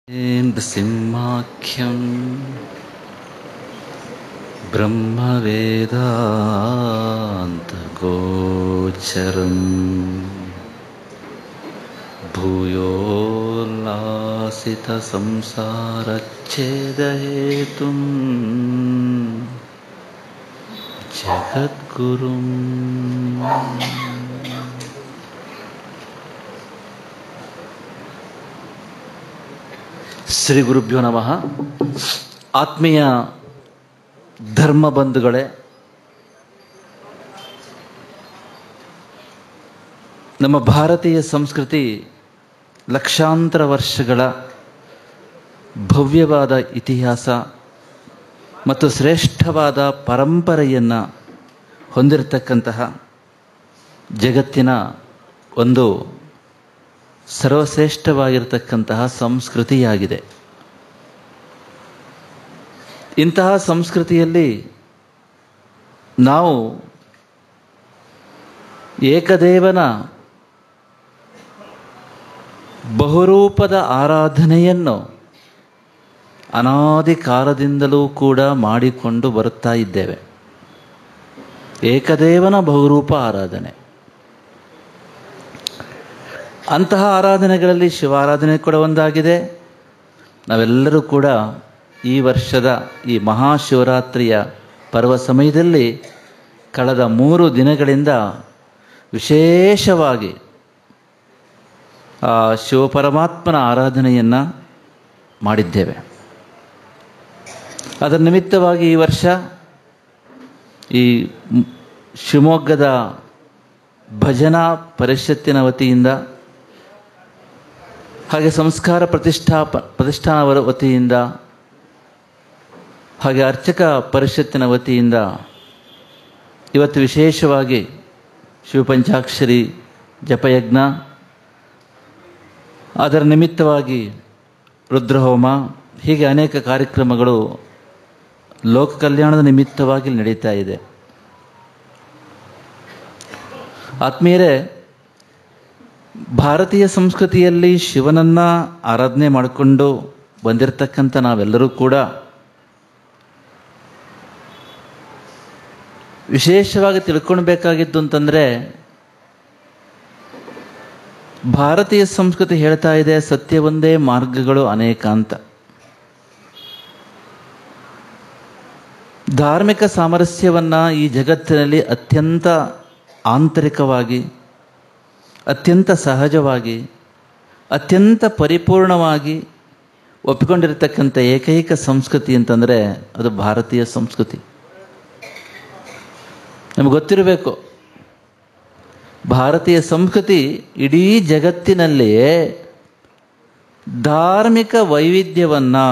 सिंहाख्यं ब्रह्मवेदान्तगोचरम् भूयोल्लासितसंसारच्छेदहेतुं जगद्गुरुम् ಶ್ರೀ ಗುರುಭ್ಯೋ ನಮಃ. ಆತ್ಮೀಯ ಧರ್ಮ ಬಂಧುಗಳೇ, ನಮ್ಮ ಭಾರತೀಯ ಸಂಸ್ಕೃತಿ ಲಕ್ಷಾಂತರ ವರ್ಷಗಳ ಭವ್ಯವಾದ ಇತಿಹಾಸ ಮತ್ತು ಶ್ರೇಷ್ಠವಾದ ಪರಂಪರೆಯನ್ನು ಹೊಂದಿರತಕ್ಕಂತಹ ಜಗತ್ತಿನ ಒಂದು ಸರ್ವಶ್ರೇಷ್ಠವಾಗಿರತಕ್ಕಂತಹ ಸಂಸ್ಕೃತಿಯಾಗಿದೆ. ಇಂತಹ ಸಂಸ್ಕೃತಿಯಲ್ಲಿ ನಾವು ಏಕದೇವನ ಬಹುರೂಪದ ಆರಾಧನೆಯನ್ನು ಅನಾದಿ ಕಾಲದಿಂದಲೂ ಕೂಡ ಮಾಡಿಕೊಂಡು ಬರುತ್ತಾ ಇದ್ದೇವೆ. ಏಕದೇವನ ಬಹುರೂಪ ಆರಾಧನೆ. ಅಂತಹ ಆರಾಧನೆಗಳಲ್ಲಿ ಶಿವಾರಾಧನೆ ಕೂಡ ಒಂದಾಗಿದೆ. ನಾವೆಲ್ಲರೂ ಕೂಡ ಈ ವರ್ಷದ ಈ ಮಹಾಶಿವರಾತ್ರಿಯ ಪರ್ವ ಸಮಯದಲ್ಲಿ ಕಳೆದ 3 ದಿನಗಳಿಂದ ವಿಶೇಷವಾಗಿ ಆ ಶಿವಪರಮಾತ್ಮನ ಆರಾಧನೆಯನ್ನು ಮಾಡಿದ್ದೇವೆ. ಅದರ ನಿಮಿತ್ತವಾಗಿ ಈ ವರ್ಷ ಈ ಶಿವಮೊಗ್ಗದ ಭಜನಾ ಪರಿಷತ್ತಿನ ವತಿಯಿಂದ ಹಾಗೆ ಸಂಸ್ಕಾರ ಪ್ರತಿಷ್ಠಾನವರ ವತಿಯಿಂದ ಹಾಗೆ ಅರ್ಚಕ ಪರಿಷತ್ತಿನ ವತಿಯಿಂದ ಇವತ್ತು ವಿಶೇಷವಾಗಿ ಶಿವಪಂಚಾಕ್ಷರಿ ಜಪಯಜ್ಞ, ಅದರ ನಿಮಿತ್ತವಾಗಿ ರುದ್ರಹೋಮ, ಹೀಗೆ ಅನೇಕ ಕಾರ್ಯಕ್ರಮಗಳು ಲೋಕ ಕಲ್ಯಾಣದ ನಿಮಿತ್ತವಾಗಿ ನಡೀತಾ ಇದೆ. ಆತ್ಮೀಯರೇ, ಭಾರತೀಯ ಸಂಸ್ಕೃತಿಯಲ್ಲಿ ಶಿವನನ್ನು ಆರಾಧನೆ ಮಾಡಿಕೊಂಡು ಬಂದಿರತಕ್ಕಂಥ ನಾವೆಲ್ಲರೂ ಕೂಡ ವಿಶೇಷವಾಗಿ ತಿಳ್ಕೊಳ್ಬೇಕಾಗಿದ್ದು ಅಂತಂದರೆ, ಭಾರತೀಯ ಸಂಸ್ಕೃತಿ ಹೇಳ್ತಾ ಇದೆ ಸತ್ಯವೊಂದೇ ಮಾರ್ಗಗಳು ಅನೇಕ ಅಂತ. ಧಾರ್ಮಿಕ ಸಾಮರಸ್ಯವನ್ನು ಈ ಜಗತ್ತಿನಲ್ಲಿ ಅತ್ಯಂತ ಆಂತರಿಕವಾಗಿ, ಅತ್ಯಂತ ಸಹಜವಾಗಿ, ಅತ್ಯಂತ ಪರಿಪೂರ್ಣವಾಗಿ ಒಪ್ಪಿಕೊಂಡಿರತಕ್ಕಂಥ ಏಕೈಕ ಸಂಸ್ಕೃತಿ ಅಂತಂದರೆ ಅದು ಭಾರತೀಯ ಸಂಸ್ಕೃತಿ. ನಮಗೆ ಗೊತ್ತಿರಬೇಕು, ಭಾರತೀಯ ಸಂಸ್ಕೃತಿ ಇಡೀ ಜಗತ್ತಿನಲ್ಲಿಯೇ ಧಾರ್ಮಿಕ ವೈವಿಧ್ಯವನ್ನು,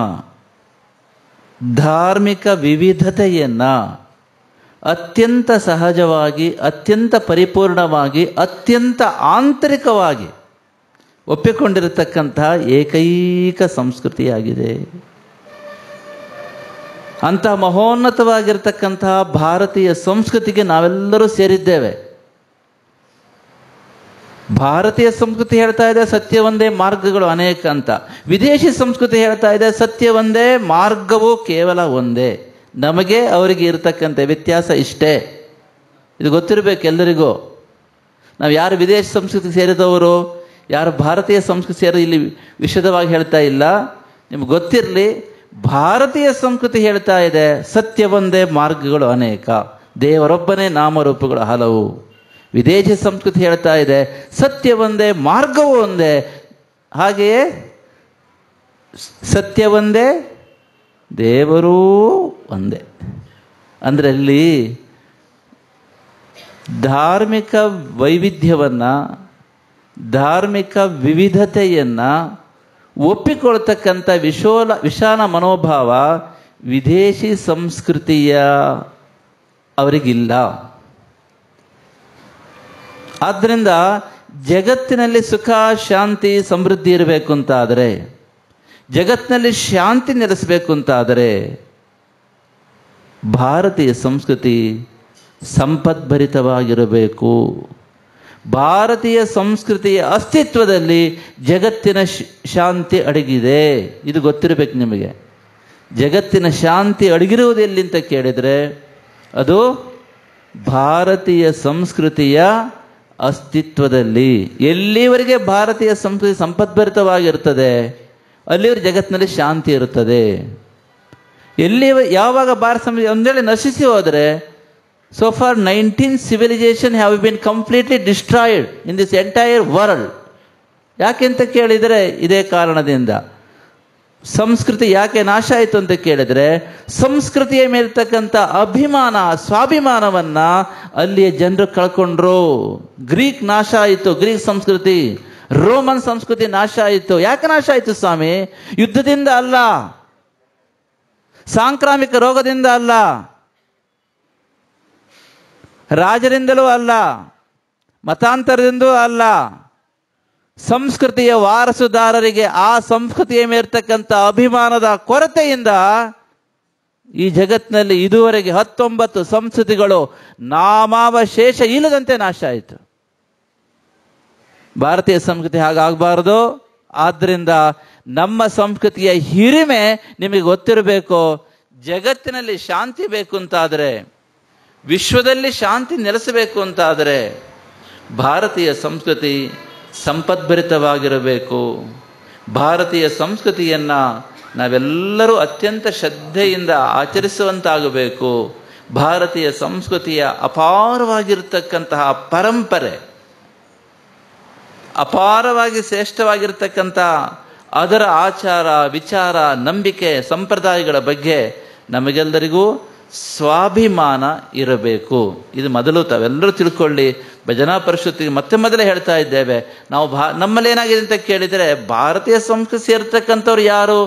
ಧಾರ್ಮಿಕ ವಿವಿಧತೆಯನ್ನು ಅತ್ಯಂತ ಸಹಜವಾಗಿ, ಅತ್ಯಂತ ಪರಿಪೂರ್ಣವಾಗಿ, ಅತ್ಯಂತ ಆಂತರಿಕವಾಗಿ ಒಪ್ಪಿಕೊಂಡಿರತಕ್ಕಂತಹ ಏಕೈಕ ಸಂಸ್ಕೃತಿಯಾಗಿದೆ. ಅಂತಹ ಮಹೋನ್ನತವಾಗಿರ್ತಕ್ಕಂತಹ ಭಾರತೀಯ ಸಂಸ್ಕೃತಿಗೆ ನಾವೆಲ್ಲರೂ ಸೇರಿದ್ದೇವೆ. ಭಾರತೀಯ ಸಂಸ್ಕೃತಿ ಹೇಳ್ತಾ ಇದೆ ಸತ್ಯವೊಂದೇ ಮಾರ್ಗಗಳು ಅನೇಕ ಅಂತ. ವಿದೇಶಿ ಸಂಸ್ಕೃತಿ ಹೇಳ್ತಾ ಇದೆ ಸತ್ಯವೊಂದೇ, ಮಾರ್ಗವು ಕೇವಲ ಒಂದೇ. ನಮಗೆ ಅವರಿಗೆ ಇರತಕ್ಕಂಥ ವ್ಯತ್ಯಾಸ ಇಷ್ಟೇ. ಇದು ಗೊತ್ತಿರಬೇಕು ಎಲ್ಲರಿಗೂ. ನಾವು ಯಾರು ವಿದೇಶ ಸಂಸ್ಕೃತಿ ಸೇರಿದವರು, ಯಾರು ಭಾರತೀಯ ಸಂಸ್ಕೃತಿ ಸೇರಿ ಇಲ್ಲಿ ವಿಶದವಾಗಿ ಹೇಳ್ತಾ ಇಲ್ಲ. ನಿಮ್ಗೆ ಗೊತ್ತಿರಲಿ, ಭಾರತೀಯ ಸಂಸ್ಕೃತಿ ಹೇಳ್ತಾ ಇದೆ ಸತ್ಯವೊಂದೇ, ಮಾರ್ಗಗಳು ಅನೇಕ, ದೇವರೊಬ್ಬನೇ, ನಾಮರೂಪಗಳು ಹಲವು. ವಿದೇಶಿ ಸಂಸ್ಕೃತಿ ಹೇಳ್ತಾ ಇದೆ ಸತ್ಯವೊಂದೇ, ಮಾರ್ಗವೂ ಒಂದೇ, ಹಾಗೆಯೇ ಸತ್ಯವೊಂದೇ, ದೇವರೂ ಒಂದೇ. ಅಂದರೆ ಅಲ್ಲಿ ಧಾರ್ಮಿಕ ವೈವಿಧ್ಯವನ್ನು, ಧಾರ್ಮಿಕ ವಿವಿಧತೆಯನ್ನು ಒಪ್ಪಿಕೊಳ್ತಕ್ಕಂಥ ವಿಶಾಲ ಮನೋಭಾವ ವಿದೇಶಿ ಸಂಸ್ಕೃತಿಯ ಅವರಿಗಿಲ್ಲ. ಆದ್ದರಿಂದ ಜಗತ್ತಿನಲ್ಲಿ ಸುಖ, ಶಾಂತಿ, ಸಮೃದ್ಧಿ ಇರಬೇಕು ಅಂತಾದರೆ, ಜಗತ್ತಿನಲ್ಲಿ ಶಾಂತಿ ನೆಲೆಸಬೇಕು ಅಂತಾದರೆ ಭಾರತೀಯ ಸಂಸ್ಕೃತಿ ಸಂಪದ್ಭರಿತವಾಗಿರಬೇಕು. ಭಾರತೀಯ ಸಂಸ್ಕೃತಿಯ ಅಸ್ತಿತ್ವದಲ್ಲಿ ಜಗತ್ತಿನ ಶಾಂತಿ ಅಡಗಿದೆ. ಇದು ಗೊತ್ತಿರಬೇಕು ನಿಮಗೆ. ಜಗತ್ತಿನ ಶಾಂತಿ ಅಡಗಿರುವುದು ಎಲ್ಲಿ ಅಂತ ಕೇಳಿದರೆ ಅದು ಭಾರತೀಯ ಸಂಸ್ಕೃತಿಯ ಅಸ್ತಿತ್ವದಲ್ಲಿ. ಎಲ್ಲಿವರೆಗೆ ಭಾರತೀಯ ಸಂಸ್ಕೃತಿ ಸಂಪದ್ಭರಿತವಾಗಿರ್ತದೆ ಅಲ್ಲಿವರೆಗೆ ಜಗತ್ತಿನಲ್ಲಿ ಶಾಂತಿ ಇರುತ್ತದೆ. ಯಾವಾಗ ಭಾರತ ಸಂಸ್ಕೃತಿ ಒಂದೇಳೆ ನಶಿಸಿ ಹೋದರೆ, so far 19 civilization have been completely destroyed in this entire world. ಯಾಕೆಂತ ಕೇಳಿದರೆ ಇದೇ ಕಾರಣದಿಂದ. ಸಂಸ್ಕೃತಿ ಯಾಕೆ ನಾಶ ಆಯಿತು ಅಂತ ಕೇಳಿದರೆ, ಸಂಸ್ಕೃತಿಯ ಮೇಲ್ತಕ್ಕಂಥ ಅಭಿಮಾನ, ಸ್ವಾಭಿಮಾನವನ್ನ ಅಲ್ಲಿಯ ಜನರು ಕಳ್ಕೊಂಡ್ರು. ಗ್ರೀಕ್ ನಾಶ ಆಯಿತು, ಗ್ರೀಕ್ ಸಂಸ್ಕೃತಿ. ರೋಮನ್ ಸಂಸ್ಕೃತಿ ನಾಶ ಆಯಿತು. ಯಾಕೆ ನಾಶ ಆಯಿತು ಸ್ವಾಮಿ? ಯುದ್ಧದಿಂದ ಅಲ್ಲ, ಸಾಂಕ್ರಾಮಿಕ ರೋಗದಿಂದ ಅಲ್ಲ, ರಾಜರಿಂದಲೂ ಅಲ್ಲ, ಮತಾಂತರದಿಂದಲೂ ಅಲ್ಲ. ಸಂಸ್ಕೃತಿಯ ವಾರಸುದಾರರಿಗೆ ಆ ಸಂಸ್ಕೃತಿಯ ಮೇರ್ತಕ್ಕಂಥ ಅಭಿಮಾನದ ಕೊರತೆಯಿಂದ ಈ ಜಗತ್ತಿನಲ್ಲಿ ಇದುವರೆಗೆ 19 ಸಂಸ್ಕೃತಿಗಳು ನಾಮಾವಶೇಷ ಇಲ್ಲದಂತೆ ನಾಶ ಆಯಿತು. ಭಾರತೀಯ ಸಂಸ್ಕೃತಿ ಹಾಗಾಗಬಾರದು. ಆದ್ದರಿಂದ ನಮ್ಮ ಸಂಸ್ಕೃತಿಯ ಹಿರಿಮೆ ನಿಮಗೆ ಗೊತ್ತಿರಬೇಕು. ಜಗತ್ತಿನಲ್ಲಿ ಶಾಂತಿ ಬೇಕು ಅಂತಾದರೆ, ವಿಶ್ವದಲ್ಲಿ ಶಾಂತಿ ನೆಲೆಸಬೇಕು ಅಂತಾದರೆ ಭಾರತೀಯ ಸಂಸ್ಕೃತಿ ಸಂಪದ್ಭರಿತವಾಗಿರಬೇಕು. ಭಾರತೀಯ ಸಂಸ್ಕೃತಿಯನ್ನು ನಾವೆಲ್ಲರೂ ಅತ್ಯಂತ ಶ್ರದ್ಧೆಯಿಂದ ಆಚರಿಸುವಂತಾಗಬೇಕು. ಭಾರತೀಯ ಸಂಸ್ಕೃತಿಯ ಅಪಾರವಾಗಿರ್ತಕ್ಕಂತಹ ಪರಂಪರೆ, ಅಪಾರವಾಗಿ ಶ್ರೇಷ್ಠವಾಗಿರ್ತಕ್ಕಂಥ ಅದರ ಆಚಾರ, ವಿಚಾರ, ನಂಬಿಕೆ, ಸಂಪ್ರದಾಯಗಳ ಬಗ್ಗೆ ನಮಗೆಲ್ಲರಿಗೂ ಸ್ವಾಭಿಮಾನ ಇರಬೇಕು. ಇದು ಮೊದಲು ತಾವೆಲ್ಲರೂ ತಿಳ್ಕೊಳ್ಳಿ. ಭಜನಾ ಪರಿಷತ್ತಿಗೆ ಮತ್ತೆ ಮೊದಲೇ ಹೇಳ್ತಾ ಇದ್ದೇವೆ, ನಾವು ನಮ್ಮಲ್ಲಿ ಏನಾಗಿದೆ ಅಂತ ಕೇಳಿದರೆ, ಭಾರತೀಯ ಸಂಸ್ಕೃತಿ ಸೇರ್ತಕ್ಕಂಥವ್ರು ಯಾರು,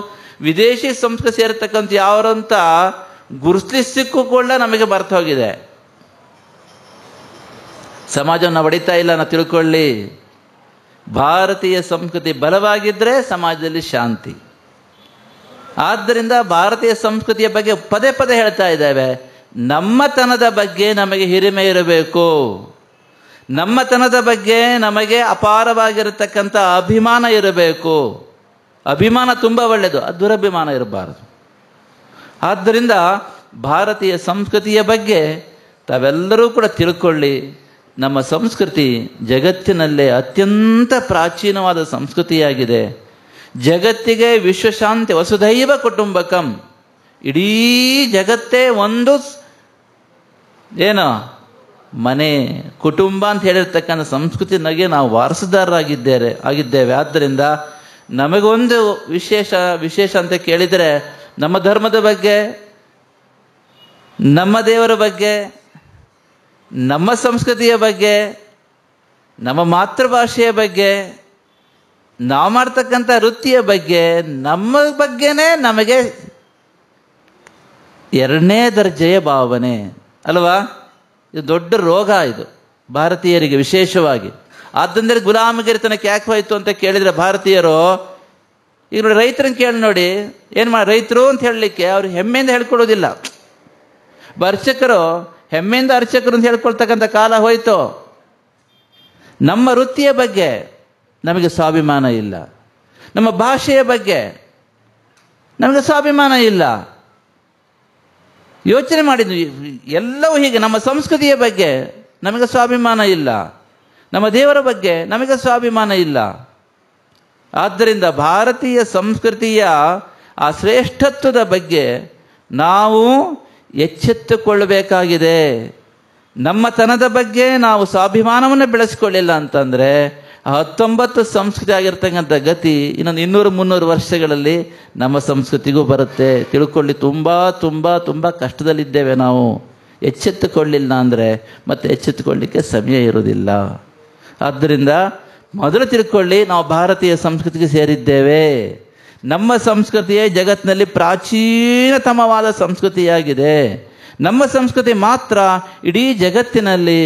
ವಿದೇಶಿ ಸಂಸ್ಕೃತಿ ಸೇರ್ತಕ್ಕಂಥ ಯಾರು ಅಂತ ಗುರುತಿಸಲಿಕ್ಕೂ ಕೂಡ ನಮಗೆ ಮರ್ತು ಹೋಗಿದೆ. ಸಮಾಜವನ್ನು ಹೊಡಿತಾ ಇಲ್ಲ ನಾವು ತಿಳ್ಕೊಳ್ಳಿ. ಭಾರತೀಯ ಸಂಸ್ಕೃತಿ ಬಲವಾಗಿದ್ದರೆ ಸಮಾಜದಲ್ಲಿ ಶಾಂತಿ. ಆದ್ದರಿಂದ ಭಾರತೀಯ ಸಂಸ್ಕೃತಿಯ ಬಗ್ಗೆ ಪದೇ ಪದೇ ಹೇಳ್ತಾ ಇದ್ದೇವೆ. ನಮ್ಮತನದ ಬಗ್ಗೆ ನಮಗೆ ಹಿರಿಮೆ ಇರಬೇಕು. ನಮ್ಮತನದ ಬಗ್ಗೆ ನಮಗೆ ಅಪಾರವಾಗಿರತಕ್ಕಂಥ ಅಭಿಮಾನ ಇರಬೇಕು. ಅಭಿಮಾನ ತುಂಬ ಒಳ್ಳೆಯದು, ಅದು ದುರಭಿಮಾನ ಇರಬಾರದು. ಆದ್ದರಿಂದ ಭಾರತೀಯ ಸಂಸ್ಕೃತಿಯ ಬಗ್ಗೆ ತಾವೆಲ್ಲರೂ ಕೂಡ ತಿಳ್ಕೊಳ್ಳಿ. ನಮ್ಮ ಸಂಸ್ಕೃತಿ ಜಗತ್ತಿನಲ್ಲೇ ಅತ್ಯಂತ ಪ್ರಾಚೀನವಾದ ಸಂಸ್ಕೃತಿಯಾಗಿದೆ. ಜಗತ್ತಿಗೆ ವಿಶ್ವಶಾಂತಿ ವಸುಧೈವ ಕುಟುಂಬಕಂ, ಇಡೀ ಜಗತ್ತೇ ಒಂದು ಮನೆ, ಕುಟುಂಬ ಅಂತ ಹೇಳಿರ್ತಕ್ಕಂಥ ಸಂಸ್ಕೃತಿನಾಗೆ ನಾವು ವಾರಸುದಾರರಾಗಿದ್ದೇವೆ. ಆದ್ದರಿಂದ ನಮಗೊಂದು ವಿಶೇಷ ಅಂತ ಕೇಳಿದರೆ, ನಮ್ಮ ಧರ್ಮದ ಬಗ್ಗೆ, ನಮ್ಮ ದೇವರ ಬಗ್ಗೆ, ನಮ್ಮ ಸಂಸ್ಕೃತಿಯ ಬಗ್ಗೆ, ನಮ್ಮ ಮಾತೃಭಾಷೆಯ ಬಗ್ಗೆ, ನಾವು ಮಾಡ್ತಕ್ಕಂಥ ವೃತ್ತಿಯ ಬಗ್ಗೆ, ನಮ್ಮ ಬಗ್ಗೆನೇ ನಮಗೆ 2ನೇ ದರ್ಜೆಯ ಭಾವನೆ ಅಲ್ವಾ? ಇದು ದೊಡ್ಡ ರೋಗ, ಇದು ಭಾರತೀಯರಿಗೆ ವಿಶೇಷವಾಗಿ. ಆದ್ದರಿಂದ ಗುಲಾಮಗಿರಿತನಕ್ಕೆ ಯಾಕೆ ಹೋಯ್ತು ಅಂತ ಕೇಳಿದರೆ, ಭಾರತೀಯರು ಈಗ ನೋಡಿ, ರೈತರನ್ನ ಕೇಳಿ ನೋಡಿ, ರೈತರು ಅಂತ ಹೇಳಲಿಕ್ಕೆ ಅವ್ರು ಹೆಮ್ಮೆಯಿಂದ ಹೇಳ್ಕೊಡೋದಿಲ್ಲ. ಅರ್ಚಕರು ಹೆಮ್ಮೆಯಿಂದ ಅರ್ಚಕರು ಅಂತ ಹೇಳ್ಕೊಳ್ತಕ್ಕಂಥ ಕಾಲ ಹೋಯ್ತು. ನಮ್ಮ ವೃತ್ತಿಯ ಬಗ್ಗೆ ನಮಗೆ ಸ್ವಾಭಿಮಾನ ಇಲ್ಲ, ನಮ್ಮ ಭಾಷೆಯ ಬಗ್ಗೆ ನಮಗೆ ಸ್ವಾಭಿಮಾನ ಇಲ್ಲ. ಯೋಚನೆ ಮಾಡಿದ್ವಿ, ಎಲ್ಲವೂ ಹೀಗೆ. ನಮ್ಮ ಸಂಸ್ಕೃತಿಯ ಬಗ್ಗೆ ನಮಗೆ ಸ್ವಾಭಿಮಾನ ಇಲ್ಲ, ನಮ್ಮ ದೇವರ ಬಗ್ಗೆ ನಮಗೆ ಸ್ವಾಭಿಮಾನ ಇಲ್ಲ. ಆದ್ದರಿಂದ ಭಾರತೀಯ ಸಂಸ್ಕೃತಿಯ ಆ ಶ್ರೇಷ್ಠತ್ವದ ಬಗ್ಗೆ ನಾವು ಎಚ್ಚೆತ್ತುಕೊಳ್ಳಬೇಕಾಗಿದೆ. ನಮ್ಮತನದ ಬಗ್ಗೆ ನಾವು ಸ್ವಾಭಿಮಾನವನ್ನು ಬೆಳೆಸ್ಕೊಳ್ಳಿಲ್ಲ ಅಂತಂದರೆ 19 ಸಂಸ್ಕೃತಿ ಆಗಿರ್ತಕ್ಕಂಥ ಗತಿ ಇನ್ನೊಂದು 200-300 ವರ್ಷಗಳಲ್ಲಿ ನಮ್ಮ ಸಂಸ್ಕೃತಿಗೂ ಬರುತ್ತೆ. ತಿಳ್ಕೊಳ್ಳಿ, ತುಂಬ ತುಂಬ ತುಂಬ ಕಷ್ಟದಲ್ಲಿದ್ದೇವೆ ನಾವು. ಎಚ್ಚೆತ್ತುಕೊಳ್ಳಿಲ್ಲ ಅಂದರೆ ಮತ್ತೆ ಎಚ್ಚೆತ್ತುಕೊಳ್ಳಿಕ್ಕೆ ಸಮಯ ಇರೋದಿಲ್ಲ. ಆದ್ದರಿಂದ ಮೊದಲು ತಿಳ್ಕೊಳ್ಳಿ, ನಾವು ಭಾರತೀಯ ಸಂಸ್ಕೃತಿಗೆ ಸೇರಿದ್ದೇವೆ. ನಮ್ಮ ಸಂಸ್ಕೃತಿಯೇ ಜಗತ್ತಿನಲ್ಲಿ ಪ್ರಾಚೀನತಮವಾದ ಸಂಸ್ಕೃತಿಯಾಗಿದೆ. ನಮ್ಮ ಸಂಸ್ಕೃತಿ ಮಾತ್ರ ಇಡೀ ಜಗತ್ತಿನಲ್ಲಿ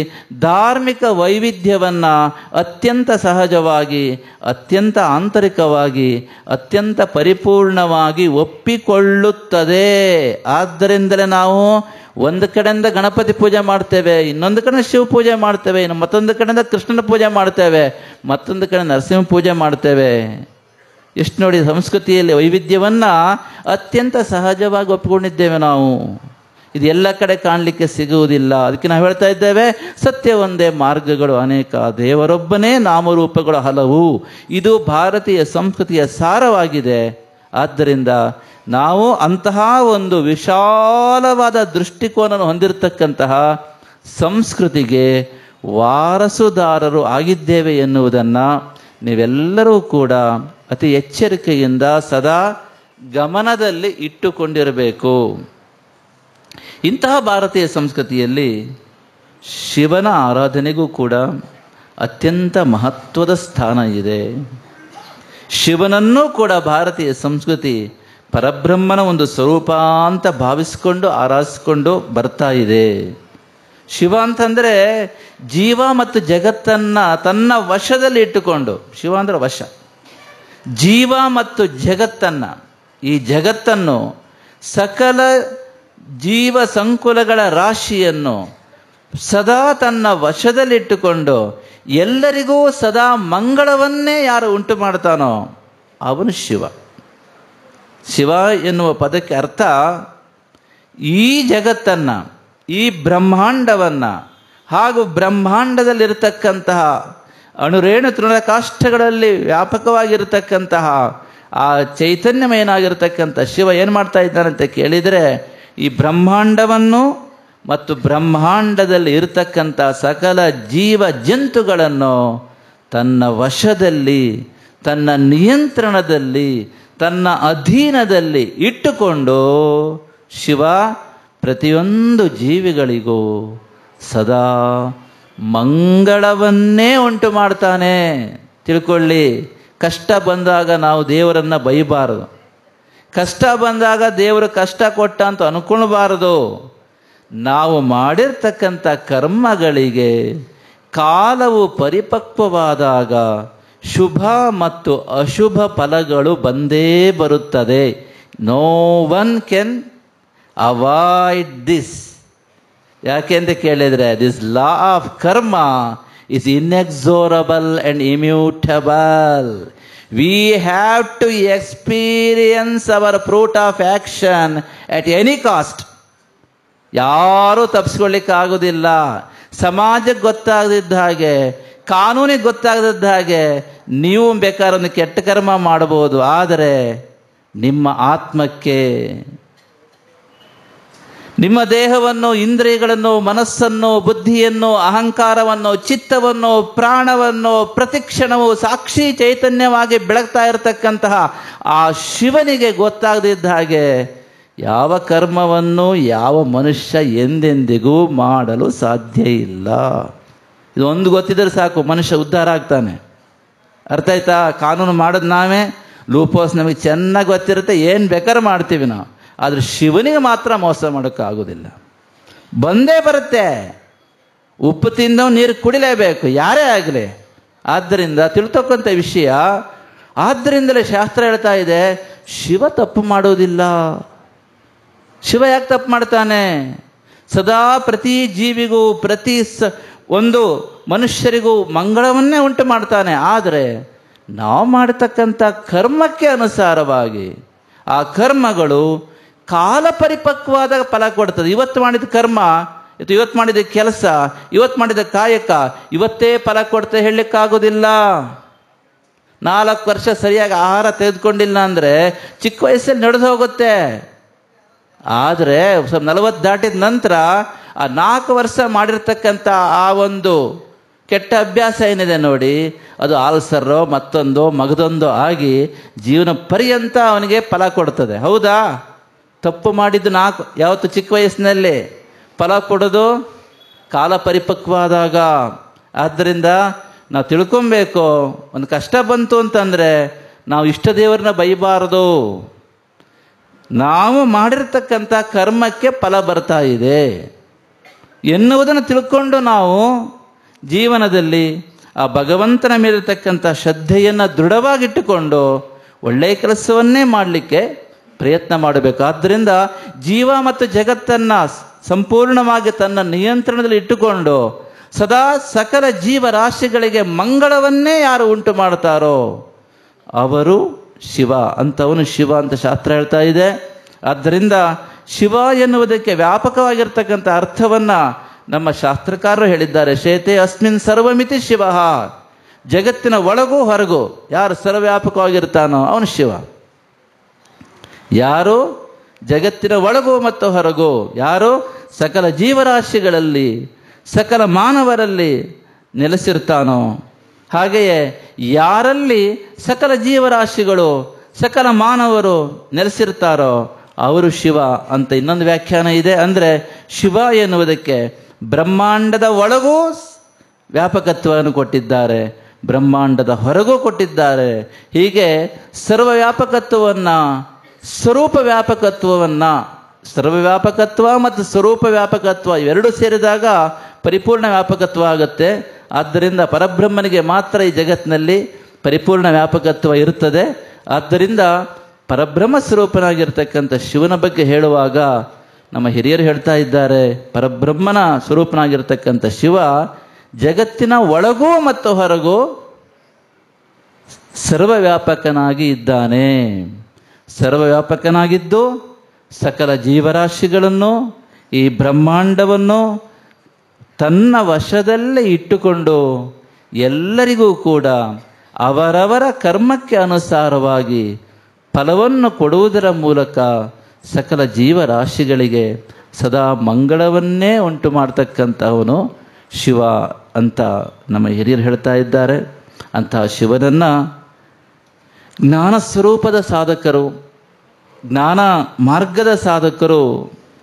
ಧಾರ್ಮಿಕ ವೈವಿಧ್ಯವನ್ನು ಅತ್ಯಂತ ಸಹಜವಾಗಿ, ಅತ್ಯಂತ ಆಂತರಿಕವಾಗಿ, ಅತ್ಯಂತ ಪರಿಪೂರ್ಣವಾಗಿ ಒಪ್ಪಿಕೊಳ್ಳುತ್ತದೆ. ಆದ್ದರಿಂದಲೇ ನಾವು ಒಂದು ಕಡೆಯಿಂದ ಗಣಪತಿ ಪೂಜೆ ಮಾಡ್ತೇವೆ, ಇನ್ನೊಂದು ಕಡೆ ಶಿವ ಪೂಜೆ ಮಾಡ್ತೇವೆ, ಇನ್ನು ಮತ್ತೊಂದು ಕಡೆಯಿಂದ ಕೃಷ್ಣನ ಪೂಜೆ ಮಾಡ್ತೇವೆ, ಮತ್ತೊಂದು ಕಡೆ ನರಸಿಂಹ ಪೂಜೆ ಮಾಡ್ತೇವೆ. ಎಷ್ಟು ನೋಡಿ, ಸಂಸ್ಕೃತಿಯಲ್ಲಿ ವೈವಿಧ್ಯವನ್ನು ಅತ್ಯಂತ ಸಹಜವಾಗಿ ಒಪ್ಪಿಕೊಂಡಿದ್ದೇವೆ ನಾವು. ಇದು ಎಲ್ಲ ಕಡೆ ಕಾಣಲಿಕ್ಕೆ ಸಿಗುವುದಿಲ್ಲ. ಅದಕ್ಕೆ ನಾವು ಹೇಳ್ತಾ ಇದ್ದೇವೆ, ಸತ್ಯ ಒಂದೇ, ಮಾರ್ಗಗಳು ಅನೇಕ, ದೇವರೊಬ್ಬನೇ, ನಾಮರೂಪಗಳು ಹಲವು. ಇದು ಭಾರತೀಯ ಸಂಸ್ಕೃತಿಯ ಸಾರವಾಗಿದೆ. ಆದ್ದರಿಂದ ನಾವು ಅಂತಹ ಒಂದು ವಿಶಾಲವಾದ ದೃಷ್ಟಿಕೋನವನ್ನು ಹೊಂದಿರತಕ್ಕಂತಹ ಸಂಸ್ಕೃತಿಗೆ ವಾರಸುದಾರರು ಆಗಿದ್ದೇವೆ ಎನ್ನುವುದನ್ನು ನೀವೆಲ್ಲರೂ ಕೂಡ ಅತಿ ಎಚ್ಚರಿಕೆಯಿಂದ ಸದಾ ಗಮನದಲ್ಲಿ ಇಟ್ಟುಕೊಂಡಿರಬೇಕು. ಇಂತಹ ಭಾರತೀಯ ಸಂಸ್ಕೃತಿಯಲ್ಲಿ ಶಿವನ ಆರಾಧನೆಗೂ ಕೂಡ ಅತ್ಯಂತ ಮಹತ್ವದ ಸ್ಥಾನ ಇದೆ. ಶಿವನನ್ನೂ ಕೂಡ ಭಾರತೀಯ ಸಂಸ್ಕೃತಿ ಪರಬ್ರಹ್ಮನ ಒಂದು ಸ್ವರೂಪ ಅಂತ ಭಾವಿಸಿಕೊಂಡು ಆರಾಧಿಸಿಕೊಂಡು ಬರ್ತಾ ಇದೆ. ಶಿವ ಅಂತಂದರೆ ಜೀವ ಮತ್ತು ಜಗತ್ತನ್ನು ತನ್ನ ವಶದಲ್ಲಿ ಇಟ್ಟುಕೊಂಡು, ಶಿವ ಅಂದರೆ ವಶ, ಜೀವ ಮತ್ತು ಜಗತ್ತನ್ನು, ಈ ಜಗತ್ತನ್ನು, ಸಕಲ ಜೀವ ಸಂಕುಲಗಳ ರಾಶಿಯನ್ನು ಸದಾ ತನ್ನ ವಶದಲ್ಲಿಟ್ಟುಕೊಂಡು ಎಲ್ಲರಿಗೂ ಸದಾ ಮಂಗಳವನ್ನೇ ಯಾರು ಉಂಟು ಮಾಡ್ತಾನೋ ಅವನು ಶಿವ. ಶಿವ ಎನ್ನುವ ಪದಕ್ಕೆ ಅರ್ಥ ಈ ಜಗತ್ತನ್ನು, ಈ ಬ್ರಹ್ಮಾಂಡವನ್ನು ಹಾಗೂ ಬ್ರಹ್ಮಾಂಡದಲ್ಲಿರತಕ್ಕಂತಹ ಅಣುರೇಣು ತೃಣಕಾಷ್ಠಗಳಲ್ಲಿ ವ್ಯಾಪಕವಾಗಿರತಕ್ಕಂತಹ ಆ ಚೈತನ್ಯಮಯನಾಗಿರ್ತಕ್ಕಂಥ ಶಿವ ಏನು ಮಾಡ್ತಾ ಇದ್ದಾನಂತ ಕೇಳಿದರೆ, ಈ ಬ್ರಹ್ಮಾಂಡವನ್ನು ಮತ್ತು ಬ್ರಹ್ಮಾಂಡದಲ್ಲಿ ಇರತಕ್ಕಂಥ ಸಕಲ ಜೀವ ಜಂತುಗಳನ್ನು ತನ್ನ ವಶದಲ್ಲಿ, ತನ್ನ ನಿಯಂತ್ರಣದಲ್ಲಿ, ತನ್ನ ಅಧೀನದಲ್ಲಿ ಇಟ್ಟುಕೊಂಡು ಶಿವ ಪ್ರತಿಯೊಂದು ಜೀವಿಗಳಿಗೂ ಸದಾ ಮಂಗಳವನ್ನೇ ಉಂಟು ಮಾಡ್ತಾನೆ. ತಿಳ್ಕೊಳ್ಳಿ, ಕಷ್ಟ ಬಂದಾಗ ನಾವು ದೇವರನ್ನು ಬೈಬಾರದು, ಕಷ್ಟ ಬಂದಾಗ ದೇವರು ಕಷ್ಟ ಕೊಟ್ಟ ಅಂತ ಅನ್ಕೊಳ್ಬಾರದು. ನಾವು ಮಾಡಿರ್ತಕ್ಕಂಥ ಕರ್ಮಗಳಿಗೆ ಕಾಲವು ಪರಿಪಕ್ವವಾದಾಗ ಶುಭ ಮತ್ತು ಅಶುಭ ಫಲಗಳು ಬಂದೇ ಬರುತ್ತದೆ. No one can avoid this. ಯಾಕೆ ಅಂತ ಕೇಳಿದರೆ, this law of karma is inexorable and immutable. We have to experience our fruit of action at any cost. ಯಾರೂ ತಪ್ಪಿಸ್ಕೊಳ್ಳಿಕ್ಕೆ ಆಗೋದಿಲ್ಲ. ಸಮಾಜಕ್ಕೆ ಗೊತ್ತಾಗದಿದ್ದ ಹಾಗೆ, ಕಾನೂನಿಗೆ ಗೊತ್ತಾಗದಿದ್ದ ಹಾಗೆ ನೀವು ಬೇಕಾದ್ರೆ ಒಂದು ಕೆಟ್ಟ ಕರ್ಮ ಮಾಡಬಹುದು, ಆದರೆ ನಿಮ್ಮ ಆತ್ಮಕ್ಕೆ, ನಿಮ್ಮ ದೇಹವನ್ನು, ಇಂದ್ರಿಯಗಳನ್ನು, ಮನಸ್ಸನ್ನು, ಬುದ್ಧಿಯನ್ನು, ಅಹಂಕಾರವನ್ನು, ಚಿತ್ತವನ್ನು, ಪ್ರಾಣವನ್ನು ಪ್ರತಿಕ್ಷಣವು ಸಾಕ್ಷಿ ಚೈತನ್ಯವಾಗಿ ಬೆಳಗ್ತಾ ಇರತಕ್ಕಂತಹ ಆ ಶಿವನಿಗೆ ಗೊತ್ತಾಗದಿದ್ದ ಹಾಗೆ ಯಾವ ಕರ್ಮವನ್ನು ಯಾವ ಮನುಷ್ಯ ಎಂದೆಂದಿಗೂ ಮಾಡಲು ಸಾಧ್ಯ ಇಲ್ಲ. ಇದು ಒಂದು ಗೊತ್ತಿದ್ರೆ ಸಾಕು, ಮನುಷ್ಯ ಉದ್ಧಾರ ಆಗ್ತಾನೆ. ಅರ್ಥ ಆಯ್ತಾ? ಕಾನೂನು ಮಾಡೋದು ನಾವೇ, ಲೂಪೋಸ್ ನಮಗೆ ಚೆನ್ನಾಗಿ ಗೊತ್ತಿರುತ್ತೆ, ಏನು ಬೇಕಾದ್ರೆ ಮಾಡ್ತೀವಿ ನಾವು. ಆದರೆ ಶಿವನಿಗೆ ಮಾತ್ರ ಮೋಸ ಮಾಡೋಕ್ಕಾಗೋದಿಲ್ಲ. ಬಂದೇ ಬರುತ್ತೆ. ಉಪ್ಪು ತಿಂದವು ನೀರು ಕುಡಿಲೇಬೇಕು, ಯಾರೇ ಆಗಲಿ. ಆದ್ದರಿಂದ ತಿಳ್ತಕ್ಕಂಥ ವಿಷಯ. ಆದ್ದರಿಂದಲೇ ಶಾಸ್ತ್ರ ಹೇಳ್ತಾ ಇದೆ, ಶಿವ ತಪ್ಪು ಮಾಡೋದಿಲ್ಲ. ಶಿವ ಯಾಕೆ ತಪ್ಪು ಮಾಡ್ತಾನೆ? ಸದಾ ಪ್ರತಿ ಜೀವಿಗೂ, ಪ್ರತಿ ಒಂದು ಮನುಷ್ಯರಿಗೂ ಮಂಗಳವನ್ನೇ ಉಂಟು ಮಾಡ್ತಾನೆ. ಆದರೆ ನಾವು ಮಾಡತಕ್ಕಂಥ ಕರ್ಮಕ್ಕೆ ಅನುಸಾರವಾಗಿ ಆ ಕರ್ಮಗಳು ಕಾಲ ಪರಿಪಕ್ವಾದ ಫಲ ಕೊಡ್ತದೆ. ಇವತ್ತು ಮಾಡಿದ ಕರ್ಮ, ಇವತ್ತು ಮಾಡಿದ ಕೆಲಸ, ಇವತ್ತು ಮಾಡಿದ ಕಾಯಕ ಇವತ್ತೇ ಫಲ ಕೊಡ್ತದೆ ಹೇಳಲಿಕ್ಕಾಗೋದಿಲ್ಲ. 4 ವರ್ಷ ಸರಿಯಾಗಿ ಆಹಾರ ತೆಗೆದುಕೊಂಡಿಲ್ಲ ಅಂದರೆ ಚಿಕ್ಕ ವಯಸ್ಸಲ್ಲಿ ನಡೆದು ಹೋಗುತ್ತೆ. ಆದರೆ 40 ದಾಟಿದ ನಂತರ ಆ 4 ವರ್ಷ ಮಾಡಿರ್ತಕ್ಕಂಥ ಆ ಒಂದು ಕೆಟ್ಟ ಅಭ್ಯಾಸ ಏನಿದೆ ನೋಡಿ, ಅದು ಆಲ್ಸರೋ ಮತ್ತೊಂದು ಮಗದೊಂದು ಆಗಿ ಜೀವನ ಪರ್ಯಂತ ಅವನಿಗೆ ಫಲ ಕೊಡ್ತದೆ. ಹೌದಾ? ತಪ್ಪು ಮಾಡಿದ್ದು ಯಾವತ್ತು ಚಿಕ್ಕ ವಯಸ್ಸಿನಲ್ಲಿ, ಫಲ ಕೊಡೋದು ಕಾಲ ಪರಿಪಕ್ವಾದಾಗ. ಆದ್ದರಿಂದ ನಾವು ತಿಳ್ಕೊಬೇಕು, ಒಂದು ಕಷ್ಟ ಬಂತು ಅಂತಂದರೆ ನಾವು ಇಷ್ಟ ದೇವರನ್ನ ಬೈಬಾರದು. ನಾವು ಮಾಡಿರ್ತಕ್ಕಂಥ ಕರ್ಮಕ್ಕೆ ಫಲ ಬರ್ತಾ ಇದೆ ಎನ್ನುವುದನ್ನು ತಿಳ್ಕೊಂಡು ನಾವು ಜೀವನದಲ್ಲಿ ಆ ಭಗವಂತನ ಮೇಲಿರ್ತಕ್ಕಂಥ ಶ್ರದ್ಧೆಯನ್ನು ದೃಢವಾಗಿಟ್ಟುಕೊಂಡು ಒಳ್ಳೆಯ ಕೆಲಸವನ್ನೇ ಮಾಡಲಿಕ್ಕೆ ಪ್ರಯತ್ನ ಮಾಡಬೇಕು. ಆದ್ದರಿಂದ ಜೀವ ಮತ್ತು ಜಗತ್ತನ್ನು ಸಂಪೂರ್ಣವಾಗಿ ತನ್ನ ನಿಯಂತ್ರಣದಲ್ಲಿ ಇಟ್ಟುಕೊಂಡು ಸದಾ ಸಕಲ ಜೀವರಾಶಿಗಳಿಗೆ ಮಂಗಳವನ್ನೇ ಯಾರು ಉಂಟು ಮಾಡ್ತಾರೋ ಅವರು ಶಿವ ಅಂತವನು ಶಿವ ಅಂತ ಶಾಸ್ತ್ರ ಹೇಳ್ತಾ ಇದೆ. ಆದ್ದರಿಂದ ಶಿವ ಎನ್ನುವುದಕ್ಕೆ ವ್ಯಾಪಕವಾಗಿರ್ತಕ್ಕಂಥ ಅರ್ಥವನ್ನು ನಮ್ಮ ಶಾಸ್ತ್ರಕಾರರು ಹೇಳಿದ್ದಾರೆ. ಶೇತೆ ಅಸ್ಮಿನ್ ಸರ್ವಮಿತಿ ಶಿವ, ಜಗತ್ತಿನ ಒಳಗೂ ಹೊರಗೂ ಯಾರು ಸರ್ವವ್ಯಾಪಕವಾಗಿರ್ತಾನೋ ಅವನು ಶಿವ. ಯಾರು ಜಗತ್ತಿನ ಒಳಗೂ ಮತ್ತು ಹೊರಗೂ, ಯಾರು ಸಕಲ ಜೀವರಾಶಿಗಳಲ್ಲಿ ಸಕಲ ಮಾನವರಲ್ಲಿ ನೆಲೆಸಿರ್ತಾನೋ, ಹಾಗೆಯೇ ಯಾರಲ್ಲಿ ಸಕಲ ಜೀವರಾಶಿಗಳು ಸಕಲ ಮಾನವರು ನೆಲೆಸಿರ್ತಾರೋ ಅವರು ಶಿವ ಅಂತ ಇನ್ನೊಂದು ವ್ಯಾಖ್ಯಾನ ಇದೆ. ಅಂದರೆ ಶಿವ ಎನ್ನುವುದಕ್ಕೆ ಬ್ರಹ್ಮಾಂಡದ ಒಳಗೂ ವ್ಯಾಪಕತ್ವವನ್ನು ಕೊಟ್ಟಿದ್ದಾರೆ, ಬ್ರಹ್ಮಾಂಡದ ಹೊರಗೂ ಕೊಟ್ಟಿದ್ದಾರೆ. ಹೀಗೆ ಸರ್ವವ್ಯಾಪಕತ್ವವನ್ನು, ಸ್ವರೂಪ ವ್ಯಾಪಕತ್ವವನ್ನು, ಸರ್ವವ್ಯಾಪಕತ್ವ ಮತ್ತು ಸ್ವರೂಪ ವ್ಯಾಪಕತ್ವ ಇವೆರಡೂ ಸೇರಿದಾಗ ಪರಿಪೂರ್ಣ ವ್ಯಾಪಕತ್ವ ಆಗುತ್ತೆ. ಆದ್ದರಿಂದ ಪರಬ್ರಹ್ಮನಿಗೆ ಮಾತ್ರ ಈ ಜಗತ್ತಿನಲ್ಲಿ ಪರಿಪೂರ್ಣ ವ್ಯಾಪಕತ್ವ ಇರುತ್ತದೆ. ಆದ್ದರಿಂದ ಪರಬ್ರಹ್ಮ ಸ್ವರೂಪನಾಗಿರ್ತಕ್ಕಂಥ ಶಿವನ ಬಗ್ಗೆ ಹೇಳುವಾಗ ನಮ್ಮ ಹಿರಿಯರು ಹೇಳ್ತಾ ಇದ್ದಾರೆ, ಪರಬ್ರಹ್ಮನ ಸ್ವರೂಪನಾಗಿರ್ತಕ್ಕಂಥ ಶಿವ ಜಗತ್ತಿನ ಒಳಗೂ ಮತ್ತು ಹೊರಗೂ ಸರ್ವವ್ಯಾಪಕನಾಗಿ ಇದ್ದಾನೆ. ಸರ್ವವ್ಯಾಪಕನಾಗಿದ್ದು ಸಕಲ ಜೀವರಾಶಿಗಳನ್ನು, ಈ ಬ್ರಹ್ಮಾಂಡವನ್ನು ತನ್ನ ವಶದಲ್ಲೇ ಇಟ್ಟುಕೊಂಡು ಎಲ್ಲರಿಗೂ ಕೂಡ ಅವರವರ ಕರ್ಮಕ್ಕೆ ಅನುಸಾರವಾಗಿ ಫಲವನ್ನು ಕೊಡುವುದರ ಮೂಲಕ ಸಕಲ ಜೀವರಾಶಿಗಳಿಗೆ ಸದಾ ಮಂಗಳವನ್ನೇ ಉಂಟು ಮಾಡ್ತಕ್ಕಂಥವನು ಶಿವ ಅಂತ ನಮ್ಮ ಹಿರಿಯರು ಹೇಳ್ತಾ ಇದ್ದಾರೆ. ಅಂತಹ ಶಿವನನ್ನು ಜ್ಞಾನ ಸ್ವರೂಪದ ಸಾಧಕರು, ಜ್ಞಾನ ಮಾರ್ಗದ ಸಾಧಕರು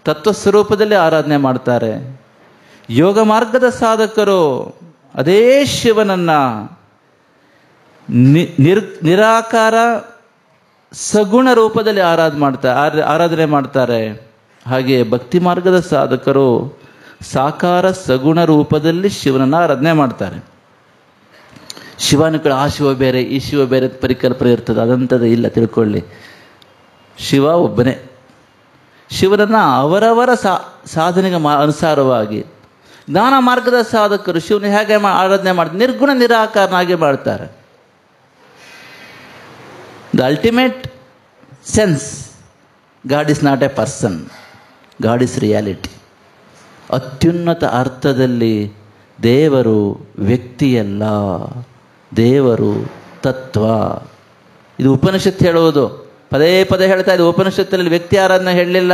ತತ್ವಸ್ವರೂಪದಲ್ಲಿ ಆರಾಧನೆ ಮಾಡ್ತಾರೆ. ಯೋಗ ಮಾರ್ಗದ ಸಾಧಕರು ಅದೇ ಶಿವನನ್ನು ನಿರಾಕಾರ ಸಗುಣ ರೂಪದಲ್ಲಿ ಆರಾಧನೆ ಮಾಡ್ತಾರೆ. ಹಾಗೆ ಭಕ್ತಿ ಮಾರ್ಗದ ಸಾಧಕರು ಸಾಕಾರ ಸಗುಣ ರೂಪದಲ್ಲಿ ಶಿವನನ್ನು ಆರಾಧನೆ ಮಾಡ್ತಾರೆ. ಶಿವನುಗಳು ಆ ಶಿವ ಬೇರೆ ಈ ಶಿವ ಬೇರೆ ಪರಿಕಲ್ಪನೆ ಇರ್ತದೆ, ಅದಂಥದ್ದು ಇಲ್ಲ, ತಿಳ್ಕೊಳ್ಳಿ. ಶಿವ ಒಬ್ಬನೇ. ಶಿವನನ್ನು ಅವರವರ ಸಾಧನೆಗೆ ಅನುಸಾರವಾಗಿ ಜ್ಞಾನ ಮಾರ್ಗದ ಸಾಧಕರು ಶಿವನ ಹೇಗೆ ಆರಾಧನೆ ಮಾಡ್ತಾರೆ, ನಿರ್ಗುಣ ನಿರಾಕಾರನಾಗಿ ಮಾಡ್ತಾರೆ. The ultimate sense, god is not A person, god is reality. ಅತ್ಯುನ್ನತ ಅರ್ಥದಲ್ಲಿ ದೇವರು ವ್ಯಕ್ತಿಯಲ್ಲ, ದೇವರು ತತ್ವ. ಇದು ಉಪನಿಷತ್ತು ಹೇಳುವುದು, ಪದೇ ಪದೇ ಹೇಳ್ತಾ ಇದೆ. ಉಪನಿಷತ್ತಲ್ಲಿ ವ್ಯಕ್ತಿ ಆರಾಧನೆ ಹೇಳಲಿಲ್ಲ.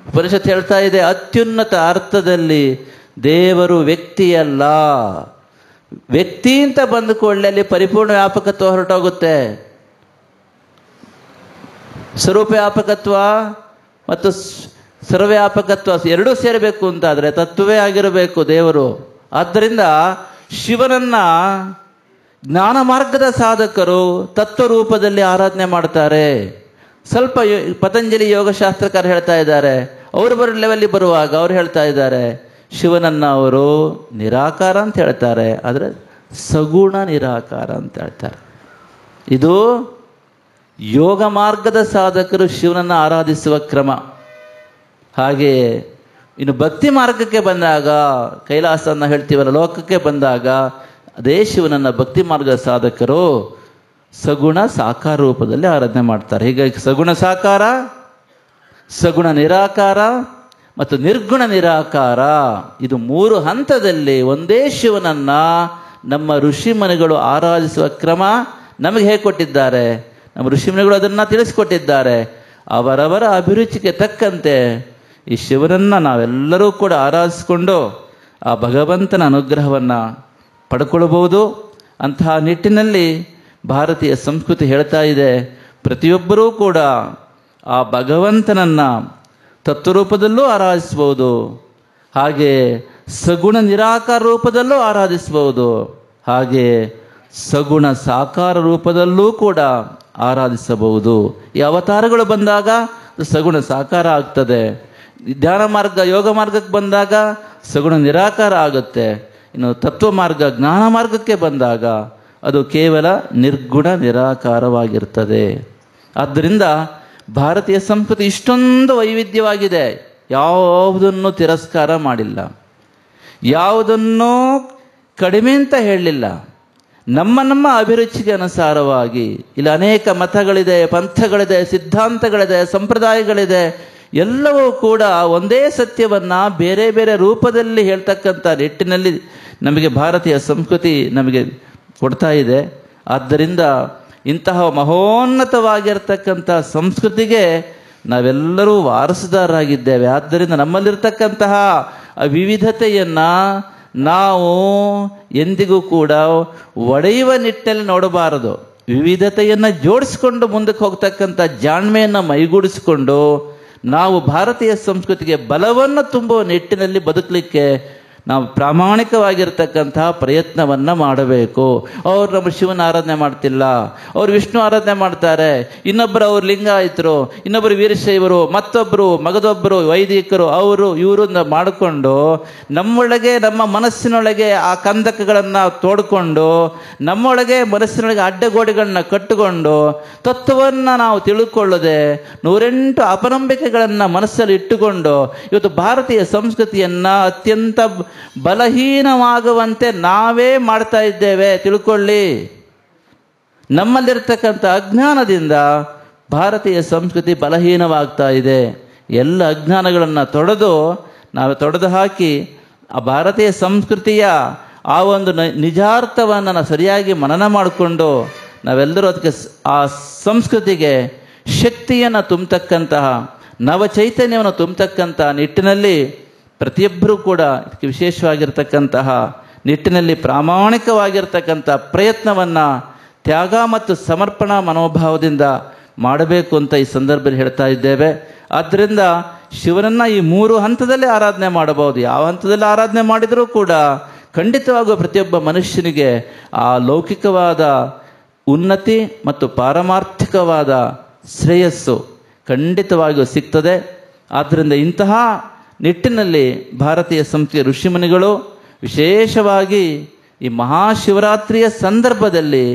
ಉಪನಿಷತ್ತು ಹೇಳ್ತಾ ಇದೆ ಅತ್ಯುನ್ನತ ಅರ್ಥದಲ್ಲಿ ದೇವರು ವ್ಯಕ್ತಿಯಲ್ಲ. ವ್ಯಕ್ತಿ ಅಂತ ಬಂದ ಕೂಡಲೇ ಅಲ್ಲಿ ಪರಿಪೂರ್ಣ ವ್ಯಾಪಕತ್ವ ಹೊರಟೋಗುತ್ತೆ. ಸ್ವರೂಪ ವ್ಯಾಪಕತ್ವ ಮತ್ತು ಸರ್ವವ್ಯಾಪಕತ್ವ ಎರಡೂ ಸೇರಬೇಕು ಅಂತಾದರೆ ತತ್ವವೇ ಆಗಿರಬೇಕು ದೇವರು. ಆದ್ದರಿಂದ ಶಿವನನ್ನು ಜ್ಞಾನ ಮಾರ್ಗದ ಸಾಧಕರು ತತ್ವ ರೂಪದಲ್ಲಿ ಆರಾಧನೆ ಮಾಡ್ತಾರೆ. ಸ್ವಲ್ಪ ಪತಂಜಲಿ ಯೋಗಶಾಸ್ತ್ರಕಾರ ಹೇಳ್ತಾ ಇದ್ದಾರೆ, ಅವರು ಬರೋ ಲೆವೆಲ್ಲಿ ಬರುವಾಗ ಅವ್ರು ಹೇಳ್ತಾ ಇದ್ದಾರೆ ಶಿವನನ್ನು ಅವರು ನಿರಾಕಾರ ಅಂತ ಹೇಳ್ತಾರೆ, ಆದರೆ ಸಗುಣ ನಿರಾಕಾರ ಅಂತ ಹೇಳ್ತಾರೆ. ಇದು ಯೋಗ ಮಾರ್ಗದ ಸಾಧಕರು ಶಿವನನ್ನು ಆರಾಧಿಸುವ ಕ್ರಮ. ಹಾಗೆಯೇ ಇನ್ನು ಭಕ್ತಿ ಮಾರ್ಗಕ್ಕೆ ಬಂದಾಗ, ಕೈಲಾಸವನ್ನು ಹೇಳ್ತೀವಲ್ಲ, ಲೋಕಕ್ಕೆ ಬಂದಾಗ ಅದೇ ಶಿವನನ್ನು ಭಕ್ತಿ ಮಾರ್ಗದ ಸಾಧಕರು ಸಗುಣ ಸಾಕಾರ ರೂಪದಲ್ಲಿ ಆರಾಧನೆ ಮಾಡ್ತಾರೆ. ಹೀಗಾಗಿ ಸಗುಣ ಸಾಕಾರ, ಸಗುಣ ನಿರಾಕಾರ ಮತ್ತು ನಿರ್ಗುಣ ನಿರಾಕಾರ, ಇದು ಮೂರು ಹಂತದಲ್ಲಿ ಒಂದೇ ಶಿವನನ್ನು ನಮ್ಮ ಋಷಿಮುನಿಗಳು ಆರಾಧಿಸುವ ಕ್ರಮ ನಮಗೆ ಹೇಗೆ ಕೊಟ್ಟಿದ್ದಾರೆ, ನಮ್ಮ ಋಷಿಮುನಿಗಳು ಅದನ್ನು ತಿಳಿಸ್ಕೊಟ್ಟಿದ್ದಾರೆ. ಅವರವರ ಅಭಿರುಚಿಗೆ ತಕ್ಕಂತೆ ಈ ಶಿವನನ್ನು ನಾವೆಲ್ಲರೂ ಕೂಡ ಆರಾಧಿಸಿಕೊಂಡು ಆ ಭಗವಂತನ ಅನುಗ್ರಹವನ್ನು ಪಡ್ಕೊಳ್ಬೋದು. ಅಂತಹ ನಿಟ್ಟಿನಲ್ಲಿ ಭಾರತೀಯ ಸಂಸ್ಕೃತಿ ಹೇಳ್ತಾ ಇದೆ, ಪ್ರತಿಯೊಬ್ಬರೂ ಕೂಡ ಆ ಭಗವಂತನನ್ನು ತತ್ವರೂಪದಲ್ಲೂ ಆರಾಧಿಸ್ಬೋದು, ಹಾಗೆ ಸಗುಣ ನಿರಾಕಾರ ರೂಪದಲ್ಲೂ ಆರಾಧಿಸ್ಬೋದು, ಹಾಗೆ ಸಗುಣ ಸಾಕಾರ ರೂಪದಲ್ಲೂ ಕೂಡ ಆರಾಧಿಸಬಹುದು. ಈ ಅವತಾರಗಳು ಬಂದಾಗ ಸಗುಣ ಸಾಕಾರ ಆಗ್ತದೆ. ಧ್ಯಾನ ಮಾರ್ಗ ಯೋಗ ಮಾರ್ಗಕ್ಕೆ ಬಂದಾಗ ಸಗುಣ ನಿರಾಕಾರ ಆಗುತ್ತೆ. ಇನ್ನು ತತ್ವ ಮಾರ್ಗ ಜ್ಞಾನ ಮಾರ್ಗಕ್ಕೆ ಬಂದಾಗ ಅದು ಕೇವಲ ನಿರ್ಗುಣ ನಿರಾಕಾರವಾಗಿರ್ತದೆ. ಆದ್ದರಿಂದ ಭಾರತೀಯ ಸಂಸ್ಕೃತಿ ಇಷ್ಟೊಂದು ವೈವಿಧ್ಯವಾಗಿದೆ. ಯಾವುದನ್ನು ತಿರಸ್ಕಾರ ಮಾಡಿಲ್ಲ, ಯಾವುದನ್ನೂ ಕಡಿಮೆ ಅಂತ ಹೇಳಲಿಲ್ಲ. ನಮ್ಮ ಅಭಿರುಚಿಗೆ ಅನುಸಾರವಾಗಿ ಇಲ್ಲಿ ಅನೇಕ ಮತಗಳಿದೆ, ಪಂಥಗಳಿದೆ, ಸಿದ್ಧಾಂತಗಳಿದೆ, ಸಂಪ್ರದಾಯಗಳಿದೆ. ಎಲ್ಲವೂ ಕೂಡ ಒಂದೇ ಸತ್ಯವನ್ನ ಬೇರೆ ಬೇರೆ ರೂಪದಲ್ಲಿ ಹೇಳ್ತಕ್ಕಂಥ ನಿಟ್ಟಿನಲ್ಲಿ ನಮಗೆ ಭಾರತೀಯ ಸಂಸ್ಕೃತಿ ನಮಗೆ ಕೊಡ್ತಾ ಇದೆ. ಆದ್ದರಿಂದ ಇಂತಹ ಮಹೋನ್ನತವಾಗಿರ್ತಕ್ಕಂಥ ಸಂಸ್ಕೃತಿಗೆ ನಾವೆಲ್ಲರೂ ವಾರಸುದಾರರಾಗಿದ್ದೇವೆ. ಆದ್ದರಿಂದ ನಮ್ಮಲ್ಲಿರ್ತಕ್ಕಂತಹ ವಿವಿಧತೆಯನ್ನು ನಾವು ಎಂದಿಗೂ ಕೂಡ ಒಡೆಯುವ ನಿಟ್ಟಿನಲ್ಲಿ ನೋಡಬಾರದು. ವಿವಿಧತೆಯನ್ನು ಜೋಡಿಸ್ಕೊಂಡು ಮುಂದಕ್ಕೆ ಹೋಗ್ತಕ್ಕಂಥ ಜಾಣ್ಮೆಯನ್ನು ಮೈಗೂಡಿಸಿಕೊಂಡು ನಾವು ಭಾರತೀಯ ಸಂಸ್ಕೃತಿಗೆ ಬಲವನ್ನು ತುಂಬುವ ನಿಟ್ಟಿನಲ್ಲಿ ಬದುಕಲಿಕ್ಕೆ ನಾವು ಪ್ರಾಮಾಣಿಕವಾಗಿರ್ತಕ್ಕಂತಹ ಪ್ರಯತ್ನವನ್ನು ಮಾಡಬೇಕು. ಅವ್ರು ನಮ್ಮ ಶಿವನ ಆರಾಧನೆ ಮಾಡ್ತಿಲ್ಲ, ಅವ್ರು ವಿಷ್ಣು ಆರಾಧನೆ ಮಾಡ್ತಾರೆ, ಇನ್ನೊಬ್ಬರು ಅವ್ರು ಲಿಂಗಾಯತರು, ಇನ್ನೊಬ್ಬರು ವೀರಶೈವರು, ಮತ್ತೊಬ್ಬರು ಮಗದೊಬ್ಬರು ವೈದಿಕರು, ಅವರು ಇವರು ಮಾಡಿಕೊಂಡು ನಮ್ಮೊಳಗೆ ನಮ್ಮ ಮನಸ್ಸಿನೊಳಗೆ ಆ ಕಂದಕಗಳನ್ನು ತೋಡ್ಕೊಂಡು ನಮ್ಮೊಳಗೆ ಮನಸ್ಸಿನೊಳಗೆ ಅಡ್ಡಗೋಡೆಗಳನ್ನ ಕಟ್ಟಿಕೊಂಡು ತತ್ವವನ್ನು ನಾವು ತಿಳ್ಕೊಳ್ಳದೆ 108 ಅಪನಂಬಿಕೆಗಳನ್ನು ಮನಸ್ಸಲ್ಲಿ ಇಟ್ಟುಕೊಂಡು ಇವತ್ತು ಭಾರತೀಯ ಸಂಸ್ಕೃತಿಯನ್ನು ಅತ್ಯಂತ ಬಲಹೀನವಾಗುವಂತೆ ನಾವೇ ಮಾಡ್ತಾ ಇದ್ದೇವೆ. ತಿಳ್ಕೊಳ್ಳಿ, ನಮ್ಮಲ್ಲಿರ್ತಕ್ಕಂಥ ಅಜ್ಞಾನದಿಂದ ಭಾರತೀಯ ಸಂಸ್ಕೃತಿ ಬಲಹೀನವಾಗ್ತಾ ಇದೆ. ಎಲ್ಲ ಅಜ್ಞಾನಗಳನ್ನು ತೊಡೆದು ಹಾಕಿ ಆ ಭಾರತೀಯ ಸಂಸ್ಕೃತಿಯ ಆ ಒಂದು ನಿಜಾರ್ಥವನ್ನು ಸರಿಯಾಗಿ ಮನನ ಮಾಡಿಕೊಂಡು ನಾವೆಲ್ಲರೂ ಅದಕ್ಕೆ ಆ ಸಂಸ್ಕೃತಿಗೆ ಶಕ್ತಿಯನ್ನು ತುಂಬತಕ್ಕಂತಹ ನವಚೈತನ್ಯವನ್ನು ತುಂಬತಕ್ಕಂಥ ನಿಟ್ಟಿನಲ್ಲಿ ಪ್ರತಿಯೊಬ್ಬರೂ ಕೂಡ ಇದಕ್ಕೆ ವಿಶೇಷವಾಗಿರ್ತಕ್ಕಂತಹ ನಿಟ್ಟಿನಲ್ಲಿ ಪ್ರಾಮಾಣಿಕವಾಗಿರ್ತಕ್ಕಂಥ ಪ್ರಯತ್ನವನ್ನು ತ್ಯಾಗ ಮತ್ತು ಸಮರ್ಪಣಾ ಮನೋಭಾವದಿಂದ ಮಾಡಬೇಕು ಅಂತ ಈ ಸಂದರ್ಭದಲ್ಲಿ ಹೇಳ್ತಾ ಇದ್ದೇವೆ. ಆದ್ದರಿಂದ ಶಿವನನ್ನು ಈ 3 ಹಂತದಲ್ಲಿ ಆರಾಧನೆ ಮಾಡಬಹುದು. ಯಾವ ಹಂತದಲ್ಲಿ ಆರಾಧನೆ ಮಾಡಿದರೂ ಕೂಡ ಖಂಡಿತವಾಗುವ ಪ್ರತಿಯೊಬ್ಬ ಮನುಷ್ಯನಿಗೆ ಆ ಲೌಕಿಕವಾದ ಉನ್ನತಿ ಮತ್ತು ಪಾರಮಾರ್ಥಿಕವಾದ ಶ್ರೇಯಸ್ಸು ಖಂಡಿತವಾಗಿಯೂ ಸಿಗ್ತದೆ. ಆದ್ದರಿಂದ ಇಂತಹ ನಿಟ್ಟಿನಲ್ಲಿ ಭಾರತೀಯ ಸಂಸ್ಕೃತಿಯ ಋಷಿಮುನಿಗಳು ವಿಶೇಷವಾಗಿ ಈ ಮಹಾಶಿವರಾತ್ರಿಯ ಸಂದರ್ಭದಲ್ಲಿ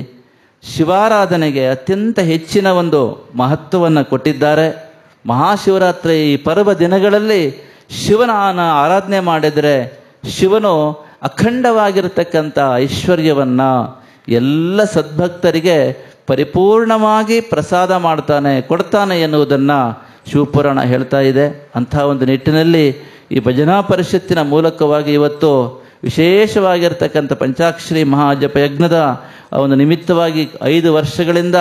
ಶಿವಾರಾಧನೆಗೆ ಅತ್ಯಂತ ಹೆಚ್ಚಿನ ಒಂದು ಮಹತ್ವವನ್ನು ಕೊಟ್ಟಿದ್ದಾರೆ. ಮಹಾಶಿವರಾತ್ರಿ ಈ ಪರ್ವ ದಿನಗಳಲ್ಲಿ ಶಿವನ ಆರಾಧನೆ ಮಾಡಿದರೆ ಶಿವನು ಅಖಂಡವಾಗಿರತಕ್ಕಂಥ ಐಶ್ವರ್ಯವನ್ನು ಎಲ್ಲ ಸದ್ಭಕ್ತರಿಗೆ ಪರಿಪೂರ್ಣವಾಗಿ ಪ್ರಸಾದ ಕೊಡ್ತಾನೆ ಎನ್ನುವುದನ್ನು ಶಿವಪುರಾಣ ಹೇಳ್ತಾ ಇದೆ. ಅಂಥ ಒಂದು ನಿಟ್ಟಿನಲ್ಲಿ ಈ ಭಜನಾ ಪರಿಷತ್ತಿನ ಮೂಲಕವಾಗಿ ಇವತ್ತು ವಿಶೇಷವಾಗಿರ್ತಕ್ಕಂಥ ಪಂಚಾಕ್ಷರಿ ಮಹಾಜಪ ಯಜ್ಞದ ಒಂದು ನಿಮಿತ್ತವಾಗಿ 5 ವರ್ಷಗಳಿಂದ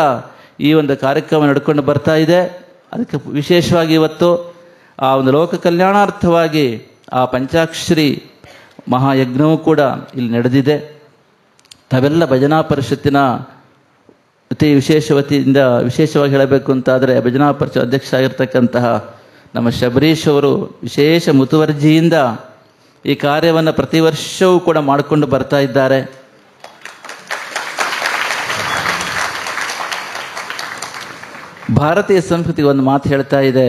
ಈ ಒಂದು ಕಾರ್ಯಕ್ರಮ ನಡ್ಕೊಂಡು ಬರ್ತಾ ಇದೆ. ಅದಕ್ಕೆ ವಿಶೇಷವಾಗಿ ಇವತ್ತು ಆ ಒಂದು ಲೋಕ ಕಲ್ಯಾಣಾರ್ಥವಾಗಿ ಆ ಪಂಚಾಕ್ಷರಿ ಮಹಾಯಜ್ಞವೂ ಕೂಡ ಇಲ್ಲಿ ನಡೆದಿದೆ. ತಾವೆಲ್ಲ ಭಜನಾ ಪರಿಷತ್ತಿನ ಅತಿ ವತಿಯಿಂದ ವಿಶೇಷವಾಗಿ ಹೇಳಬೇಕು ಅಂತಾದರೆ ಭಜನಾ ಪರಿಷತ್ ಅಧ್ಯಕ್ಷ ಆಗಿರ್ತಕ್ಕಂತಹ ನಮ್ಮ ಶಬರೀಶ್ ಅವರು ವಿಶೇಷ ಮುತುವರ್ಜಿಯಿಂದ ಈ ಕಾರ್ಯವನ್ನು ಪ್ರತಿ ವರ್ಷವೂ ಕೂಡ ಮಾಡಿಕೊಂಡು ಬರ್ತಾ ಇದ್ದಾರೆ. ಭಾರತೀಯ ಸಂಸ್ಕೃತಿ ಒಂದು ಮಾತು ಹೇಳ್ತಾ ಇದೆ,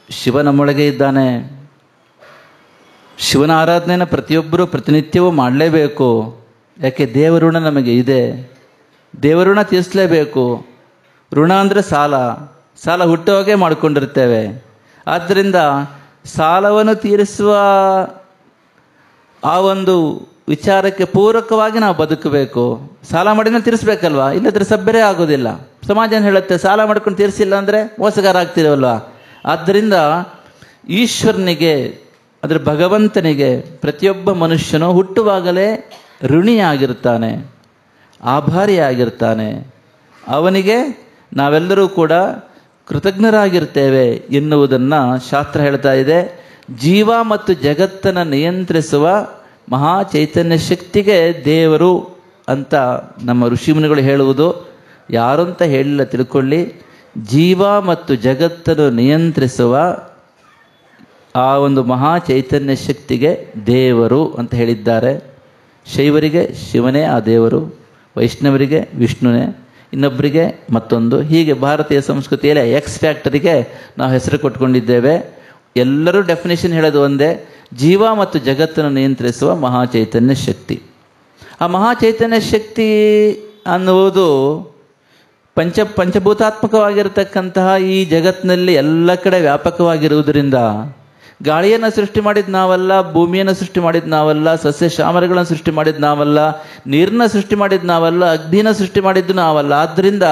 ಶಿವ ನಮ್ಮೊಳಗೆ ಇದ್ದಾನೆ, ಶಿವನ ಆರಾಧನೆಯನ್ನು ಪ್ರತಿಯೊಬ್ಬರೂ ಪ್ರತಿನಿತ್ಯವೂ ಮಾಡಲೇಬೇಕು. ಯಾಕೆ ದೇವಋಣ ನಮಗೆ ಇದೆ, ದೇವಋಣ ತೀರಿಸಲೇಬೇಕು. ಋಣ ಅಂದರೆ ಸಾಲ ಹುಟ್ಟುವಾಗೆ ಮಾಡಿಕೊಂಡಿರ್ತೇವೆ. ಆದ್ದರಿಂದ ಸಾಲವನ್ನು ತೀರಿಸುವ ಆ ಒಂದು ವಿಚಾರಕ್ಕೆ ಪೂರಕವಾಗಿ ನಾವು ಬದುಕಬೇಕು. ಸಾಲ ಮಾಡಿದ್ರೆ ತೀರಿಸ್ಬೇಕಲ್ವಾ, ಇಲ್ಲದ್ರೆ ಸಬ್ಬರೇ ಆಗೋದಿಲ್ಲ. ಸಮಾಜ ಹೇಳುತ್ತೆ ಸಾಲ ಮಾಡ್ಕೊಂಡು ತೀರಿಸಿಲ್ಲ ಅಂದರೆ ಮೋಸಗಾರ ಆಗ್ತಿರಲ್ವ. ಆದ್ದರಿಂದ ಈಶ್ವರನಿಗೆ ಅಂದರೆ ಭಗವಂತನಿಗೆ ಪ್ರತಿಯೊಬ್ಬ ಮನುಷ್ಯನು ಹುಟ್ಟುವಾಗಲೇ ಋಣಿಯಾಗಿರ್ತಾನೆ, ಆಭಾರಿಯಾಗಿರ್ತಾನೆ. ಅವನಿಗೆ ನಾವೆಲ್ಲರೂ ಕೂಡ ಕೃತಜ್ಞರಾಗಿರ್ತೇವೆ ಎನ್ನುವುದನ್ನು ಶಾಸ್ತ್ರ ಹೇಳ್ತಾ ಇದೆ. ಜೀವ ಮತ್ತು ಜಗತ್ತನ್ನು ನಿಯಂತ್ರಿಸುವ ಮಹಾ ಚೈತನ್ಯ ಶಕ್ತಿಗೆ ದೇವರು ಅಂತ ನಮ್ಮ ಋಷಿಮುನಿಗಳು ಹೇಳುವುದು. ಯಾರು ಅಂತ ಹೇಳಿಲ್ಲ, ತಿಳ್ಕೊಳ್ಳಿ. ಜೀವ ಮತ್ತು ಜಗತ್ತನ್ನು ನಿಯಂತ್ರಿಸುವ ಆ ಒಂದು ಮಹಾ ಚೈತನ್ಯ ಶಕ್ತಿಗೆ ದೇವರು ಅಂತ ಹೇಳಿದ್ದಾರೆ. ಶೈವರಿಗೆ ಶಿವನೇ ಆ ದೇವರು, ವೈಷ್ಣವರಿಗೆ ವಿಷ್ಣುನೇ. ಇನ್ನೊಬ್ಬರಿಗೆ ಮತ್ತೊಂದು, ಹೀಗೆ ಭಾರತೀಯ ಸಂಸ್ಕೃತಿಯಲ್ಲಿ ಎಕ್ಸ್ ಫ್ಯಾಕ್ಟರಿಗೆ ನಾವು ಹೆಸರು ಕೊಟ್ಕೊಂಡಿದ್ದೇವೆ. ಎಲ್ಲರೂ ಡೆಫಿನೇಷನ್ ಹೇಳೋದು ಒಂದೇ, ಜೀವ ಮತ್ತು ಜಗತ್ತನ್ನು ನಿಯಂತ್ರಿಸುವ ಮಹಾಚೈತನ್ಯ ಶಕ್ತಿ. ಆ ಮಹಾಚೈತನ್ಯ ಶಕ್ತಿ ಅನ್ನುವುದು ಪಂಚಭೂತಾತ್ಮಕವಾಗಿರತಕ್ಕಂತಹ ಈ ಜಗತ್ತಿನಲ್ಲಿ ಎಲ್ಲ ಕಡೆ ವ್ಯಾಪಕವಾಗಿರುವುದರಿಂದ ಗಾಳಿಯನ್ನು ಸೃಷ್ಟಿ ಮಾಡಿದ ನಾವಲ್ಲ, ಭೂಮಿಯನ್ನು ಸೃಷ್ಟಿ ಮಾಡಿದ ನಾವಲ್ಲ, ಸಸ್ಯ ಶ್ಯಾಮರಗಳನ್ನು ಸೃಷ್ಟಿ ಮಾಡಿದ ನಾವಲ್ಲ, ನೀರನ್ನ ಸೃಷ್ಟಿ ಮಾಡಿದ ನಾವಲ್ಲ, ಅಗ್ನಿನ ಸೃಷ್ಟಿ ಮಾಡಿದ್ದು ನಾವಲ್ಲ. ಆದ್ದರಿಂದ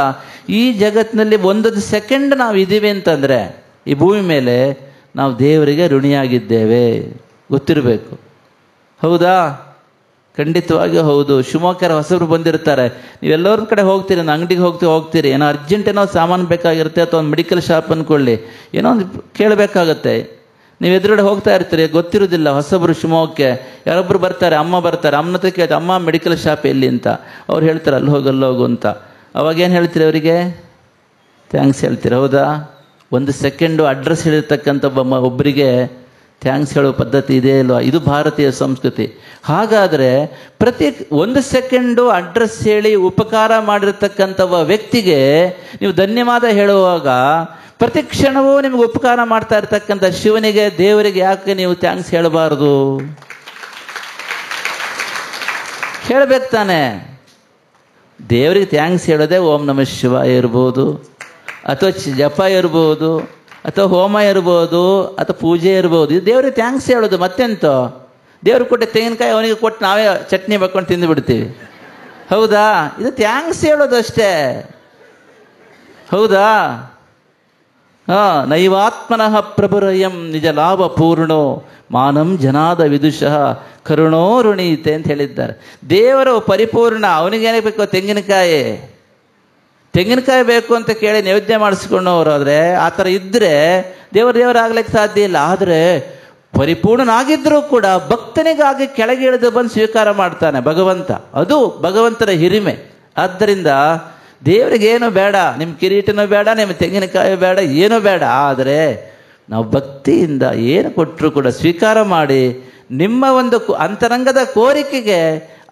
ಈ ಜಗತ್ತಿನಲ್ಲಿ ಒಂದೊಂದು ಸೆಕೆಂಡ್ ನಾವು ಇದ್ದೀವಿ ಅಂತಂದರೆ ಈ ಭೂಮಿ ಮೇಲೆ ನಾವು ದೇವರಿಗೆ ಋಣಿಯಾಗಿದ್ದೇವೆ, ಗೊತ್ತಿರಬೇಕು. ಹೌದಾ? ಖಂಡಿತವಾಗಿಯೂ ಹೌದು. ಶಿವಮೊಗ್ಗರ ಹೊಸಬ್ರು ಬಂದಿರ್ತಾರೆ, ನೀವೆಲ್ಲರ ಕಡೆ ಹೋಗ್ತೀರಿ, ಅಂಗಡಿಗೆ ಹೋಗ್ತೀರಿ, ಏನೋ ಅರ್ಜೆಂಟ್ ಏನೋ ಸಾಮಾನು ಬೇಕಾಗಿರುತ್ತೆ, ಅಥವಾ ಒಂದು ಮೆಡಿಕಲ್ ಶಾಪ್ ಅಂದ್ಕೊಳ್ಳಿ, ಏನೋ ಒಂದು ಕೇಳಬೇಕಾಗತ್ತೆ. ನೀವು ಎದುರುಗಡೆ ಹೋಗ್ತಾ ಇರ್ತೀರಿ, ಗೊತ್ತಿರೋದಿಲ್ಲ, ಹೊಸಬ್ರು ಶಿವಮೊಗ್ಗಕ್ಕೆ ಯಾರೊಬ್ಬರು ಬರ್ತಾರೆ, ಅಮ್ಮ ಬರ್ತಾರೆ, ಅಮ್ಮನ ಹತ್ರ ಕೇಳ್ತಾರೆ, ಅಮ್ಮ ಮೆಡಿಕಲ್ ಶಾಪ್ ಎಲ್ಲಿ ಅಂತ. ಅವ್ರು ಹೇಳ್ತಾರೆ ಅಲ್ಲಿ ಹೋಗು ಅಂತ. ಅವಾಗೇನು ಹೇಳ್ತೀರಿ ಅವರಿಗೆ? ಥ್ಯಾಂಕ್ಸ್ ಹೇಳ್ತೀರಿ. ಹೌದಾ? ಒಂದು ಸೆಕೆಂಡು ಅಡ್ರೆಸ್ ಹೇಳಿರ್ತಕ್ಕಂಥ ಒಬ್ಬರಿಗೆ ಥ್ಯಾಂಕ್ಸ್ ಹೇಳೋ ಪದ್ಧತಿ ಇದೆ ಅಲ್ವಾ? ಇದು ಭಾರತೀಯ ಸಂಸ್ಕೃತಿ. ಹಾಗಾದರೆ ಪ್ರತಿ ಒಂದು ಸೆಕೆಂಡು ಅಡ್ರೆಸ್ ಹೇಳಿ ಉಪಕಾರ ಮಾಡಿರ್ತಕ್ಕಂಥವ ವ್ಯಕ್ತಿಗೆ ನೀವು ಧನ್ಯವಾದ ಹೇಳುವಾಗ ಪ್ರತಿ ಕ್ಷಣವೂ ನಿಮಗೆ ಉಪಕಾರ ಮಾಡ್ತಾ ಇರ್ತಕ್ಕಂಥ ಶಿವನಿಗೆ, ದೇವರಿಗೆ ಯಾಕೆ ನೀವು ಥ್ಯಾಂಕ್ಸ್ ಹೇಳಬಾರದು? ಹೇಳಬೇಕು ತಾನೆ. ದೇವರಿಗೆ ಥ್ಯಾಂಕ್ಸ್ ಹೇಳೋದೆ ಓಂ ನಮಃ ಶಿವಾಯ ಇರ್ಬೋದು, ಅಥವಾ ಜಪ ಇರ್ಬೋದು, ಅಥವಾ ಹೋಮ ಇರ್ಬೋದು, ಅಥವಾ ಪೂಜೆ ಇರ್ಬೋದು. ಇದು ದೇವರಿಗೆ ಥ್ಯಾಂಕ್ಸ್ ಹೇಳೋದು. ಮತ್ತೆಂತ? ದೇವ್ರಿಗೆ ಕೊಟ್ಟೆ ತೆಂಗಿನಕಾಯಿ ಅವನಿಗೆ ಕೊಟ್ಟು ನಾವೇ ಚಟ್ನಿ ಮಾಡ್ಕೊಂಡು ತಿಂದು ಬಿಡ್ತೀವಿ. ಹೌದಾ? ಇದು ಥ್ಯಾಂಕ್ಸ್ ಹೇಳೋದು ಅಷ್ಟೇ. ಹೌದಾ? ನೈವಾತ್ಮನಃ ಪ್ರಭುರಯಂ ನಿಜ ಲಾಭ ಪೂರ್ಣೋ ಮಾನಂ ಜನಾದ ವಿದುಷಃ ಕರುಣೋ ಋಣೀತೆ ಅಂತ ಹೇಳಿದ್ದಾರೆ. ದೇವರು ಪರಿಪೂರ್ಣ, ಅವನಿಗೇನೇ ಬೇಕು? ತೆಂಗಿನಕಾಯಿ ಬೇಕು ಅಂತ ಕೇಳಿ ನೈವೇದ್ಯ ಮಾಡಿಸ್ಕೊಂಡವರಾದ್ರೆ ಆ ಥರ ಇದ್ದರೆ ದೇವರಾಗ್ಲಿಕ್ಕೆ ಸಾಧ್ಯ ಇಲ್ಲ. ಆದರೆ ಪರಿಪೂರ್ಣನಾಗಿದ್ದರೂ ಕೂಡ ಭಕ್ತನಿಗಾಗಿ ಕೆಳಗೆ ಇಳಿದು ಬಂದು ಸ್ವೀಕಾರ ಮಾಡ್ತಾನೆ ಭಗವಂತ. ಅದು ಭಗವಂತನ ಹಿರಿಮೆ. ಆದ್ದರಿಂದ ದೇವರಿಗೇನು ಬೇಡ, ನಿಮ್ಮ ಕಿರೀಟನೂ ಬೇಡ, ನಿಮ್ಮ ತೆಂಗಿನಕಾಯಿ ಬೇಡ, ಏನೂ ಬೇಡ. ಆದರೆ ನಾವು ಭಕ್ತಿಯಿಂದ ಏನು ಕೊಟ್ಟರೂ ಕೂಡ ಸ್ವೀಕಾರ ಮಾಡಿ ನಿಮ್ಮ ಒಂದು ಅಂತರಂಗದ ಕೋರಿಕೆಗೆ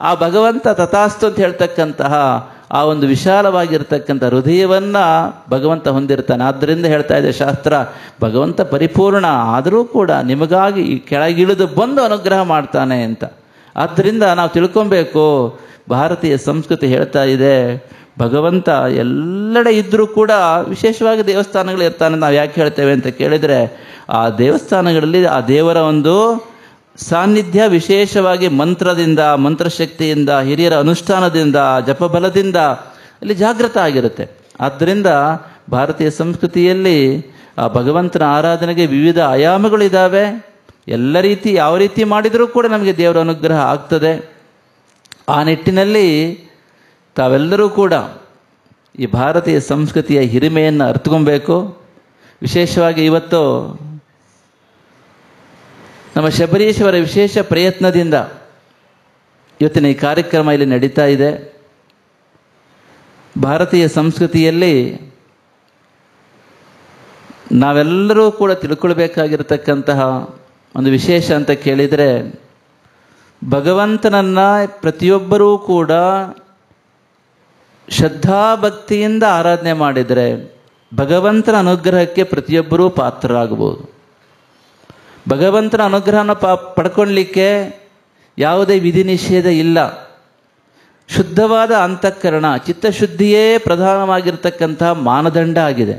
ಆ ಭಗವಂತ ತಥಾಸ್ತು ಅಂತ ಹೇಳ್ತಕ್ಕಂತಹ ಆ ಒಂದು ವಿಶಾಲವಾಗಿರ್ತಕ್ಕಂಥ ಹೃದಯವನ್ನು ಭಗವಂತ ಹೊಂದಿರ್ತಾನೆ. ಆದ್ದರಿಂದ ಹೇಳ್ತಾ ಇದೆ ಶಾಸ್ತ್ರ, ಭಗವಂತ ಪರಿಪೂರ್ಣ ಆದರೂ ಕೂಡ ನಿಮಗಾಗಿ ಈ ಕೆಳಗಿಳಿದು ಬಂದು ಅನುಗ್ರಹ ಮಾಡ್ತಾನೆ ಅಂತ. ಆದ್ದರಿಂದ ನಾವು ತಿಳ್ಕೊಬೇಕು, ಭಾರತೀಯ ಸಂಸ್ಕೃತಿ ಹೇಳ್ತಾ ಇದೆ ಭಗವಂತ ಎಲ್ಲೆಡೆ ಇದ್ದರೂ ಕೂಡ ವಿಶೇಷವಾಗಿ ದೇವಸ್ಥಾನಗಳು ಇರ್ತಾನೆ. ನಾವು ಯಾಕೆ ಹೇಳ್ತೇವೆ ಅಂತ ಕೇಳಿದರೆ, ಆ ದೇವಸ್ಥಾನಗಳಲ್ಲಿ ಆ ದೇವರ ಒಂದು ಸಾನ್ನಿಧ್ಯ ವಿಶೇಷವಾಗಿ ಮಂತ್ರದಿಂದ, ಮಂತ್ರಶಕ್ತಿಯಿಂದ, ಹಿರಿಯರ ಅನುಷ್ಠಾನದಿಂದ, ಜಪಬಲದಿಂದ ಇಲ್ಲಿ ಜಾಗೃತ ಆಗಿರುತ್ತೆ. ಆದ್ದರಿಂದ ಭಾರತೀಯ ಸಂಸ್ಕೃತಿಯಲ್ಲಿ ಆ ಭಗವಂತನ ಆರಾಧನೆಗೆ ವಿವಿಧ ಆಯಾಮಗಳಿದ್ದಾವೆ. ಎಲ್ಲ ರೀತಿ ಯಾವ ರೀತಿ ಮಾಡಿದರೂ ಕೂಡ ನಮಗೆ ದೇವರ ಅನುಗ್ರಹ ಆಗ್ತದೆ. ಆ ನಿಟ್ಟಿನಲ್ಲಿ ತಾವೆಲ್ಲರೂ ಕೂಡ ಈ ಭಾರತೀಯ ಸಂಸ್ಕೃತಿಯ ಹಿರಿಮೆಯನ್ನು ಅರ್ಥಕೊಬೇಕು. ವಿಶೇಷವಾಗಿ ಇವತ್ತು ನಮ್ಮ ಶಬರೀಶ್ವರ ವಿಶೇಷ ಪ್ರಯತ್ನದಿಂದ ಇವತ್ತಿನ ಈ ಕಾರ್ಯಕ್ರಮ ಇಲ್ಲಿ ನಡೀತಾ ಇದೆ. ಭಾರತೀಯ ಸಂಸ್ಕೃತಿಯಲ್ಲಿ ನಾವೆಲ್ಲರೂ ಕೂಡ ತಿಳ್ಕೊಳ್ಬೇಕಾಗಿರತಕ್ಕಂತಹ ಒಂದು ವಿಶೇಷ ಅಂತ ಕೇಳಿದರೆ, ಭಗವಂತನನ್ನು ಪ್ರತಿಯೊಬ್ಬರೂ ಕೂಡ ಶ್ರದ್ಧಾಭಕ್ತಿಯಿಂದ ಆರಾಧನೆ ಮಾಡಿದರೆ ಭಗವಂತನ ಅನುಗ್ರಹಕ್ಕೆ ಪ್ರತಿಯೊಬ್ಬರೂ ಪಾತ್ರರಾಗಬಹುದು. ಭಗವಂತನ ಅನುಗ್ರಹನ ಪಡ್ಕೊಳ್ಳಲಿಕ್ಕೆ ಯಾವುದೇ ವಿಧಿ ನಿಷೇಧ ಇಲ್ಲ. ಶುದ್ಧವಾದ ಅಂತಃಕರಣ, ಚಿತ್ತಶುದ್ಧಿಯೇ ಪ್ರಧಾನವಾಗಿರ್ತಕ್ಕಂತಹ ಮಾನದಂಡ ಆಗಿದೆ.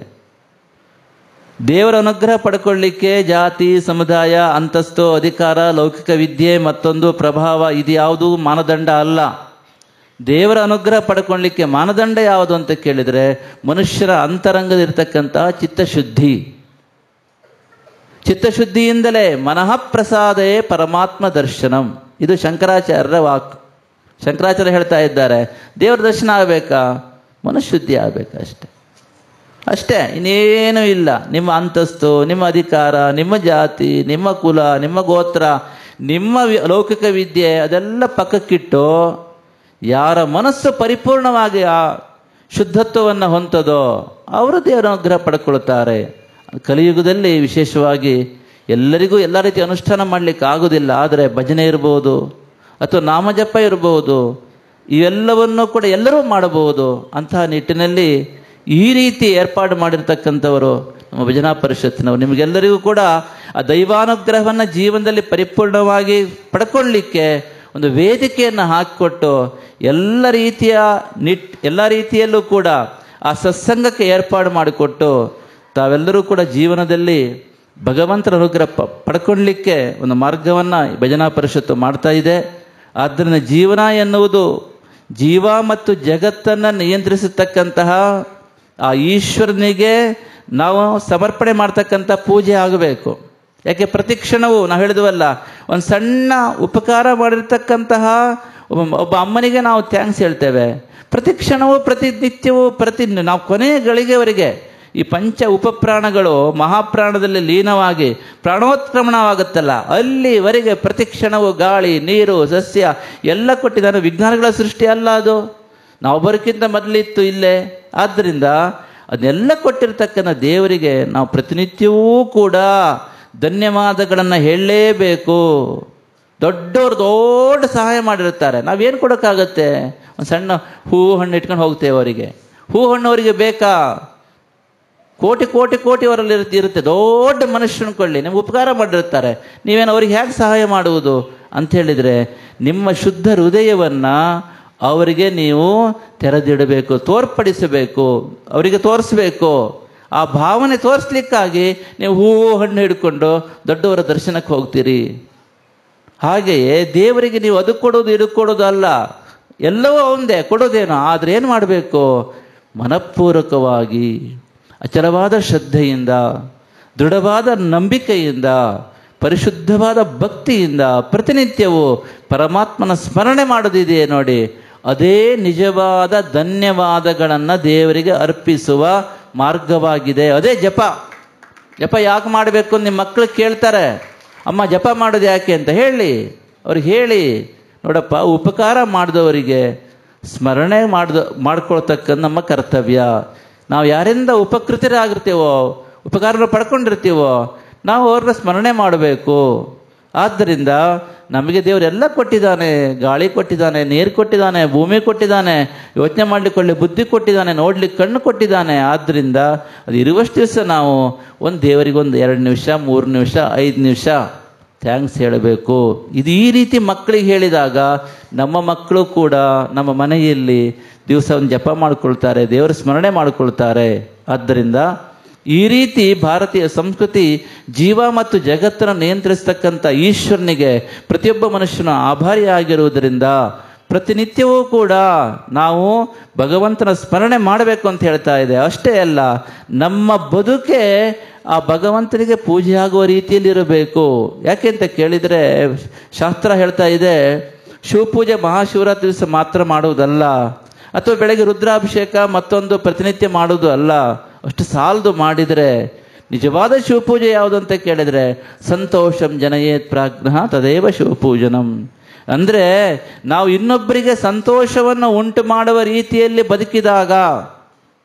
ದೇವರ ಅನುಗ್ರಹ ಪಡ್ಕೊಳ್ಳಿಕ್ಕೆ ಜಾತಿ, ಸಮುದಾಯ, ಅಂತಸ್ತು, ಅಧಿಕಾರ, ಲೌಕಿಕ ವಿದ್ಯೆ, ಮತ್ತೊಂದು ಪ್ರಭಾವ ಇದು ಯಾವುದೂ ಮಾನದಂಡ ಅಲ್ಲ. ದೇವರ ಅನುಗ್ರಹ ಪಡ್ಕೊಳ್ಳಿಕ್ಕೆ ಮಾನದಂಡ ಯಾವುದು ಅಂತ ಕೇಳಿದರೆ ಮನುಷ್ಯರ ಅಂತರಂಗದಿರ್ತಕ್ಕಂತಹ ಚಿತ್ತಶುದ್ಧಿ. ಚಿತ್ತಶುದ್ಧಿಯಿಂದಲೇ ಮನಃ ಪ್ರಸಾದೇ ಪರಮಾತ್ಮ ದರ್ಶನಂ. ಇದು ಶಂಕರಾಚಾರ್ಯರ ವಾಕ್. ಶಂಕರಾಚಾರ್ಯ ಹೇಳ್ತಾ ಇದ್ದಾರೆ, ದೇವರ ದರ್ಶನ ಆಗಬೇಕಾ? ಮನಃಶುದ್ಧಿ ಆಗಬೇಕಾ? ಅಷ್ಟೇ, ಇನ್ನೇನೂ ಇಲ್ಲ. ನಿಮ್ಮ ಅಂತಸ್ತು, ನಿಮ್ಮ ಅಧಿಕಾರ, ನಿಮ್ಮ ಜಾತಿ, ನಿಮ್ಮ ಕುಲ, ನಿಮ್ಮ ಗೋತ್ರ, ನಿಮ್ಮ ಲೌಕಿಕ ವಿದ್ಯೆ ಅದೆಲ್ಲ ಪಕ್ಕಕ್ಕಿಟ್ಟು ಯಾರ ಮನಸ್ಸು ಪರಿಪೂರ್ಣವಾಗಿ ಆ ಶುದ್ಧತ್ವವನ್ನು ಹೊಂದದೋ ಅವರು ದೇವರ ಅನುಗ್ರಹ ಪಡ್ಕೊಳ್ತಾರೆ. ಕಲಿಯುಗದಲ್ಲಿ ವಿಶೇಷವಾಗಿ ಎಲ್ಲರಿಗೂ ಎಲ್ಲ ರೀತಿಯ ಅನುಷ್ಠಾನ ಮಾಡಲಿಕ್ಕೆ ಆಗೋದಿಲ್ಲ. ಆದರೆ ಭಜನೆ ಇರ್ಬೋದು, ಅಥವಾ ನಾಮಜಪ ಇರ್ಬೋದು, ಇವೆಲ್ಲವನ್ನೂ ಕೂಡ ಎಲ್ಲರೂ ಮಾಡಬಹುದು. ಅಂತಹ ನಿಟ್ಟಿನಲ್ಲಿ ಈ ರೀತಿ ಏರ್ಪಾಡು ಮಾಡಿರ್ತಕ್ಕಂಥವರು ನಮ್ಮ ಭಜನಾ ಪರಿಷತ್ತಿನವರು. ನಿಮಗೆಲ್ಲರಿಗೂ ಕೂಡ ಆ ದೈವಾನುಗ್ರಹವನ್ನು ಜೀವನದಲ್ಲಿ ಪರಿಪೂರ್ಣವಾಗಿ ಪಡ್ಕೊಳ್ಳಿಕ್ಕೆ ಒಂದು ವೇದಿಕೆಯನ್ನು ಹಾಕಿಕೊಟ್ಟು ಎಲ್ಲ ರೀತಿಯಲ್ಲೂ ಕೂಡ ಆ ಸತ್ಸಂಗಕ್ಕೆ ಏರ್ಪಾಡು ಮಾಡಿಕೊಟ್ಟು ತಾವೆಲ್ಲರೂ ಕೂಡ ಜೀವನದಲ್ಲಿ ಭಗವಂತನ ಅನುಗ್ರಹ ಪಡ್ಕೊಳ್ಳಿಕ್ಕೆ ಒಂದು ಮಾರ್ಗವನ್ನು ಭಜನಾ ಪರಿಷತ್ತು ಮಾಡ್ತಾ ಇದೆ. ಆದ್ದರಿಂದ ಜೀವನ ಎನ್ನುವುದು ಜೀವ ಮತ್ತು ಜಗತ್ತನ್ನು ನಿಯಂತ್ರಿಸತಕ್ಕಂತಹ ಆ ಈಶ್ವರನಿಗೆ ನಾವು ಸಮರ್ಪಣೆ ಮಾಡ್ತಕ್ಕಂಥ ಪೂಜೆ ಆಗಬೇಕು. ಯಾಕೆ ಪ್ರತಿ ಕ್ಷಣವೂ ನಾವು ಹೇಳಿದ್ವಲ್ಲ, ಒಂದು ಸಣ್ಣ ಉಪಕಾರ ಮಾಡಿರ್ತಕ್ಕಂತಹ ಒಬ್ಬ ಅಮ್ಮನಿಗೆ ನಾವು ಥ್ಯಾಂಕ್ಸ್ ಹೇಳ್ತೇವೆ. ಪ್ರತಿ ಕ್ಷಣವೂ ಪ್ರತಿನಿತ್ಯವೂ ನಾವು ಕೊನೆಯ ಗಳಿಗೆವರೆಗೆ ಈ ಪಂಚ ಉಪಪ್ರಾಣಗಳು ಮಹಾಪ್ರಾಣದಲ್ಲಿ ಲೀನವಾಗಿ ಪ್ರಾಣೋತ್ಕ್ರಮಣವಾಗುತ್ತಲ್ಲ, ಅಲ್ಲಿವರೆಗೆ ಪ್ರತಿ ಕ್ಷಣವೂ ಗಾಳಿ, ನೀರು, ಸಸ್ಯ ಎಲ್ಲ ಕೊಟ್ಟಿದ್ದಾನೆ. ವಿಜ್ಞಾನಗಳ ಸೃಷ್ಟಿ ಅಲ್ಲ ಅದು, ನಾವು ಬರೋಕ್ಕಿಂತ ಮೊದಲಿತ್ತು ಇಲ್ಲೇ. ಆದ್ದರಿಂದ ಅದನ್ನೆಲ್ಲ ಕೊಟ್ಟಿರ್ತಕ್ಕಂಥ ದೇವರಿಗೆ ನಾವು ಪ್ರತಿನಿತ್ಯವೂ ಕೂಡ ಧನ್ಯವಾದಗಳನ್ನು ಹೇಳಲೇಬೇಕು. ದೊಡ್ಡವ್ರು ದೊಡ್ಡ ಸಹಾಯ ಮಾಡಿರ್ತಾರೆ, ನಾವೇನು ಕೊಡೋಕ್ಕಾಗತ್ತೆ? ಒಂದು ಸಣ್ಣ ಹೂವು ಹಣ್ಣು ಇಟ್ಕೊಂಡು ಹೋಗ್ತೇವೆ. ಅವರಿಗೆ ಹೂವು ಹಣ್ಣು ಅವರಿಗೆ ಬೇಕಾ? ಕೋಟಿ ಕೋಟಿ ಕೋಟಿ ಅವರಲ್ಲಿ ಇರುತ್ತೆ. ದೊಡ್ಡ ಮನುಷ್ಯನ ಕೊಳ್ಳಿ ನಿಮ್ಗೆ ಉಪಕಾರ ಮಾಡಿರ್ತಾರೆ, ನೀವೇನು ಅವ್ರಿಗೆ ಹೇಗೆ ಸಹಾಯ ಮಾಡುವುದು ಅಂತ ಹೇಳಿದರೆ, ನಿಮ್ಮ ಶುದ್ಧ ಹೃದಯವನ್ನು ಅವರಿಗೆ ನೀವು ತೆರೆದಿಡಬೇಕು, ತೋರ್ಪಡಿಸಬೇಕು, ಅವರಿಗೆ ತೋರಿಸ್ಬೇಕು. ಆ ಭಾವನೆ ತೋರಿಸ್ಲಿಕ್ಕಾಗಿ ನೀವು ಹೂವು ಹಣ್ಣು ಹಿಡ್ಕೊಂಡು ದೊಡ್ಡವರ ದರ್ಶನಕ್ಕೆ ಹೋಗ್ತೀರಿ. ಹಾಗೆಯೇ ದೇವರಿಗೆ ನೀವು ಅದು ಕೊಡೋದು ಇದು ಕೊಡೋದು ಅಲ್ಲ, ಎಲ್ಲವೂ ಒಂದೇ, ಕೊಡೋದೇನೋ. ಆದರೆ ಏನು ಮಾಡಬೇಕು? ಮನಪೂರ್ವಕವಾಗಿ ಅಚಲವಾದ ಶ್ರದ್ಧೆಯಿಂದ, ದೃಢವಾದ ನಂಬಿಕೆಯಿಂದ, ಪರಿಶುದ್ಧವಾದ ಭಕ್ತಿಯಿಂದ ಪ್ರತಿನಿತ್ಯವೂ ಪರಮಾತ್ಮನ ಸ್ಮರಣೆ ಮಾಡೋದಿದೆಯೇ ನೋಡಿ, ಅದೇ ನಿಜವಾದ ಧನ್ಯವಾದಗಳನ್ನು ದೇವರಿಗೆ ಅರ್ಪಿಸುವ ಮಾರ್ಗವಾಗಿದೆ. ಅದೇ ಜಪ. ಜಪ ಯಾಕೆ ಮಾಡಬೇಕು? ನಿಮ್ಮ ಮಕ್ಕಳು ಕೇಳ್ತಾರೆ, ಅಮ್ಮ ಜಪ ಮಾಡೋದು ಯಾಕೆ ಅಂತ ಅವ್ರಿಗೆ ಹೇಳಿ. ನೋಡಪ್ಪ, ಉಪಕಾರ ಮಾಡಿದವರಿಗೆ ಸ್ಮರಣೆ ಮಾಡ್ಕೊಳ್ತಕ್ಕಂಥ ನಮ್ಮ ಕರ್ತವ್ಯ. ನಾವು ಯಾರಿಂದ ಉಪಕೃತರಾಗಿರ್ತೀವೋ, ಉಪಕಾರನ ಪಡ್ಕೊಂಡಿರ್ತೀವೋ, ನಾವು ಅವ್ರನ್ನ ಸ್ಮರಣೆ ಮಾಡಬೇಕು. ಆದ್ದರಿಂದ ನಮಗೆ ದೇವರೆಲ್ಲ ಕೊಟ್ಟಿದ್ದಾನೆ. ಗಾಳಿ ಕೊಟ್ಟಿದ್ದಾನೆ, ನೀರು ಕೊಟ್ಟಿದ್ದಾನೆ, ಭೂಮಿ ಕೊಟ್ಟಿದ್ದಾನೆ, ಯೋಚನೆ ಮಾಡಲಿಕ್ಕೆ ಒಳ್ಳೆ ಬುದ್ಧಿ ಕೊಟ್ಟಿದ್ದಾನೆ, ನೋಡ್ಲಿಕ್ಕೆ ಕಣ್ಣು ಕೊಟ್ಟಿದ್ದಾನೆ. ಆದ್ದರಿಂದ ಅದು ಇರುವಷ್ಟು ದಿವಸ ನಾವು ಒಂದು ದೇವರಿಗೆ ಒಂದು 2 ನಿಮಿಷ, 3 ನಿಮಿಷ, 5 ನಿಮಿಷ ಥ್ಯಾಂಕ್ಸ್ ಹೇಳಬೇಕು. ಇದು ಈ ರೀತಿ ಮಕ್ಕಳಿಗೆ ಹೇಳಿದಾಗ ನಮ್ಮ ಮಕ್ಕಳು ಕೂಡ ನಮ್ಮ ಮನೆಯಲ್ಲಿ ದಿವಸ ಒಂದು ಜಪ ಮಾಡಿಕೊಳ್ತಾರೆ, ದೇವರ ಸ್ಮರಣೆ ಮಾಡಿಕೊಳ್ತಾರೆ. ಆದ್ದರಿಂದ ಈ ರೀತಿ ಭಾರತೀಯ ಸಂಸ್ಕೃತಿ ಜೀವ ಮತ್ತು ಜಗತ್ತನ್ನು ನಿಯಂತ್ರಿಸ್ತಕ್ಕಂಥ ಈಶ್ವರನಿಗೆ ಪ್ರತಿಯೊಬ್ಬ ಮನುಷ್ಯನು ಆಭಾರಿಯಾಗಿರುವುದರಿಂದ ಪ್ರತಿನಿತ್ಯವೂ ಕೂಡ ನಾವು ಭಗವಂತನ ಸ್ಮರಣೆ ಮಾಡಬೇಕು ಅಂತ ಹೇಳ್ತಾ ಇದೆ. ಅಷ್ಟೇ ಅಲ್ಲ, ನಮ್ಮ ಬದುಕೆ ಆ ಭಗವಂತನಿಗೆ ಪೂಜೆ ಆಗುವ ರೀತಿಯಲ್ಲಿ ಇರಬೇಕು. ಯಾಕೆ ಅಂತ ಕೇಳಿದರೆ, ಶಾಸ್ತ್ರ ಹೇಳ್ತಾ ಇದೆ, ಶಿವಪೂಜೆ ಮಹಾಶಿವರಾತ್ರಿ ದಿವಸ ಮಾತ್ರ ಮಾಡುವುದಲ್ಲ, ಅಥವಾ ಬೆಳಗ್ಗೆ ರುದ್ರಾಭಿಷೇಕ ಮತ್ತೊಂದು ಪ್ರತಿನಿತ್ಯ ಮಾಡುವುದು ಅಲ್ಲ. ಅಷ್ಟು ಸಾಲದು. ಮಾಡಿದರೆ ನಿಜವಾದ ಶಿವಪೂಜೆ ಯಾವುದು ಅಂತ ಕೇಳಿದರೆ, ಸಂತೋಷಂ ಜನಯೇತ್ ಪ್ರಾಜ್ಞಃ ತದೇವ ಶಿವಪೂಜನಂ. ಅಂದರೆ ನಾವು ಇನ್ನೊಬ್ಬರಿಗೆ ಸಂತೋಷವನ್ನು ಉಂಟು ಮಾಡುವ ರೀತಿಯಲ್ಲಿ ಬದುಕಿದಾಗ,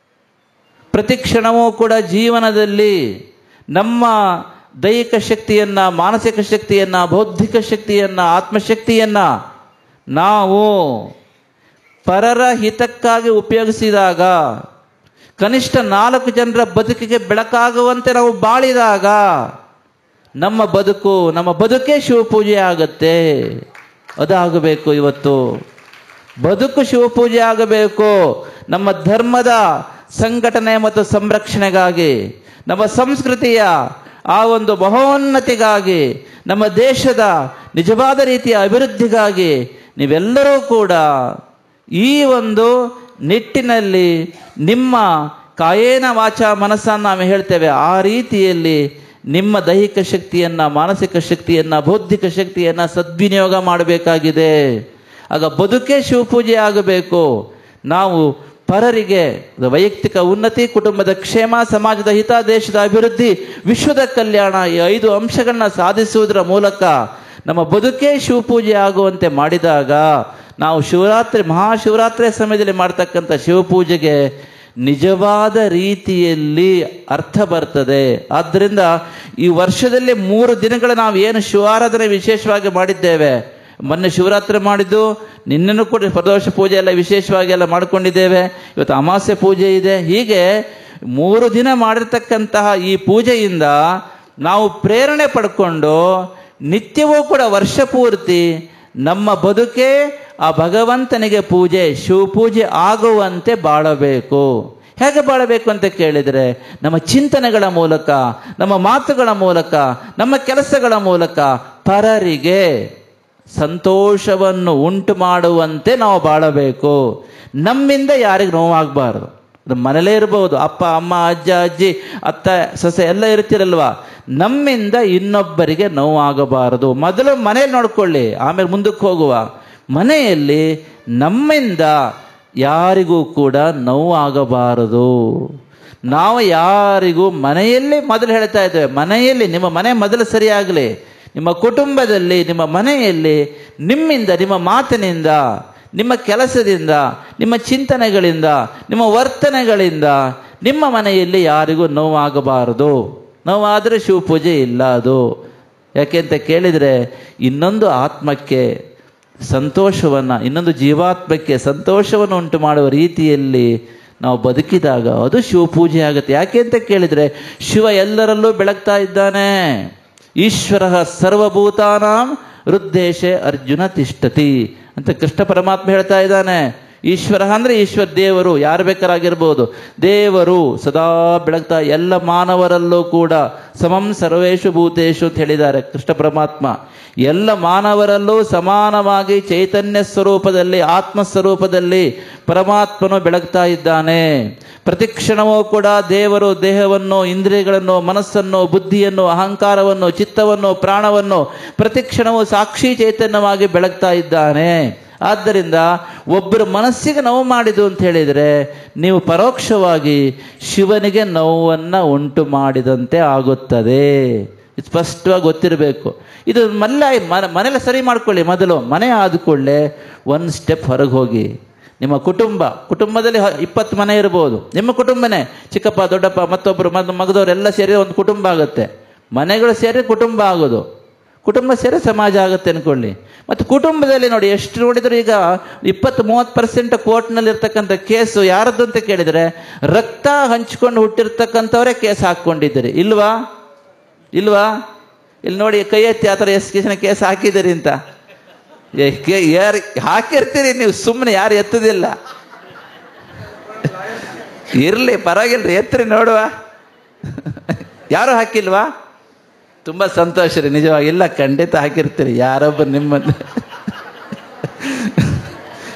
ಪ್ರತಿ ಕ್ಷಣವೂ ಕೂಡ ಜೀವನದಲ್ಲಿ ನಮ್ಮ ದೈಹಿಕ ಶಕ್ತಿಯನ್ನು, ಮಾನಸಿಕ ಶಕ್ತಿಯನ್ನು, ಬೌದ್ಧಿಕ ಶಕ್ತಿಯನ್ನು, ಆತ್ಮಶಕ್ತಿಯನ್ನು ನಾವು ಪರರ ಹಿತಕ್ಕಾಗಿ ಉಪಯೋಗಿಸಿದಾಗ, ಕನಿಷ್ಠ 4 ಜನರ ಬದುಕಿಗೆ ಬೆಳಕಾಗುವಂತೆ ನಾವು ಬಾಳಿದಾಗ ನಮ್ಮ ಬದುಕೇ ಶಿವಪೂಜೆ ಆಗುತ್ತೆ. ಅದಾಗಬೇಕು. ಇವತ್ತು ಬದುಕು ಶಿವಪೂಜೆ ಆಗಬೇಕು. ನಮ್ಮ ಧರ್ಮದ ಸಂಘಟನೆ ಮತ್ತು ಸಂರಕ್ಷಣೆಗಾಗಿ, ನಮ್ಮ ಸಂಸ್ಕೃತಿಯ ಆ ಒಂದು ಮಹೋನ್ನತಿಗಾಗಿ, ನಮ್ಮ ದೇಶದ ನಿಜವಾದ ರೀತಿಯ ಅಭಿವೃದ್ಧಿಗಾಗಿ ನೀವೆಲ್ಲರೂ ಕೂಡ ಈ ಒಂದು ನಿಟ್ಟಿನಲ್ಲಿ ನಿಮ್ಮ ಕಾಯೇನ ವಾಚ ಮನಸ್ಸನ್ನು ನಾವು ಹೇಳ್ತೇವೆ, ಆ ರೀತಿಯಲ್ಲಿ ನಿಮ್ಮ ದೈಹಿಕ ಶಕ್ತಿಯನ್ನು, ಮಾನಸಿಕ ಶಕ್ತಿಯನ್ನು, ಬೌದ್ಧಿಕ ಶಕ್ತಿಯನ್ನು ಸದ್ವಿನಿಯೋಗ ಮಾಡಬೇಕಾಗಿದೆ. ಆಗ ಬದುಕೇ ಶಿವಪೂಜೆ ಆಗಬೇಕು. ನಾವು ಪರರಿಗೆ ವೈಯಕ್ತಿಕ ಉನ್ನತಿ, ಕುಟುಂಬದ ಕ್ಷೇಮ, ಸಮಾಜದ ಹಿತ, ದೇಶದ ಅಭಿವೃದ್ಧಿ, ವಿಶ್ವದ ಕಲ್ಯಾಣ, ಈ 5 ಅಂಶಗಳನ್ನ ಸಾಧಿಸುವುದರ ಮೂಲಕ ನಮ್ಮ ಬದುಕೇ ಶಿವಪೂಜೆ ಆಗುವಂತೆ ಮಾಡಿದಾಗ ನಾವು ಮಹಾಶಿವರಾತ್ರಿಯ ಸಮಯದಲ್ಲಿ ಮಾಡ್ತಕ್ಕಂಥ ಶಿವಪೂಜೆಗೆ ನಿಜವಾದ ರೀತಿಯಲ್ಲಿ ಅರ್ಥ ಬರ್ತದೆ. ಆದ್ದರಿಂದ ಈ ವರ್ಷದಲ್ಲಿ 3 ದಿನಗಳ ನಾವು ಏನು ಶಿವಾರಾಧನೆ ವಿಶೇಷವಾಗಿ ಮಾಡಿದ್ದೇವೆ, ಮೊನ್ನೆ ಶಿವರಾತ್ರಿ ಮಾಡಿದ್ದು, ನಿನ್ನೆನೂ ಕೂಡ ಪ್ರದೋಷ ಪೂಜೆ ಎಲ್ಲ ವಿಶೇಷವಾಗಿ ಎಲ್ಲ ಮಾಡ್ಕೊಂಡಿದ್ದೇವೆ. ಇವತ್ತು ಅಮಾವಾಸ್ಯೆ ಪೂಜೆ ಇದೆ. ಹೀಗೆ 3 ದಿನ ಮಾಡಿರ್ತಕ್ಕಂತಹ ಈ ಪೂಜೆಯಿಂದ ನಾವು ಪ್ರೇರಣೆ ಪಡ್ಕೊಂಡು ನಿತ್ಯವೂ ಕೂಡ ವರ್ಷ ಪೂರ್ತಿ ನಮ್ಮ ಬದುಕೆ ಆ ಭಗವಂತನಿಗೆ ಪೂಜೆ, ಶಿವಪೂಜೆ ಆಗುವಂತೆ ಬಾಳಬೇಕು. ಹೇಗೆ ಬಾಳಬೇಕು ಅಂತ ಕೇಳಿದರೆ, ನಮ್ಮ ಚಿಂತನೆಗಳ ಮೂಲಕ, ನಮ್ಮ ಮಾತುಗಳ ಮೂಲಕ, ನಮ್ಮ ಕೆಲಸಗಳ ಮೂಲಕ ಪರರಿಗೆ ಸಂತೋಷವನ್ನು ಉಂಟು ಮಾಡುವಂತೆ ನಾವು ಬಾಳಬೇಕು. ನಮ್ಮಿಂದ ಯಾರಿಗೆ ನೋವಾಗಬಾರ್ದು. ಮನೇಲೇ ಇರಬಹುದು, ಅಪ್ಪ ಅಮ್ಮ ಅಜ್ಜ ಅಜ್ಜಿ ಅತ್ತ ಸೊಸೆ ಎಲ್ಲ ಇರ್ತಿರಲ್ವಾ. ನಮ್ಮಿಂದ ಇನ್ನೊಬ್ಬರಿಗೆ ನೋವಾಗಬಾರದು. ಮೊದಲು ಮನೇಲಿ ನೋಡ್ಕೊಳ್ಳಿ, ಆಮೇಲೆ ಮುಂದಕ್ಕೆ ಹೋಗುವ. ಮನೆಯಲ್ಲಿ ನಮ್ಮಿಂದ ಯಾರಿಗೂ ಕೂಡ ನೋವಾಗಬಾರದು. ನಾವು ಯಾರಿಗೂ ಮನೆಯಲ್ಲಿ ಮೊದಲು ಹೇಳ್ತಾ ಇದ್ದೇವೆ, ಮನೆಯಲ್ಲಿ ನಿಮ್ಮ ಮನೆ ಮೊದಲು ಸರಿಯಾಗಲಿ. ನಿಮ್ಮ ಕುಟುಂಬದಲ್ಲಿ, ನಿಮ್ಮ ಮನೆಯಲ್ಲಿ ನಿಮ್ಮಿಂದ, ನಿಮ್ಮ ಮಾತಿನಿಂದ, ನಿಮ್ಮ ಕೆಲಸದಿಂದ, ನಿಮ್ಮ ಚಿಂತನೆಗಳಿಂದ, ನಿಮ್ಮ ವರ್ತನೆಗಳಿಂದ ನಿಮ್ಮ ಮನೆಯಲ್ಲಿ ಯಾರಿಗೂ ನೋವಾಗಬಾರದು. ನೋವಾದರೆ ಶಿವಪೂಜೆ ಇಲ್ಲ ಅದು. ಯಾಕೆ ಅಂತ ಕೇಳಿದರೆ, ಇನ್ನೊಂದು ಆತ್ಮಕ್ಕೆ ಸಂತೋಷವನ್ನು, ಇನ್ನೊಂದು ಜೀವಾತ್ಮಕ್ಕೆ ಸಂತೋಷವನ್ನು ಉಂಟು ಮಾಡುವ ರೀತಿಯಲ್ಲಿ ನಾವು ಬದುಕಿದಾಗ ಅದು ಶಿವಪೂಜೆ ಆಗುತ್ತೆ. ಯಾಕೆ ಅಂತ ಕೇಳಿದರೆ, ಶಿವ ಎಲ್ಲರಲ್ಲೂ ಬೆಳಗ್ತಾ ಇದ್ದಾನೆ. ಈಶ್ವರ ಸರ್ವಭೂತಾನಾಂ ಹೃದ್ದೇಶೆ ಅರ್ಜುನ ತಿಷ್ಠತಿ ಅಂತ ಕೃಷ್ಣ ಪರಮಾತ್ಮ ಹೇಳ್ತಾ ಇದ್ದಾನೆ. ಈಶ್ವರ ಅಂದರೆ ಈಶ್ವರ, ದೇವರು ಯಾರು ಬೇಕಾರಾಗಿರ್ಬೋದು. ದೇವರು ಸದಾ ಬೆಳಗ್ತಾ ಎಲ್ಲ ಮಾನವರಲ್ಲೂ ಕೂಡ ಸಮಂ ಸರ್ವೇಶು ಭೂತೇಶು ಅಂತ ಹೇಳಿದ್ದಾರೆ ಕೃಷ್ಣ ಪರಮಾತ್ಮ. ಎಲ್ಲ ಮಾನವರಲ್ಲೂ ಸಮಾನವಾಗಿ ಚೈತನ್ಯ ಸ್ವರೂಪದಲ್ಲಿ, ಆತ್ಮಸ್ವರೂಪದಲ್ಲಿ ಪರಮಾತ್ಮನು ಬೆಳಗ್ತಾ ಇದ್ದಾನೆ. ಪ್ರತಿಕ್ಷಣವೂ ಕೂಡ ದೇವರು ದೇಹವನ್ನು, ಇಂದ್ರಿಯಗಳನ್ನು, ಮನಸ್ಸನ್ನು, ಬುದ್ಧಿಯನ್ನು, ಅಹಂಕಾರವನ್ನು, ಚಿತ್ತವನ್ನು, ಪ್ರಾಣವನ್ನು ಪ್ರತಿಕ್ಷಣವೂ ಸಾಕ್ಷಿ ಚೈತನ್ಯವಾಗಿ ಬೆಳಗ್ತಾ ಇದ್ದಾನೆ. ಆದ್ದರಿಂದ ಒಬ್ಬರ ಮನಸ್ಸಿಗೆ ನೋವು ಮಾಡಿದು ಅಂತ ಹೇಳಿದರೆ, ನೀವು ಪರೋಕ್ಷವಾಗಿ ಶಿವನಿಗೆ ನೋವನ್ನು ಉಂಟು ಮಾಡಿದಂತೆ ಆಗುತ್ತದೆ. ಸ್ಪಷ್ಟವಾಗಿ ಗೊತ್ತಿರಬೇಕು. ಇದು ಮನೆಯಲ್ಲ ಸರಿ ಮಾಡ್ಕೊಳ್ಳಿ. ಮೊದಲು ಮನೆ ಆದುಕೊಳ್ಳೆ ಒಂದು ಸ್ಟೆಪ್ ಹೊರಗೆ ಹೋಗಿ. ನಿಮ್ಮ ಕುಟುಂಬದಲ್ಲಿ 20 ಮನೆ ಇರ್ಬೋದು. ನಿಮ್ಮ ಕುಟುಂಬನೇ, ಚಿಕ್ಕಪ್ಪ ದೊಡ್ಡಪ್ಪ ಮತ್ತೊಬ್ಬರು ಮಗದವರೆಲ್ಲ ಸೇರಿ ಒಂದು ಕುಟುಂಬ ಆಗುತ್ತೆ. ಮನೆಗಳು ಸೇರಿ ಕುಟುಂಬ ಆಗೋದು, ಕುಟುಂಬ ಸೇರಿ ಸಮಾಜ ಆಗುತ್ತೆ ಅನ್ಕೊಳ್ಳಿ. ಮತ್ತು ಕುಟುಂಬದಲ್ಲಿ ನೋಡಿ, ಎಷ್ಟು ನೋಡಿದ್ರು ಈಗ 20-30% ಕೋರ್ಟ್ನಲ್ಲಿ ಇರ್ತಕ್ಕಂಥ ಕೇಸು ಯಾರದ್ದು ಅಂತ ಕೇಳಿದರೆ, ರಕ್ತ ಹಂಚಿಕೊಂಡು ಹುಟ್ಟಿರ್ತಕ್ಕಂಥವರೇ ಕೇಸ್ ಹಾಕ್ಕೊಂಡಿದ್ದೀರಿ. ಇಲ್ವಾ? ಇಲ್ಲಿ ನೋಡಿ, ಕೈ ಎತ್ತಿ ಆ ಥರ ಎಷ್ಟು ಕೇಸ್ ಹಾಕಿದ್ದೀರಿ ಅಂತ. ಯಾರು ಹಾಕಿರ್ತೀರಿ ನೀವು, ಸುಮ್ಮನೆ ಯಾರು ಎತ್ತದಿಲ್ಲ. ಇರಲಿ, ಪರವಾಗಿಲ್ರಿ, ಎತ್ತರಿ ನೋಡುವ. ಯಾರು ಹಾಕಿಲ್ವಾ? ತುಂಬ ಸಂತೋಷ ರೀ, ನಿಜವಾಗಿ. ಇಲ್ಲ, ಖಂಡಿತ ಹಾಕಿರ್ತೀರಿ ಯಾರೊಬ್ಬರು ನಿಮ್ಮನ್ನು.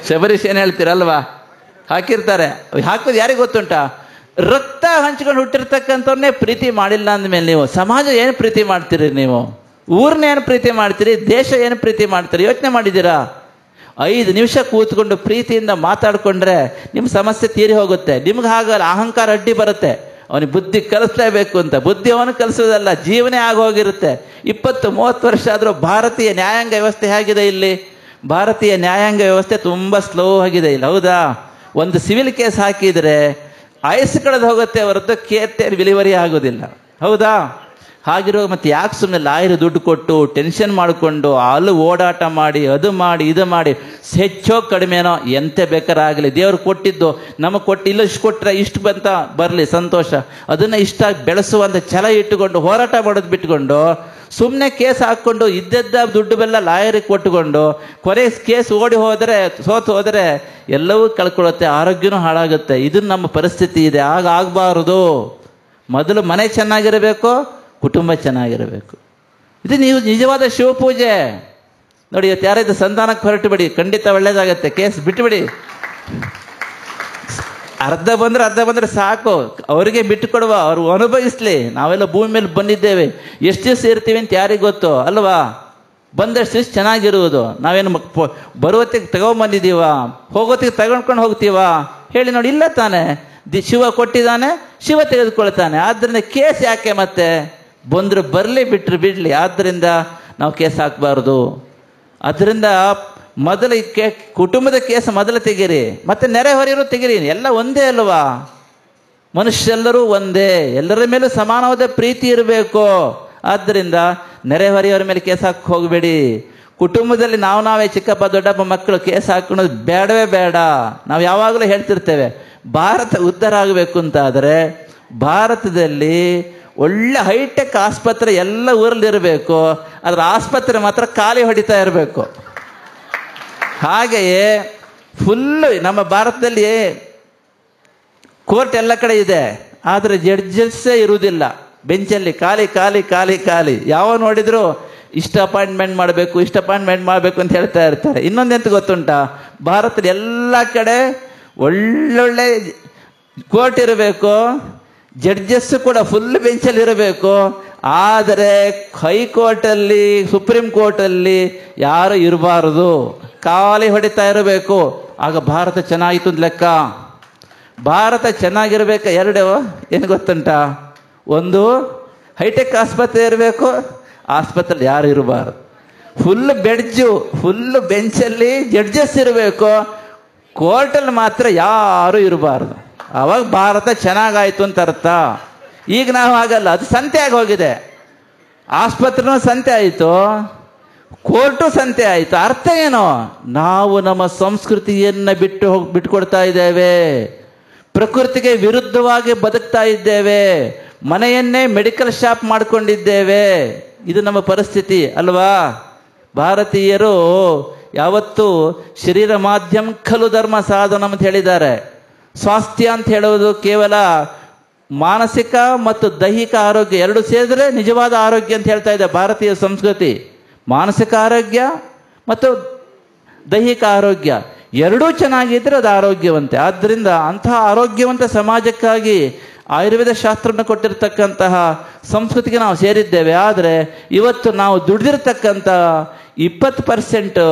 ಶಬರೀಶ್ ಏನು ಹೇಳ್ತೀರಲ್ವಾ? ಹಾಕಿರ್ತಾರೆ. ಹಾಕೋದು ಯಾರಿಗೆ ಗೊತ್ತುಂಟಾ? ರಕ್ತ ಹಂಚ್ಕೊಂಡು ಹುಟ್ಟಿರ್ತಕ್ಕಂಥವ್ರನ್ನೇ ಪ್ರೀತಿ ಮಾಡಿಲ್ಲ ಅಂದಮೇಲೆ ನೀವು ಸಮಾಜ ಏನು ಪ್ರೀತಿ ಮಾಡ್ತೀರಿ? ನೀವು ಊರನ್ನ ಏನು ಪ್ರೀತಿ ಮಾಡ್ತೀರಿ? ದೇಶ ಏನು ಪ್ರೀತಿ ಮಾಡ್ತೀರಿ? ಯೋಚನೆ ಮಾಡಿದ್ದೀರಾ? 5 ನಿಮಿಷ ಕೂತ್ಕೊಂಡು ಪ್ರೀತಿಯಿಂದ ಮಾತಾಡಿಕೊಂಡ್ರೆ ನಿಮ್ಮ ಸಮಸ್ಯೆ ತೀರಿ ಹೋಗುತ್ತೆ. ನಿಮ್ಗೆ ಹಾಗಲ್ಲ, ಅಹಂಕಾರ ಅಡ್ಡಿ ಬರುತ್ತೆ. ಅವನಿಗೆ ಬುದ್ಧಿ ಕಲಿಸ್ಲೇಬೇಕು ಅಂತ. ಬುದ್ಧಿ ಅವನು ಕಲಿಸೋದಲ್ಲ, ಜೀವನೇ ಆಗೋಗಿರುತ್ತೆ. 20-30 ವರ್ಷ ಆದರೂ ಭಾರತೀಯ ನ್ಯಾಯಾಂಗ ವ್ಯವಸ್ಥೆ ಹೇಗಿದೆ ಇಲ್ಲಿ? ಭಾರತೀಯ ನ್ಯಾಯಾಂಗ ವ್ಯವಸ್ಥೆ ತುಂಬ ಸ್ಲೋ ಆಗಿದೆ ಇಲ್ಲಿ. ಹೌದಾ? ಒಂದು ಸಿವಿಲ್ ಕೇಸ್ ಹಾಕಿದರೆ ಆಯಸ್ಸು ಕಳೆದು ಹೋಗುತ್ತೆ ಹೊರತು ಕೇರ್ತೇನು ವಿಲೇವಾರಿ ಆಗೋದಿಲ್ಲ. ಹೌದಾ? ಹಾಗಿರೋ ಮತ್ತೆ ಯಾಕೆ ಸುಮ್ಮನೆ ಲಾಯರ್ ದುಡ್ಡು ಕೊಟ್ಟು ಟೆನ್ಷನ್ ಮಾಡಿಕೊಂಡು ಅಲ್ಲಿ ಓಡಾಟ ಮಾಡಿ, ಅದು ಮಾಡಿ, ಇದು ಮಾಡಿ, ಹೆಚ್ಚೋ ಕಡಿಮೆನೋ ಎಂತೆ ಬೇಕಾರಾಗಲಿ, ದೇವ್ರು ಕೊಟ್ಟಿದ್ದು ನಮಗೆ ಕೊಟ್ಟು, ಇಲ್ಲ ಇಷ್ಟು ಕೊಟ್ಟರೆ ಇಷ್ಟು ಬಂತ ಬರಲಿ ಸಂತೋಷ, ಅದನ್ನು ಇಷ್ಟ ಬೆಳೆಸುವಂಥ ಛಲ ಇಟ್ಟುಕೊಂಡು ಹೋರಾಟ ಮಾಡೋದು ಬಿಟ್ಕೊಂಡು ಸುಮ್ಮನೆ ಕೇಸ್ ಹಾಕ್ಕೊಂಡು ಇದ್ದದ್ದ ದುಡ್ಡು ಬೆಲ್ಲ ಲಾಯರಿಗೆ ಕೊಟ್ಟುಕೊಂಡು ಕೊನೆ ಕೇಸ್ ಸೋತು ಹೋದರೆ ಎಲ್ಲವೂ ಕಳ್ಕೊಳ್ಳುತ್ತೆ, ಆರೋಗ್ಯನೂ ಹಾಳಾಗುತ್ತೆ. ಇದು ನಮ್ಮ ಪರಿಸ್ಥಿತಿ ಇದೆ. ಆಗಬಾರದು. ಮೊದಲು ಮನೆ ಚೆನ್ನಾಗಿರಬೇಕು, ಕುಟುಂಬ ಚೆನ್ನಾಗಿರಬೇಕು. ಇದು ನೀವು ನಿಜವಾದ ಶಿವಪೂಜೆ. ನೋಡಿ, ಇವತ್ತು ಯಾರಾಯ್ತು ಸಂತಾನಕ್ಕೆ ಹೊರಟು ಬಿಡಿ, ಖಂಡಿತ ಒಳ್ಳೇದಾಗತ್ತೆ. ಕೇಸ್ ಬಿಟ್ಟುಬಿಡಿ. ಅರ್ಧ ಬಂದರೆ ಸಾಕು, ಅವರಿಗೆ ಬಿಟ್ಟು ಕೊಡುವ, ಅವರು ಅನುಭವಿಸ್ಲಿ. ನಾವೆಲ್ಲ ಭೂಮಿ ಮೇಲೆ ಬಂದಿದ್ದೇವೆ, ಎಷ್ಟು ದಿವಸ ಇರ್ತೀವಿ ಅಂತ ಯಾರಿಗೆ ಗೊತ್ತು ಅಲ್ವಾ? ಬಂದಷ್ಟು ದಿವಸ ಚೆನ್ನಾಗಿರುವುದು. ನಾವೇನು ಬರುವತ್ತಿಗೆ ತಗೊಂಬಂದಿದ್ದೀವ, ಹೋಗೋತ್ತಿಗೆ ತಗೊಂಡ್ಕೊಂಡು ಹೋಗ್ತೀವ? ಹೇಳಿ ನೋಡಿ, ಇಲ್ಲ ತಾನೆ. ಶಿವ ಕೊಟ್ಟಿದ್ದಾನೆ, ಶಿವ ತೆಗೆದುಕೊಳ್ತಾನೆ. ಆದ್ದರಿಂದ ಕೇಸ್ ಯಾಕೆ? ಮತ್ತೆ ಬಂದರು ಬರಲಿ, ಬಿಟ್ಟರು ಬಿಡಲಿ. ಆದ್ದರಿಂದ ನಾವು ಕೇಸ್ ಹಾಕಬಾರ್ದು. ಅದರಿಂದ ಮೊದಲು ಕುಟುಂಬದ ಕೇಸ್ ಮೊದಲು ತೆಗೀರಿ, ಮತ್ತೆ ನೆರೆಹೊರೆಯರು ತೆಗೀರಿ. ಎಲ್ಲ ಒಂದೇ ಅಲ್ವಾ? ಮನುಷ್ಯರೆಲ್ಲರೂ ಒಂದೇ, ಎಲ್ಲರ ಮೇಲೂ ಸಮಾನವಾದ ಪ್ರೀತಿ ಇರಬೇಕು. ಆದ್ದರಿಂದ ನೆರೆಹೊರೆಯವರ ಮೇಲೆ ಕೇಸ್ ಹಾಕಿ ಹೋಗಬೇಡಿ. ಕುಟುಂಬದಲ್ಲಿ ನಾವೇ ಚಿಕ್ಕಪ್ಪ ದೊಡ್ಡಪ್ಪ ಮಕ್ಕಳು ಕೇಸ್ ಹಾಕೊಳ್ಳೋದು ಬೇಡವೇ ಬೇಡ. ನಾವು ಯಾವಾಗಲೂ ಹೇಳ್ತಿರ್ತೇವೆ, ಭಾರತ ಉದ್ಧಾರ ಆಗಬೇಕು ಅಂತಾದರೆ ಭಾರತದಲ್ಲಿ ಒಳ್ಳೆ ಹೈಟೆಕ್ ಆಸ್ಪತ್ರೆ ಎಲ್ಲ ಊರಲ್ಲಿ ಇರಬೇಕು, ಅದರ ಆಸ್ಪತ್ರೆ ಮಾತ್ರ ಖಾಲಿ ಹೊಡಿತಾ ಇರಬೇಕು. ಹಾಗೆಯೇ ಫುಲ್ಲು ನಮ್ಮ ಭಾರತದಲ್ಲಿ ಕೋರ್ಟ್ ಎಲ್ಲ ಕಡೆ ಇದೆ, ಆದರೆ ಜಡ್ಜಸ್ಸೇ ಇರುವುದಿಲ್ಲ. ಬೆಂಚಲ್ಲಿ ಖಾಲಿ ಖಾಲಿ ಖಾಲಿ ಖಾಲಿ. ಯಾವ ನೋಡಿದ್ರು ಇಷ್ಟು ಅಪಾಯಿಂಟ್ಮೆಂಟ್ ಮಾಡಬೇಕು ಅಂತ ಹೇಳ್ತಾ ಇರ್ತಾರೆ. ಇನ್ನೊಂದೆಂತ ಗೊತ್ತುಂಟಾ, ಭಾರತದ ಎಲ್ಲ ಕಡೆ ಒಳ್ಳೊಳ್ಳೆ ಕೋರ್ಟ್ ಇರಬೇಕು, ಜಡ್ಜಸ್ಸು ಕೂಡ ಫುಲ್ ಬೆಂಚಲ್ಲಿ ಇರಬೇಕು. ಆದರೆ ಹೈಕೋರ್ಟಲ್ಲಿ, ಸುಪ್ರೀಂ ಕೋರ್ಟಲ್ಲಿ ಯಾರು ಇರಬಾರದು, ಖಾಲಿ ಹೊಡಿತಾ ಇರಬೇಕು. ಆಗ ಭಾರತ ಚೆನ್ನಾಗಿತ್ತು ಅಂತ ಲೆಕ್ಕ. ಭಾರತ ಚೆನ್ನಾಗಿರ್ಬೇಕು ಎರಡು ಏನು ಗೊತ್ತುಂಟಾ, ಒಂದು ಹೈಟೆಕ್ ಆಸ್ಪತ್ರೆ ಇರಬೇಕು, ಆಸ್ಪತ್ರೆಯಲ್ಲಿ ಯಾರು ಇರಬಾರ್ದು. ಫುಲ್ ಬೆಂಚಲ್ಲಿ ಜಡ್ಜಸ್ ಇರಬೇಕು, ಕೋರ್ಟಲ್ಲಿ ಮಾತ್ರ ಯಾರು ಇರಬಾರ್ದು. ಆವಾಗ ಭಾರತ ಚೆನ್ನಾಗಾಯ್ತು ಅಂತ ಅರ್ಥ. ಈಗ ನಾವು ಹಾಗಲ್ಲ, ಅದು ಸಂತೆ ಆಗಿ ಹೋಗಿದೆ. ಆಸ್ಪತ್ರೆನೂ ಸಂತೆ ಆಯಿತು, ಕೋರ್ಟು ಸಂತೆ ಆಯಿತು. ಅರ್ಥ ಏನು? ನಾವು ನಮ್ಮ ಸಂಸ್ಕೃತಿಯನ್ನು ಬಿಟ್ಟುಕೊಡ್ತಾ ಇದ್ದೇವೆ, ಪ್ರಕೃತಿಗೆ ವಿರುದ್ಧವಾಗಿ ಬದುಕ್ತಾ ಇದ್ದೇವೆ, ಮನೆಯನ್ನೇ ಮೆಡಿಕಲ್ ಶಾಪ್ ಮಾಡಿಕೊಂಡಿದ್ದೇವೆ. ಇದು ನಮ್ಮ ಪರಿಸ್ಥಿತಿ ಅಲ್ವಾ? ಭಾರತೀಯರು ಯಾವತ್ತೂ ಶರೀರ ಮಾಧ್ಯಮ ಖಲು ಧರ್ಮ ಸಾಧನ ಅಂತ ಹೇಳಿದ್ದಾರೆ. ಸ್ವಾಸ್ಥ್ಯ ಅಂತ ಹೇಳುವುದು ಕೇವಲ ಮಾನಸಿಕ ಮತ್ತು ದೈಹಿಕ ಆರೋಗ್ಯ ಎರಡು ಸೇರಿದ್ರೆ ನಿಜವಾದ ಆರೋಗ್ಯ ಅಂತ ಹೇಳ್ತಾ ಇದೆ ಭಾರತೀಯ ಸಂಸ್ಕೃತಿ. ಮಾನಸಿಕ ಆರೋಗ್ಯ ಮತ್ತು ದೈಹಿಕ ಆರೋಗ್ಯ ಎರಡೂ ಚೆನ್ನಾಗಿದ್ರೆ ಅದು ಆರೋಗ್ಯವಂತೆ. ಆದ್ದರಿಂದ ಅಂತಹ ಆರೋಗ್ಯವಂತ ಸಮಾಜಕ್ಕಾಗಿ ಆಯುರ್ವೇದ ಶಾಸ್ತ್ರವನ್ನು ಕೊಟ್ಟಿರ್ತಕ್ಕಂತಹ ಸಂಸ್ಕೃತಿಗೆ ನಾವು ಸೇರಿದ್ದೇವೆ. ಆದರೆ ಇವತ್ತು ನಾವು ದುಡಿದಿರ್ತಕ್ಕಂಥ 20%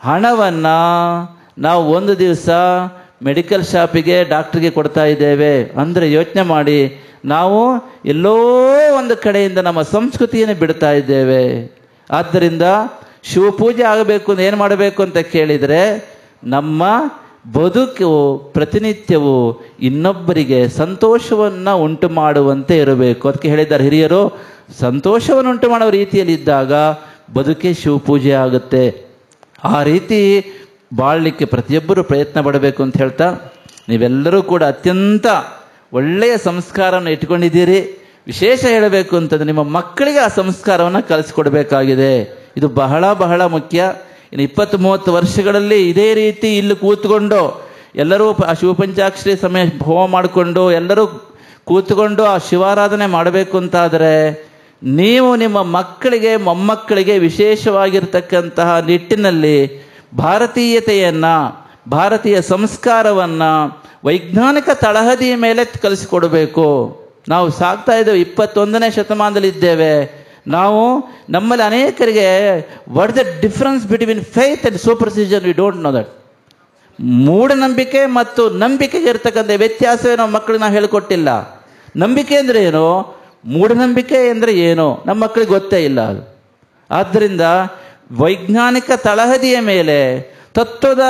ಹಣವನ್ನು ನಾವು ಒಂದು ದಿವಸ ಮೆಡಿಕಲ್ ಶಾಪಿಗೆ, ಡಾಕ್ಟ್ರಿಗೆ ಕೊಡ್ತಾ ಇದ್ದೇವೆ. ಅಂದರೆ ಯೋಚನೆ ಮಾಡಿ, ನಾವು ಎಲ್ಲೋ ಒಂದು ಕಡೆಯಿಂದ ನಮ್ಮ ಸಂಸ್ಕೃತಿಯನ್ನು ಬಿಡ್ತಾ ಇದ್ದೇವೆ. ಆದ್ದರಿಂದ ಶಿವಪೂಜೆ ಆಗಬೇಕು ಅಂತ ಏನು ಮಾಡಬೇಕು ಅಂತ ಕೇಳಿದರೆ, ನಮ್ಮ ಬದುಕು ಪ್ರತಿನಿತ್ಯವೂ ಇನ್ನೊಬ್ಬರಿಗೆ ಸಂತೋಷವನ್ನು ಉಂಟು ಮಾಡುವಂತೆ ಇರಬೇಕು. ಅದಕ್ಕೆ ಹೇಳಿದ್ದಾರೆ ಹಿರಿಯರು, ಸಂತೋಷವನ್ನು ಉಂಟು ಮಾಡುವ ರೀತಿಯಲ್ಲಿ ಇದ್ದಾಗ ಬದುಕೇ ಶಿವಪೂಜೆ ಆಗುತ್ತೆ. ಆ ರೀತಿ ಬಾಳಲಿಕ್ಕೆ ಪ್ರತಿಯೊಬ್ಬರು ಪ್ರಯತ್ನ ಪಡಬೇಕು ಅಂತ ಹೇಳ್ತಾ, ನೀವೆಲ್ಲರೂ ಕೂಡ ಅತ್ಯಂತ ಒಳ್ಳೆಯ ಸಂಸ್ಕಾರವನ್ನು ಇಟ್ಕೊಂಡಿದ್ದೀರಿ. ವಿಶೇಷ ಹೇಳಬೇಕು ಅಂತಂದರೆ ನಿಮ್ಮ ಮಕ್ಕಳಿಗೆ ಆ ಸಂಸ್ಕಾರವನ್ನು ಕಲಿಸ್ಕೊಡ್ಬೇಕಾಗಿದೆ. ಇದು ಬಹಳ ಬಹಳ ಮುಖ್ಯ. ಇನ್ನು 20-30 ವರ್ಷಗಳಲ್ಲಿ ಇದೇ ರೀತಿ ಇಲ್ಲಿ ಕೂತ್ಕೊಂಡು ಎಲ್ಲರೂ ಆ ಶಿವಪಂಚಾಕ್ಷರಿ ಸಮಯ ಹೋಮ ಮಾಡಿಕೊಂಡು ಎಲ್ಲರೂ ಕೂತ್ಕೊಂಡು ಆ ಶಿವಾರಾಧನೆ ಮಾಡಬೇಕು ಅಂತಾದರೆ, ನೀವು ನಿಮ್ಮ ಮಕ್ಕಳಿಗೆ ಮೊಮ್ಮಕ್ಕಳಿಗೆ ವಿಶೇಷವಾಗಿರ್ತಕ್ಕಂತಹ ನಿಟ್ಟಿನಲ್ಲಿ ಭಾರತೀಯತೆಯನ್ನು, ಭಾರತೀಯ ಸಂಸ್ಕಾರವನ್ನು ವೈಜ್ಞಾನಿಕ ತಳಹದಿಯ ಮೇಲೆ ಕಲಿಸಿಕೊಡಬೇಕು. ನಾವು ಸಾಗ್ತಾ ಇದ್ದೇವೆ, 21ನೇ ಶತಮಾನದಲ್ಲಿದ್ದೇವೆ. ನಾವು ನಮ್ಮಲ್ಲಿ ಅನೇಕರಿಗೆ what the difference between faith and superstition, we don't know that. ಮೂಢನಂಬಿಕೆ ಮತ್ತು ನಂಬಿಕೆಗೆ ಇರ್ತಕ್ಕಂಥ ವ್ಯತ್ಯಾಸವೇ ನಮ್ಮ ಮಕ್ಕಳಿಗೆ ನಾವು ಹೇಳಿಕೊಟ್ಟಿಲ್ಲ. ನಂಬಿಕೆ ಅಂದರೆ ಏನು, ಮೂಢನಂಬಿಕೆ ಅಂದರೆ ಏನು ನಮ್ಮ ಮಕ್ಕಳಿಗೆ ಗೊತ್ತೇ ಇಲ್ಲ ಅದು. ಆದ್ದರಿಂದ ವೈಜ್ಞಾನಿಕ ತಳಹದಿಯ ಮೇಲೆ ತತ್ವದ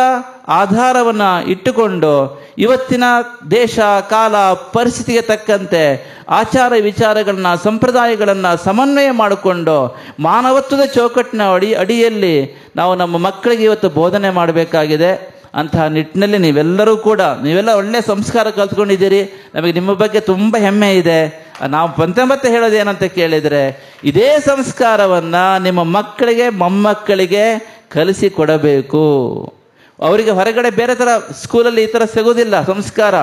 ಆಧಾರವನ್ನು ಇಟ್ಟುಕೊಂಡು ಇವತ್ತಿನ ದೇಶ ಕಾಲ ಪರಿಸ್ಥಿತಿಗೆ ತಕ್ಕಂತೆ ಆಚಾರ ವಿಚಾರಗಳನ್ನ, ಸಂಪ್ರದಾಯಗಳನ್ನು ಸಮನ್ವಯ ಮಾಡಿಕೊಂಡು ಮಾನವತ್ವದ ಚೌಕಟ್ಟಿನ ಅಡಿಯಲ್ಲಿ ನಾವು ನಮ್ಮ ಮಕ್ಕಳಿಗೆ ಇವತ್ತು ಬೋಧನೆ ಮಾಡಬೇಕಾಗಿದೆ. ಅಂತಹ ನಿಟ್ಟಿನಲ್ಲಿ ನೀವೆಲ್ಲ ಒಳ್ಳೆಯ ಸಂಸ್ಕಾರ ಕಲ್ತ್ಕೊಂಡಿದ್ದೀರಿ. ನಮಗೆ ನಿಮ್ಮ ಬಗ್ಗೆ ತುಂಬ ಹೆಮ್ಮೆ ಇದೆ. ನಾವು ಮತ್ತೆ ಹೇಳೋದೇನಂತ ಕೇಳಿದರೆ, ಇದೇ ಸಂಸ್ಕಾರವನ್ನು ನಿಮ್ಮ ಮಕ್ಕಳಿಗೆ ಮೊಮ್ಮಕ್ಕಳಿಗೆ ಕಲಿಸಿಕೊಡಬೇಕು. ಅವರಿಗೆ ಹೊರಗಡೆ ಬೇರೆ ಥರ ಸ್ಕೂಲಲ್ಲಿ ಈ ಥರ ಸಿಗೋದಿಲ್ಲ ಸಂಸ್ಕಾರ.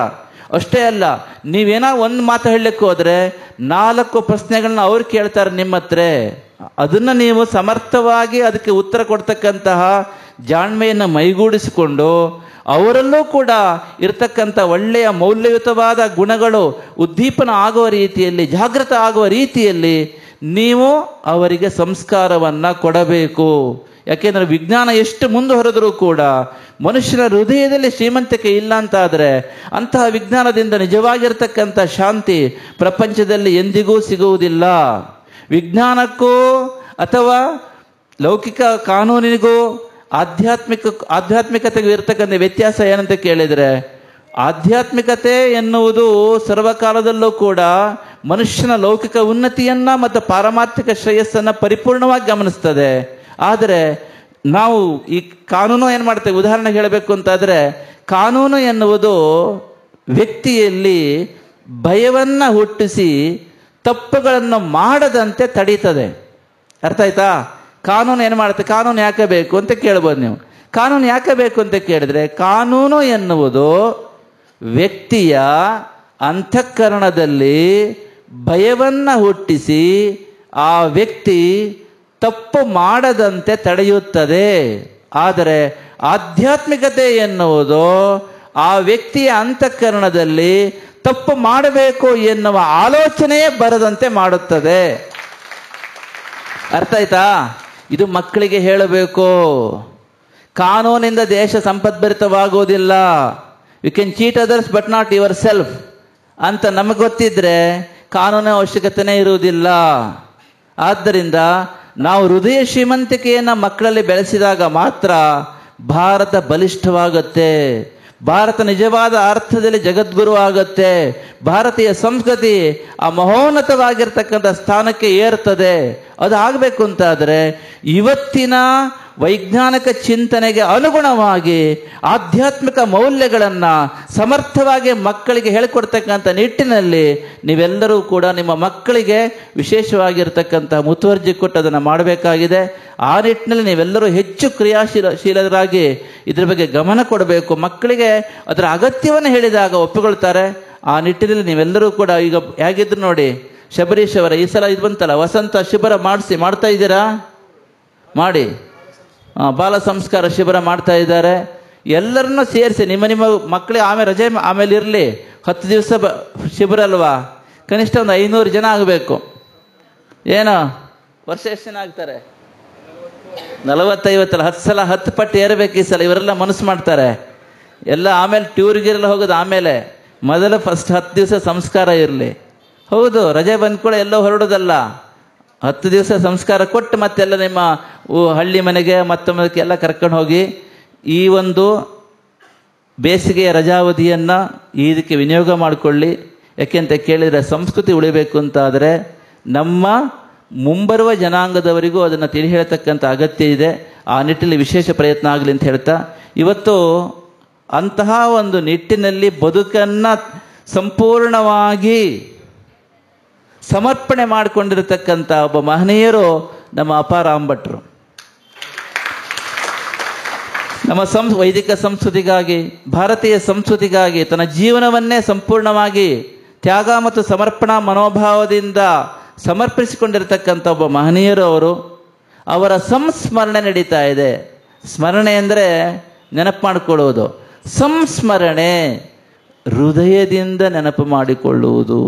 ಅಷ್ಟೇ ಅಲ್ಲ, ನೀವೇನೋ ಒಂದು ಮಾತು ಹೇಳಲಿಕ್ಕೆ ಹೋದರೆ 4 ಪ್ರಶ್ನೆಗಳನ್ನ ಅವ್ರು ಕೇಳ್ತಾರೆ ನಿಮ್ಮ ಹತ್ರ. ಅದನ್ನು ನೀವು ಸಮರ್ಥವಾಗಿ ಅದಕ್ಕೆ ಉತ್ತರ ಕೊಡ್ತಕ್ಕಂತಹ ಜಾಣ್ಮೆಯನ್ನು ಮೈಗೂಡಿಸಿಕೊಂಡು ಅವರಲ್ಲೂ ಕೂಡ ಇರ್ತಕ್ಕಂಥ ಒಳ್ಳೆಯ ಮೌಲ್ಯಯುತವಾದ ಗುಣಗಳು ಉದ್ದೀಪನ ಆಗುವ ರೀತಿಯಲ್ಲಿ, ಜಾಗೃತ ಆಗುವ ರೀತಿಯಲ್ಲಿ ನೀವು ಅವರಿಗೆ ಸಂಸ್ಕಾರವನ್ನು ಕೊಡಬೇಕು. ಯಾಕೆಂದರೆ ವಿಜ್ಞಾನ ಎಷ್ಟು ಮುಂದುವರೆದರೂ ಕೂಡ ಮನುಷ್ಯನ ಹೃದಯದಲ್ಲಿ ಶ್ರೀಮಂತಿಕೆ ಇಲ್ಲ ಅಂತಾದರೆ ಅಂತಹ ವಿಜ್ಞಾನದಿಂದ ನಿಜವಾಗಿರ್ತಕ್ಕಂಥ ಶಾಂತಿ ಪ್ರಪಂಚದಲ್ಲಿ ಎಂದಿಗೂ ಸಿಗುವುದಿಲ್ಲ. ವಿಜ್ಞಾನಕ್ಕೂ ಅಥವಾ ಲೌಕಿಕ ಕಾನೂನಿಗೂ ಆಧ್ಯಾತ್ಮಿಕತೆಗೂ ಇರ್ತಕ್ಕಂಥ ವ್ಯತ್ಯಾಸ ಏನಂತ ಕೇಳಿದರೆ, ಆಧ್ಯಾತ್ಮಿಕತೆ ಎನ್ನುವುದು ಸರ್ವಕಾಲದಲ್ಲೂ ಕೂಡ ಮನುಷ್ಯನ ಲೌಕಿಕ ಉನ್ನತಿಯನ್ನು ಮತ್ತು ಪಾರಮಾರ್ಥಿಕ ಶ್ರೇಯಸ್ಸನ್ನು ಪರಿಪೂರ್ಣವಾಗಿ ಗಮನಿಸ್ತದೆ. ಆದರೆ ನಾವು ಈ ಕಾನೂನು ಏನು ಮಾಡ್ತೇವೆ, ಉದಾಹರಣೆಗೆ ಹೇಳಬೇಕು ಅಂತಾದರೆ, ಕಾನೂನು ಎನ್ನುವುದು ವ್ಯಕ್ತಿಯಲ್ಲಿ ಭಯವನ್ನು ಹುಟ್ಟಿಸಿ ತಪ್ಪುಗಳನ್ನು ಮಾಡದಂತೆ ತಡೀತದೆ. ಅರ್ಥ ಆಯ್ತಾ? ಕಾನೂನು ಏನು ಮಾಡುತ್ತೆ? ಕಾನೂನು ಯಾಕೆ ಬೇಕು ಅಂತ ಕೇಳ್ಬೋದು ನೀವು. ಕಾನೂನು ಯಾಕೆ ಬೇಕು ಅಂತ ಕೇಳಿದ್ರೆ, ಕಾನೂನು ಎನ್ನುವುದು ವ್ಯಕ್ತಿಯ ಅಂತಃಕರಣದಲ್ಲಿ ಭಯವನ್ನು ಹುಟ್ಟಿಸಿ ಆ ವ್ಯಕ್ತಿ ತಪ್ಪು ಮಾಡದಂತೆ ತಡೆಯುತ್ತದೆ. ಆದರೆ ಆಧ್ಯಾತ್ಮಿಕತೆ ಎನ್ನುವುದು ಆ ವ್ಯಕ್ತಿಯ ಅಂತಃಕರಣದಲ್ಲಿ ತಪ್ಪು ಮಾಡಬೇಕು ಎನ್ನುವ ಆಲೋಚನೆಯೇ ಬರದಂತೆ ಮಾಡುತ್ತದೆ. ಅರ್ಥ ಆಯ್ತಾ? ಇದು ಮಕ್ಕಳಿಗೆ ಹೇಳಬೇಕು. ಕಾನೂನಿಂದ ದೇಶ ಸಂಪದ್ಭರಿತವಾಗುವುದಿಲ್ಲ. You can cheat others but not yourself ಅಂತ ನಮಗೆ ಗೊತ್ತಿದ್ರೆ ಕಾನೂನಿನ ಅವಶ್ಯಕತೆನೇ ಇರುವುದಿಲ್ಲ. ಆದ್ದರಿಂದ ನಾವು ಹೃದಯ ಶ್ರೀಮಂತಿಕೆಯನ್ನು ಮಕ್ಕಳಲ್ಲಿ ಬೆಳೆಸಿದಾಗ ಮಾತ್ರ ಭಾರತ ಬಲಿಷ್ಠವಾಗುತ್ತೆ. ಭಾರತ ನಿಜವಾದ ಅರ್ಥದಲ್ಲಿ ಜಗದ್ಗುರು ಆಗುತ್ತೆ. ಭಾರತೀಯ ಸಂಸ್ಕೃತಿ ಆ ಮಹೋನ್ನತವಾಗಿರ್ತಕ್ಕಂಥ ಸ್ಥಾನಕ್ಕೆ ಏರ್ತದೆ. ಅದು ಆಗಬೇಕು ಅಂತಾದರೆ ಇವತ್ತಿನ ವೈಜ್ಞಾನಿಕ ಚಿಂತನೆಗೆ ಅನುಗುಣವಾಗಿ ಆಧ್ಯಾತ್ಮಿಕ ಮೌಲ್ಯಗಳನ್ನು ಸಮರ್ಥವಾಗಿ ಮಕ್ಕಳಿಗೆ ಹೇಳಿಕೊಡ್ತಕ್ಕಂಥ ನಿಟ್ಟಿನಲ್ಲಿ ನೀವೆಲ್ಲರೂ ಕೂಡ ನಿಮ್ಮ ಮಕ್ಕಳಿಗೆ ವಿಶೇಷವಾಗಿರ್ತಕ್ಕಂಥ ಮುತುವರ್ಜಿ ಕೊಟ್ಟು ಅದನ್ನು ಮಾಡಬೇಕಾಗಿದೆ. ಆ ನಿಟ್ಟಿನಲ್ಲಿ ನೀವೆಲ್ಲರೂ ಹೆಚ್ಚು ಕ್ರಿಯಾಶೀಲರಾಗಿ ಇದ್ರ ಬಗ್ಗೆ ಗಮನ ಕೊಡಬೇಕು. ಮಕ್ಕಳಿಗೆ ಅದರ ಅಗತ್ಯವನ್ನು ಹೇಳಿದಾಗ ಒಪ್ಪಿಕೊಳ್ತಾರೆ. ಆ ನಿಟ್ಟಿನಲ್ಲಿ ನೀವೆಲ್ಲರೂ ಕೂಡ ಈಗ ಹೇಗಿದ್ರು ನೋಡಿ, ಶಬರೀಶ್ ಅವರ ಈ ಸಲ ಇದು ಬಂತಲ್ಲ, ವಸಂತ ಶಿಬಿರ ಮಾಡ್ತಾ ಇದ್ದೀರಾ? ಮಾಡಿ. ಬಾಲ ಸಂಸ್ಕಾರ ಶಿಬಿರ ಮಾಡ್ತಾ ಇದ್ದಾರೆ. ಎಲ್ಲರನ್ನೂ ಸೇರಿಸಿ ನಿಮ್ಮ ಮಕ್ಕಳಿಗೆ ಆಮೇಲೆ ರಜೆ ಆಮೇಲೆ ಇರಲಿ. 10 ದಿವಸ ಶಿಬಿರ ಅಲ್ವಾ, ಕನಿಷ್ಠ ಒಂದು 500 ಜನ ಆಗಬೇಕು. ಏನು ವರ್ಷ ಎಷ್ಟು ಜನ ಆಗ್ತಾರೆ? 40-50 10 ಸಲ 10 ಪಟ್ಟು ಏರಬೇಕು ಈ ಸಲ. ಇವರೆಲ್ಲ ಮನಸ್ಸು ಮಾಡ್ತಾರೆ ಎಲ್ಲ. ಆಮೇಲೆ ಟ್ಯೂರ್ಗಿರೆಲ್ಲ ಹೋಗೋದು ಆಮೇಲೆ. ಮೊದಲು ಫಸ್ಟ್ 10 ದಿವಸ ಸಂಸ್ಕಾರ ಇರಲಿ. ಹೌದು, ರಜೆ ಬಂದ್ಕೂಡ ಎಲ್ಲೋ ಹೊರಡೋದಲ್ಲ. 10 ದಿವಸ ಸಂಸ್ಕಾರ ಕೊಟ್ಟು ಮತ್ತೆಲ್ಲ ನಿಮ್ಮ ಹಳ್ಳಿ ಮನೆಗೆ ಮತ್ತೊಮ್ಮೆ ಎಲ್ಲ ಕರ್ಕೊಂಡು ಹೋಗಿ ಈ ಒಂದು ಬೇಸಿಗೆಯ ರಜಾವಧಿಯನ್ನು ಇದಕ್ಕೆ ವಿನಿಯೋಗ ಮಾಡಿಕೊಳ್ಳಿ. ಯಾಕೆಂತ ಕೇಳಿದರೆ ಸಂಸ್ಕೃತಿ ಉಳಿಬೇಕು ಅಂತಾದರೆ ನಮ್ಮ ಮುಂಬರುವ ಜನಾಂಗದವರಿಗೂ ಅದನ್ನು ತಿಳಿ ಹೇಳ್ತಕ್ಕಂಥ ಅಗತ್ಯ ಇದೆ. ಆ ನಿಟ್ಟಿನಲ್ಲಿ ವಿಶೇಷ ಪ್ರಯತ್ನ ಆಗಲಿ ಅಂತ ಹೇಳ್ತಾ, ಇವತ್ತು ಅಂತಹ ಒಂದು ನಿಟ್ಟಿನಲ್ಲಿ ಬದುಕನ್ನು ಸಂಪೂರ್ಣವಾಗಿ ಸಮರ್ಪಣೆ ಮಾಡಿಕೊಂಡಿರತಕ್ಕಂಥ ಒಬ್ಬ ಮಹನೀಯರು ನಮ್ಮ ಅಪಾರಾಮ್ ಭಟ್ರು. ನಮ್ಮ ವೈದಿಕ ಸಂಸ್ಕೃತಿಗಾಗಿ, ಭಾರತೀಯ ಸಂಸ್ಕೃತಿಗಾಗಿ ತನ್ನ ಜೀವನವನ್ನೇ ಸಂಪೂರ್ಣವಾಗಿ ತ್ಯಾಗ ಮತ್ತು ಸಮರ್ಪಣಾ ಮನೋಭಾವದಿಂದ ಸಮರ್ಪಿಸಿಕೊಂಡಿರತಕ್ಕಂಥ ಒಬ್ಬ ಮಹನೀಯರು ಅವರು. ಅವರ ಸಂಸ್ಮರಣೆ ನಡೀತಾ ಇದೆ. ಸ್ಮರಣೆ ಅಂದರೆ ನೆನಪು ಮಾಡಿಕೊಳ್ಳುವುದು. ಸಂಸ್ಮರಣೆ ಹೃದಯದಿಂದ ನೆನಪು ಮಾಡಿಕೊಳ್ಳುವುದು.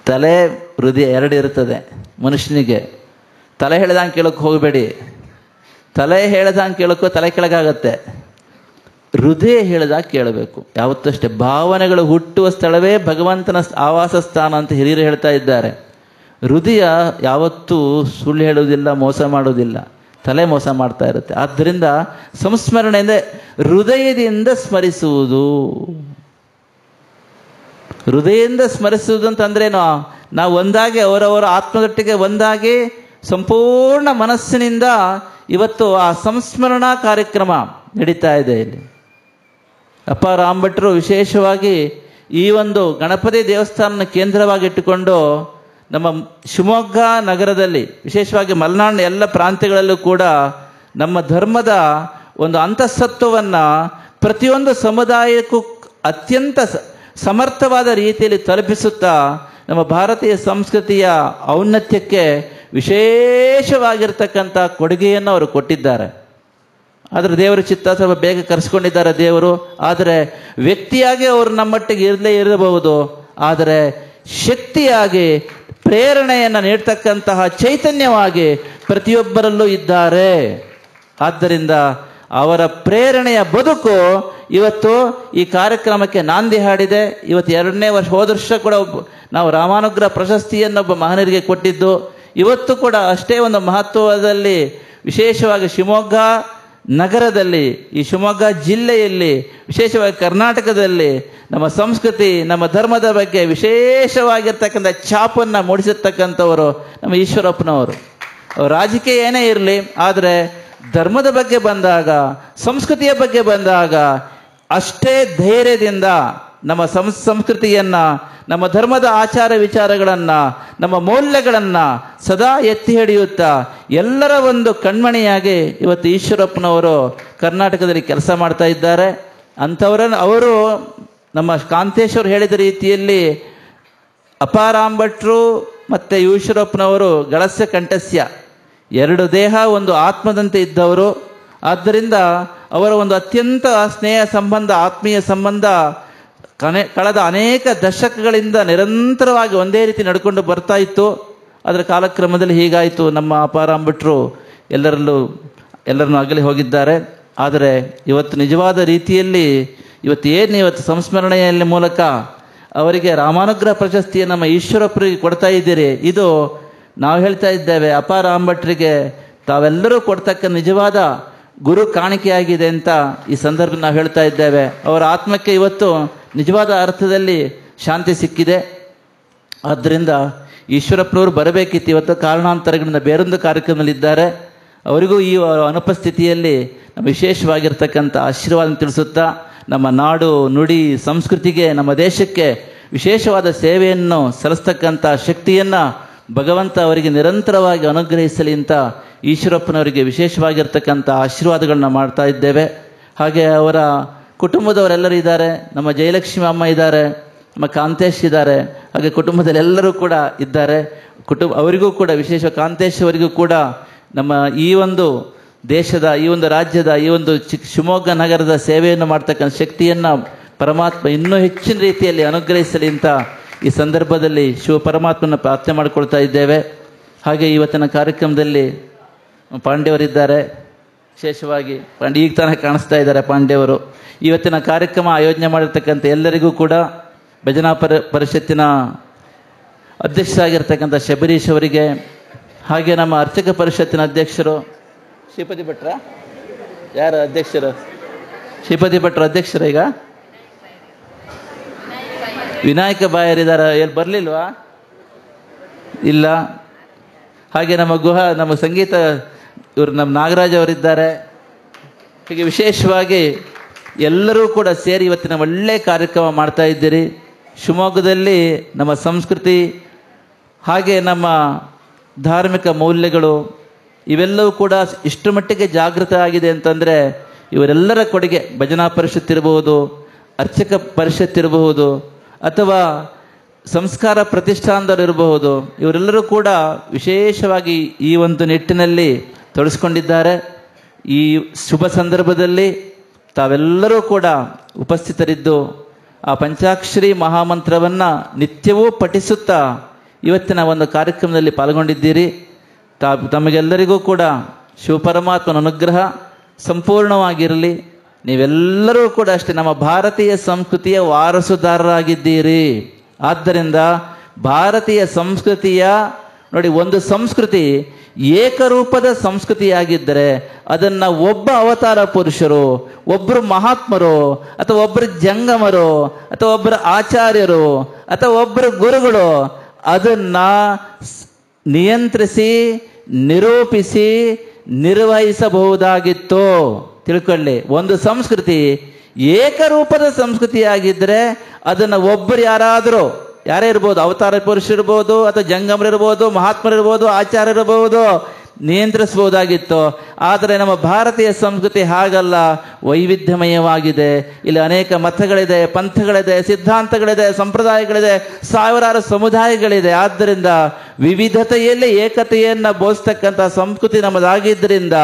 ತಲೆ ಹೃದಯ 2 ಇರ್ತದೆ ಮನುಷ್ಯನಿಗೆ. ತಲೆ ಹೇಳ್ದಂಗೆ ಕೇಳೋಕ್ಕೆ ಹೋಗಬೇಡಿ. ತಲೆ ಹೇಳ್ದಂಗೆ ಕೇಳೋಕ್ಕೂ ತಲೆ ಕೆಳಗಾಗತ್ತೆ. ಹೃದಯ ಹೇಳಿದಾಗ ಕೇಳಬೇಕು ಯಾವತ್ತಷ್ಟೇ. ಭಾವನೆಗಳು ಹುಟ್ಟುವ ಸ್ಥಳವೇ ಭಗವಂತನ ಆವಾಸ ಸ್ಥಾನ ಅಂತ ಹಿರಿಯರು ಹೇಳ್ತಾ ಇದ್ದಾರೆ. ಹೃದಯ ಯಾವತ್ತೂ ಸುಳ್ಳು ಹೇಳುವುದಿಲ್ಲ, ಮೋಸ ಮಾಡುವುದಿಲ್ಲ. ತಲೆ ಮೋಸ ಮಾಡ್ತಾ ಇರುತ್ತೆ. ಆದ್ದರಿಂದ ಸಂಸ್ಮರಣೆಯಿಂದ ಹೃದಯದಿಂದ ಸ್ಮರಿಸುವುದು. ಹೃದಯದಿಂದ ಸ್ಮರಿಸುವುದು ಅಂತಂದ್ರೇನು? ನಾವು ಒಂದಾಗಿ ಅವರವರ ಆತ್ಮದೊಟ್ಟಿಗೆ ಒಂದಾಗಿ ಸಂಪೂರ್ಣ ಮನಸ್ಸಿನಿಂದ ಇವತ್ತು ಆ ಸಂಸ್ಮರಣಾ ಕಾರ್ಯಕ್ರಮ ನಡೀತಾ ಇದೆ ಇಲ್ಲಿ. ಅಪಾರಾಮ್ ಭಟ್ರು ವಿಶೇಷವಾಗಿ ಈ ಒಂದು ಗಣಪತಿ ದೇವಸ್ಥಾನ ಕೇಂದ್ರವಾಗಿ ಇಟ್ಟುಕೊಂಡು ನಮ್ಮ ಶಿವಮೊಗ್ಗ ನಗರದಲ್ಲಿ, ವಿಶೇಷವಾಗಿ ಮಲೆನಾಡಿನ ಎಲ್ಲ ಪ್ರಾಂತ್ಯಗಳಲ್ಲೂ ಕೂಡ ನಮ್ಮ ಧರ್ಮದ ಒಂದು ಅಂತಃಸತ್ವವನ್ನು ಪ್ರತಿಯೊಂದು ಸಮುದಾಯಕ್ಕೂ ಅತ್ಯಂತ ಸಮರ್ಥವಾದ ರೀತಿಯಲ್ಲಿ ತಲುಪಿಸುತ್ತಾ ನಮ್ಮ ಭಾರತೀಯ ಸಂಸ್ಕೃತಿಯ ಔನ್ನತ್ಯಕ್ಕೆ ವಿಶೇಷವಾಗಿರ್ತಕ್ಕಂಥ ಕೊಡುಗೆಯನ್ನು ಅವರು ಕೊಟ್ಟಿದ್ದಾರೆ. ಆದರೆ ದೇವರ ಚಿತ್ತ ಸ್ವಲ್ಪ ಬೇಗ ಕರೆಸ್ಕೊಂಡಿದ್ದಾರೆ ದೇವರು. ಆದರೆ ವ್ಯಕ್ತಿಯಾಗಿ ಅವರು ನಮ್ಮೊಟ್ಟಿಗೆ ಇರಬಹುದು. ಆದರೆ ಶಕ್ತಿಯಾಗಿ ಪ್ರೇರಣೆಯನ್ನು ನೀಡ್ತಕ್ಕಂತಹ ಚೈತನ್ಯವಾಗಿ ಪ್ರತಿಯೊಬ್ಬರಲ್ಲೂ ಇದ್ದಾರೆ. ಆದ್ದರಿಂದ ಅವರ ಪ್ರೇರಣೆಯ ಬದುಕು ಇವತ್ತು ಈ ಕಾರ್ಯಕ್ರಮಕ್ಕೆ ನಾಂದಿ ಹಾಡಿದೆ. ಇವತ್ತು 2ನೇ ವರ್ಷ, ಹೋದ ವರ್ಷ ಕೂಡ ನಾವು ರಾಮಾನುಗ್ರಹ ಪ್ರಶಸ್ತಿಯನ್ನೊಬ್ಬ ಮಹನೀಯರಿಗೆ ಕೊಟ್ಟಿದ್ದು. ಇವತ್ತು ಕೂಡ ಅಷ್ಟೇ ಒಂದು ಮಹತ್ವದಲ್ಲಿ ವಿಶೇಷವಾಗಿ ಶಿವಮೊಗ್ಗ ನಗರದಲ್ಲಿ, ಈ ಶಿವಮೊಗ್ಗ ಜಿಲ್ಲೆಯಲ್ಲಿ, ವಿಶೇಷವಾಗಿ ಕರ್ನಾಟಕದಲ್ಲಿ ನಮ್ಮ ಸಂಸ್ಕೃತಿ, ನಮ್ಮ ಧರ್ಮದ ಬಗ್ಗೆ ವಿಶೇಷವಾಗಿರ್ತಕ್ಕಂಥ ಛಾಪನ್ನು ಮೂಡಿಸಿರ್ತಕ್ಕಂಥವರು ನಮ್ಮ ಈಶ್ವರಪ್ಪನವರು. ರಾಜಕೀಯ ಏನೇ ಇರಲಿ, ಆದರೆ ಧರ್ಮದ ಬಗ್ಗೆ ಬಂದಾಗ, ಸಂಸ್ಕೃತಿಯ ಬಗ್ಗೆ ಬಂದಾಗ ಅಷ್ಟೇ ಧೈರ್ಯದಿಂದ ನಮ್ಮ ಸಂಸ್ಕೃತಿಯನ್ನು, ನಮ್ಮ ಧರ್ಮದ ಆಚಾರ ವಿಚಾರಗಳನ್ನು, ನಮ್ಮ ಮೌಲ್ಯಗಳನ್ನು ಸದಾ ಎತ್ತಿ ಹಿಡಿಯುತ್ತಾ ಎಲ್ಲರ ಒಂದು ಕಣ್ಮಣಿಯಾಗಿ ಇವತ್ತು ಈಶ್ವರಪ್ಪನವರು ಕರ್ನಾಟಕದಲ್ಲಿ ಕೆಲಸ ಮಾಡ್ತಾ ಇದ್ದಾರೆ. ಅಂಥವರನ್ನು ಅವರು ನಮ್ಮ ಕಾಂತೇಶ್ವರು ಹೇಳಿದ ರೀತಿಯಲ್ಲಿ ಅಪಾರಾಂಭಟ್ರು ಮತ್ತು ಈಶ್ವರಪ್ಪನವರು ಗಳಸ್ಯ ಕಂಠಸ್ಯ, ಎರಡು ದೇಹ ಒಂದು ಆತ್ಮದಂತೆ ಇದ್ದವರು. ಆದ್ದರಿಂದ ಅವರ ಒಂದು ಅತ್ಯಂತ ಸ್ನೇಹ ಸಂಬಂಧ, ಆತ್ಮೀಯ ಸಂಬಂಧ ಕಳೆದ ಅನೇಕ ದಶಕಗಳಿಂದ ನಿರಂತರವಾಗಿ ಒಂದೇ ರೀತಿ ನಡ್ಕೊಂಡು ಬರ್ತಾ ಇತ್ತು. ಅದರ ಕಾಲಕ್ರಮದಲ್ಲಿ ಹೀಗಾಯಿತು, ನಮ್ಮ ಅಪಾರಾಂಭಟ್ರು ಎಲ್ಲರನ್ನು ಅಗಲಿ ಹೋಗಿದ್ದಾರೆ. ಆದರೆ ಇವತ್ತು ನಿಜವಾದ ರೀತಿಯಲ್ಲಿ ಇವತ್ತು ಸಂಸ್ಮರಣೆಯ ಮೂಲಕ ಅವರಿಗೆ ರಾಮಾನುಗ್ರಹ ಪ್ರಶಸ್ತಿಯನ್ನು ನಮ್ಮ ಈಶ್ವರಪ್ಪರಿಗೆ ಕೊಡ್ತಾ ಇದ್ದೀರಿ. ಇದು ನಾವು ಹೇಳ್ತಾ ಇದ್ದೇವೆ, ಅಪಾರಾಂಭಟ್ರಿಗೆ ತಾವೆಲ್ಲರೂ ಕೊಡ್ತಕ್ಕ ನಿಜವಾದ ಗುರು ಕಾಣಿಕೆಯಾಗಿದೆ ಅಂತ ಈ ಸಂದರ್ಭ ನಾವು ಹೇಳ್ತಾ ಇದ್ದೇವೆ. ಅವರ ಆತ್ಮಕ್ಕೆ ಇವತ್ತು ನಿಜವಾದ ಅರ್ಥದಲ್ಲಿ ಶಾಂತಿ ಸಿಕ್ಕಿದೆ. ಆದ್ದರಿಂದ ಈಶ್ವರಪ್ಪನವರು ಬರಬೇಕಿತ್ತು, ಇವತ್ತು ಕಾರಣಾಂತರಗಳಿಂದ ಬೇರೊಂದು ಕಾರ್ಯಕ್ರಮದಲ್ಲಿದ್ದಾರೆ. ಅವರಿಗೂ ಈ ಅನುಪಸ್ಥಿತಿಯಲ್ಲಿ ನಮ್ಮ ವಿಶೇಷವಾಗಿರ್ತಕ್ಕಂಥ ಆಶೀರ್ವಾದ ತಿಳಿಸುತ್ತಾ, ನಮ್ಮ ನಾಡು ನುಡಿ ಸಂಸ್ಕೃತಿಗೆ, ನಮ್ಮ ದೇಶಕ್ಕೆ ವಿಶೇಷವಾದ ಸೇವೆಯನ್ನು ಸಲ್ಲಿಸ್ತಕ್ಕಂಥ ಶಕ್ತಿಯನ್ನು ಭಗವಂತ ಅವರಿಗೆ ನಿರಂತರವಾಗಿ ಅನುಗ್ರಹಿಸಲಿ ಅಂತ ಈಶ್ವರಪ್ಪನವರಿಗೆ ವಿಶೇಷವಾಗಿರ್ತಕ್ಕಂಥ ಆಶೀರ್ವಾದಗಳನ್ನ ಮಾಡ್ತಾ ಇದ್ದೇವೆ. ಹಾಗೆ ಅವರ ಕುಟುಂಬದವರೆಲ್ಲರೂ ಇದ್ದಾರೆ. ನಮ್ಮ ಜಯಲಕ್ಷ್ಮಿ ಅಮ್ಮ ಇದ್ದಾರೆ, ನಮ್ಮ ಕಾಂತೇಶ್ ಇದ್ದಾರೆ, ಹಾಗೆ ಕುಟುಂಬದಲ್ಲಿ ಎಲ್ಲರೂ ಕೂಡ ಇದ್ದಾರೆ. ಅವರಿಗೂ ಕೂಡ ವಿಶೇಷ, ಕಾಂತೇಶ್ ಅವರಿಗೂ ಕೂಡ ನಮ್ಮ ಈ ಒಂದು ದೇಶದ, ಈ ಒಂದು ರಾಜ್ಯದ, ಈ ಒಂದು ಶಿವಮೊಗ್ಗ ನಗರದ ಸೇವೆಯನ್ನು ಮಾಡ್ತಕ್ಕಂಥ ಶಕ್ತಿಯನ್ನು ಪರಮಾತ್ಮ ಇನ್ನೂ ಹೆಚ್ಚಿನ ರೀತಿಯಲ್ಲಿ ಅನುಗ್ರಹಿಸಲಿ ಅಂತ ಈ ಸಂದರ್ಭದಲ್ಲಿ ಶಿವ ಪರಮಾತ್ಮನ ಪ್ರಾರ್ಥನೆ ಮಾಡಿಕೊಳ್ತಾ ಇದ್ದೇವೆ. ಹಾಗೆ ಇವತ್ತಿನ ಕಾರ್ಯಕ್ರಮದಲ್ಲಿ ಪಾಂಡೆಯವರಿದ್ದಾರೆ. ವಿಶೇಷವಾಗಿ ಈಗ ತಾನೇ ಕಾಣಿಸ್ತಾ ಇದ್ದಾರೆ ಪಾಂಡೆಯವರು. ಇವತ್ತಿನ ಕಾರ್ಯಕ್ರಮ ಆಯೋಜನೆ ಮಾಡಿರ್ತಕ್ಕಂಥ ಎಲ್ಲರಿಗೂ ಕೂಡ ಭಜನಾ ಪರಿಷತ್ತಿನ ಅಧ್ಯಕ್ಷರಾಗಿರ್ತಕ್ಕಂಥ ಶಬರೀಶ್ ಅವರಿಗೆ, ಹಾಗೆ ನಮ್ಮ ಅರ್ಚಕ ಪರಿಷತ್ತಿನ ಅಧ್ಯಕ್ಷರು ಶ್ರೀಪತಿ ಭಟ್ರ, ಯಾರು ಅಧ್ಯಕ್ಷರು? ಶ್ರೀಪತಿ ಭಟ್ರು ಅಧ್ಯಕ್ಷರು. ಈಗ ವಿನಾಯಕ ಬಾಯರಿದ್ದಾರೆ, ಎಲ್ಲಿ ಬರಲಿಲ್ವಾ? ಇಲ್ಲ. ಹಾಗೆ ನಮ್ಮ ಸಂಗೀತ ಇವರು ನಮ್ಮ ನಾಗರಾಜ್ ಅವರಿದ್ದಾರೆ. ಹೀಗೆ ವಿಶೇಷವಾಗಿ ಎಲ್ಲರೂ ಕೂಡ ಸೇರಿ ಇವತ್ತಿನ ಒಳ್ಳೆಯ ಕಾರ್ಯಕ್ರಮ ಮಾಡ್ತಾ ಇದ್ದೀರಿ. ಶಿವಮೊಗ್ಗದಲ್ಲಿ ನಮ್ಮ ಸಂಸ್ಕೃತಿ, ಹಾಗೆ ನಮ್ಮ ಧಾರ್ಮಿಕ ಮೌಲ್ಯಗಳು ಇವೆಲ್ಲವೂ ಕೂಡ ಇಷ್ಟು ಮಟ್ಟಿಗೆ ಜಾಗೃತ ಆಗಿದೆ ಅಂತಂದರೆ ಇವರೆಲ್ಲರ ಕೊಡುಗೆ. ಭಜನಾ ಪರಿಷತ್ ಇರಬಹುದು, ಅರ್ಚಕ ಪರಿಷತ್ ಇರಬಹುದು, ಅಥವಾ ಸಂಸ್ಕಾರ ಪ್ರತಿಷ್ಠಾನದವರು ಇರಬಹುದು. ಇವರೆಲ್ಲರೂ ಕೂಡ ವಿಶೇಷವಾಗಿ ಈ ಒಂದು ನಿಟ್ಟಿನಲ್ಲಿ ತೊಡಗಿಸ್ಕೊಂಡಿದ್ದಾರೆ. ಈ ಶುಭ ಸಂದರ್ಭದಲ್ಲಿ ತಾವೆಲ್ಲರೂ ಕೂಡ ಉಪಸ್ಥಿತರಿದ್ದು ಆ ಪಂಚಾಕ್ಷರಿ ಮಹಾಮಂತ್ರವನ್ನು ನಿತ್ಯವೂ ಪಠಿಸುತ್ತಾ ಇವತ್ತಿನ ಒಂದು ಕಾರ್ಯಕ್ರಮದಲ್ಲಿ ಪಾಲ್ಗೊಂಡಿದ್ದೀರಿ. ತಮಗೆಲ್ಲರಿಗೂ ಕೂಡ ಶಿವಪರಮಾತ್ಮನ ಅನುಗ್ರಹ ಸಂಪೂರ್ಣವಾಗಿರಲಿ. ನೀವೆಲ್ಲರೂ ಕೂಡ ಅಷ್ಟೇ ನಮ್ಮ ಭಾರತೀಯ ಸಂಸ್ಕೃತಿಯ ವಾರಸುದಾರರಾಗಿದ್ದೀರಿ. ಆದ್ದರಿಂದ ಭಾರತೀಯ ಸಂಸ್ಕೃತಿಯ ನೋಡಿ, ಒಂದು ಸಂಸ್ಕೃತಿ ಏಕರೂಪದ ಸಂಸ್ಕೃತಿಯಾಗಿದ್ದರೆ ಅದನ್ನು ಒಬ್ಬ ಅವತಾರ ಪುರುಷರು, ಒಬ್ಬರು ಮಹಾತ್ಮರು, ಅಥವಾ ಒಬ್ಬರು ಜಂಗಮರು, ಅಥವಾ ಒಬ್ಬರು ಆಚಾರ್ಯರು, ಅಥವಾ ಒಬ್ಬರು ಗುರುಗಳು ಅದನ್ನ ನಿಯಂತ್ರಿಸಿ, ನಿರೂಪಿಸಿ, ನಿರ್ವಹಿಸಬಹುದಾಗಿತ್ತು. ತಿಳ್ಕೊಳ್ಳಿ, ಒಂದು ಸಂಸ್ಕೃತಿ ಏಕರೂಪದ ಸಂಸ್ಕೃತಿಯಾಗಿದ್ದರೆ ಅದನ್ನು ಒಬ್ಬರು ಯಾರೇ ಇರ್ಬೋದು, ಅವತಾರ ಪುರುಷರಿರ್ಬೋದು, ಅಥವಾ ಜಂಗಮರಿರ್ಬೋದು, ಮಹಾತ್ಮರಿರ್ಬೋದು, ಆಚಾರ್ಯರಿರ್ಬೋದು, ನಿಯಂತ್ರಿಸಬಹುದಾಗಿತ್ತು. ಆದರೆ ನಮ್ಮ ಭಾರತೀಯ ಸಂಸ್ಕೃತಿ ಹಾಗಲ್ಲ, ವೈವಿಧ್ಯಮಯವಾಗಿದೆ. ಇಲ್ಲಿ ಅನೇಕ ಮತಗಳಿದೆ, ಪಂಥಗಳಿದೆ, ಸಿದ್ಧಾಂತಗಳಿದೆ, ಸಂಪ್ರದಾಯಗಳಿದೆ, ಸಾವಿರಾರು ಸಮುದಾಯಗಳಿದೆ. ಆದ್ದರಿಂದ ವಿವಿಧತೆಯಲ್ಲಿ ಏಕತೆಯನ್ನು ಬೋಧಿಸ್ತಕ್ಕಂಥ ಸಂಸ್ಕೃತಿ ನಮ್ಮದಾಗಿದ್ದರಿಂದ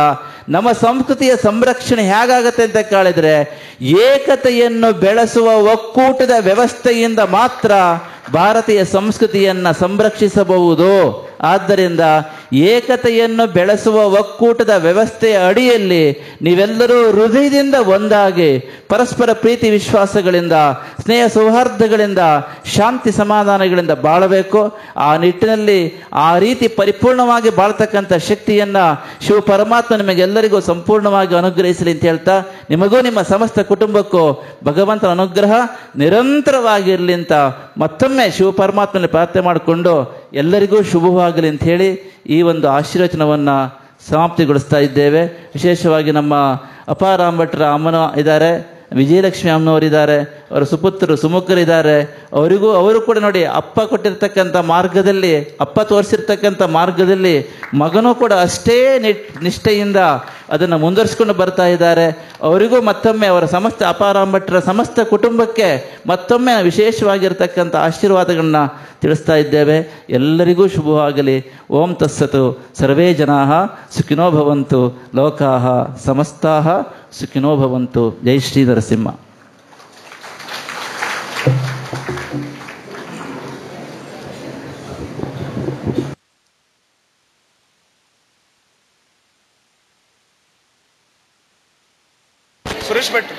ನಮ್ಮ ಸಂಸ್ಕೃತಿಯ ಸಂರಕ್ಷಣೆ ಹೇಗಾಗತ್ತೆ ಅಂತ ಕೇಳಿದ್ರೆ, ಏಕತೆಯನ್ನು ಬೆಳೆಸುವ ಒಕ್ಕೂಟದ ವ್ಯವಸ್ಥೆಯಿಂದ ಮಾತ್ರ ಭಾರತೀಯ ಸಂಸ್ಕೃತಿಯನ್ನು ಸಂರಕ್ಷಿಸಬಹುದು. ಆದ್ದರಿಂದ ಏಕತೆಯನ್ನು ಬೆಳೆಸುವ ಒಕ್ಕೂಟದ ವ್ಯವಸ್ಥೆಯ ಅಡಿಯಲ್ಲಿ ನೀವೆಲ್ಲರೂ ಹೃದಯದಿಂದ ಒಂದಾಗಿ ಪರಸ್ಪರ ಪ್ರೀತಿ ವಿಶ್ವಾಸಗಳಿಂದ, ಸ್ನೇಹ ಸೌಹಾರ್ದಗಳಿಂದ, ಶಾಂತಿ ಸಮಾಧಾನಗಳಿಂದ ಬಾಳಬೇಕು. ಆ ನಿಟ್ಟಿನಲ್ಲಿ ಆ ರೀತಿ ಪರಿಪೂರ್ಣವಾಗಿ ಬಾಳ್ತಕ್ಕಂಥ ಶಕ್ತಿಯನ್ನು ಶಿವ ಪರಮಾತ್ಮ ನಿಮಗೆಲ್ಲರಿಗೂ ಸಂಪೂರ್ಣವಾಗಿ ಅನುಗ್ರಹಿಸಲಿ ಅಂತ ಹೇಳ್ತಾ, ನಿಮಗೂ ನಿಮ್ಮ ಸಮಸ್ತ ಕುಟುಂಬಕ್ಕೂ ಭಗವಂತನ ಅನುಗ್ರಹ ನಿರಂತರವಾಗಿರಲಿ ಅಂತ ಮತ್ತೊಮ್ಮೆ ಮತ್ತೊಮ್ಮೆ ಶಿವ ಪರಮಾತ್ಮನಲ್ಲಿ ಪ್ರಾರ್ಥನೆ ಮಾಡಿಕೊಂಡು ಎಲ್ಲರಿಗೂ ಶುಭವಾಗಲಿ ಅಂತ ಹೇಳಿ ಈ ಒಂದು ಆಶೀರ್ವಚನವನ್ನು ಸಮಾಪ್ತಿಗೊಳಿಸ್ತಾ ಇದ್ದೇವೆ. ವಿಶೇಷವಾಗಿ ನಮ್ಮ ಅಪಾರಾಮ್ ಭಟ್ರ ಅಮ್ಮನ ಇದ್ದಾರೆ, ವಿಜಯಲಕ್ಷ್ಮಿ ಅಮ್ಮನವರಿದ್ದಾರೆ, ಅವರ ಸುಪುತ್ರರು ಸುಮುಖರಿದ್ದಾರೆ. ಅವರು ಕೂಡ ನೋಡಿ, ಅಪ್ಪ ಕೊಟ್ಟಿರ್ತಕ್ಕಂಥ ಮಾರ್ಗದಲ್ಲಿ, ಅಪ್ಪ ತೋರಿಸಿರ್ತಕ್ಕಂಥ ಮಾರ್ಗದಲ್ಲಿ ಮಗನೂ ಕೂಡ ಅಷ್ಟೇ ನಿಷ್ಠೆಯಿಂದ ಅದನ್ನು ಮುಂದುವರಿಸ್ಕೊಂಡು ಬರ್ತಾ ಇದ್ದಾರೆ. ಅವರಿಗೂ ಮತ್ತೊಮ್ಮೆ ಅವರ ಸಮಸ್ತ ಅಪಾರಾಮ್ ಭಟ್ರ ಸಮಸ್ತ ಕುಟುಂಬಕ್ಕೆ ಮತ್ತೊಮ್ಮೆ ವಿಶೇಷವಾಗಿರ್ತಕ್ಕಂಥ ಆಶೀರ್ವಾದಗಳನ್ನ ತಿಳಿಸ್ತಾ ಇದ್ದೇವೆ. ಎಲ್ಲರಿಗೂ ಶುಭವಾಗಲಿ. ಓಂ ತತ್ಸತು. ಸರ್ವೇ ಜನಾಃ ಸುಖಿನೋ ಭವಂತು, ಲೋಕಾಃ ಸಮಸ್ತಾಃ ಸುಖಿನೋ ಭವಂತು. ಜೈ ಶ್ರೀ ನರಸಿಂಹ. ಸುರೇಶ್ ಭಟ್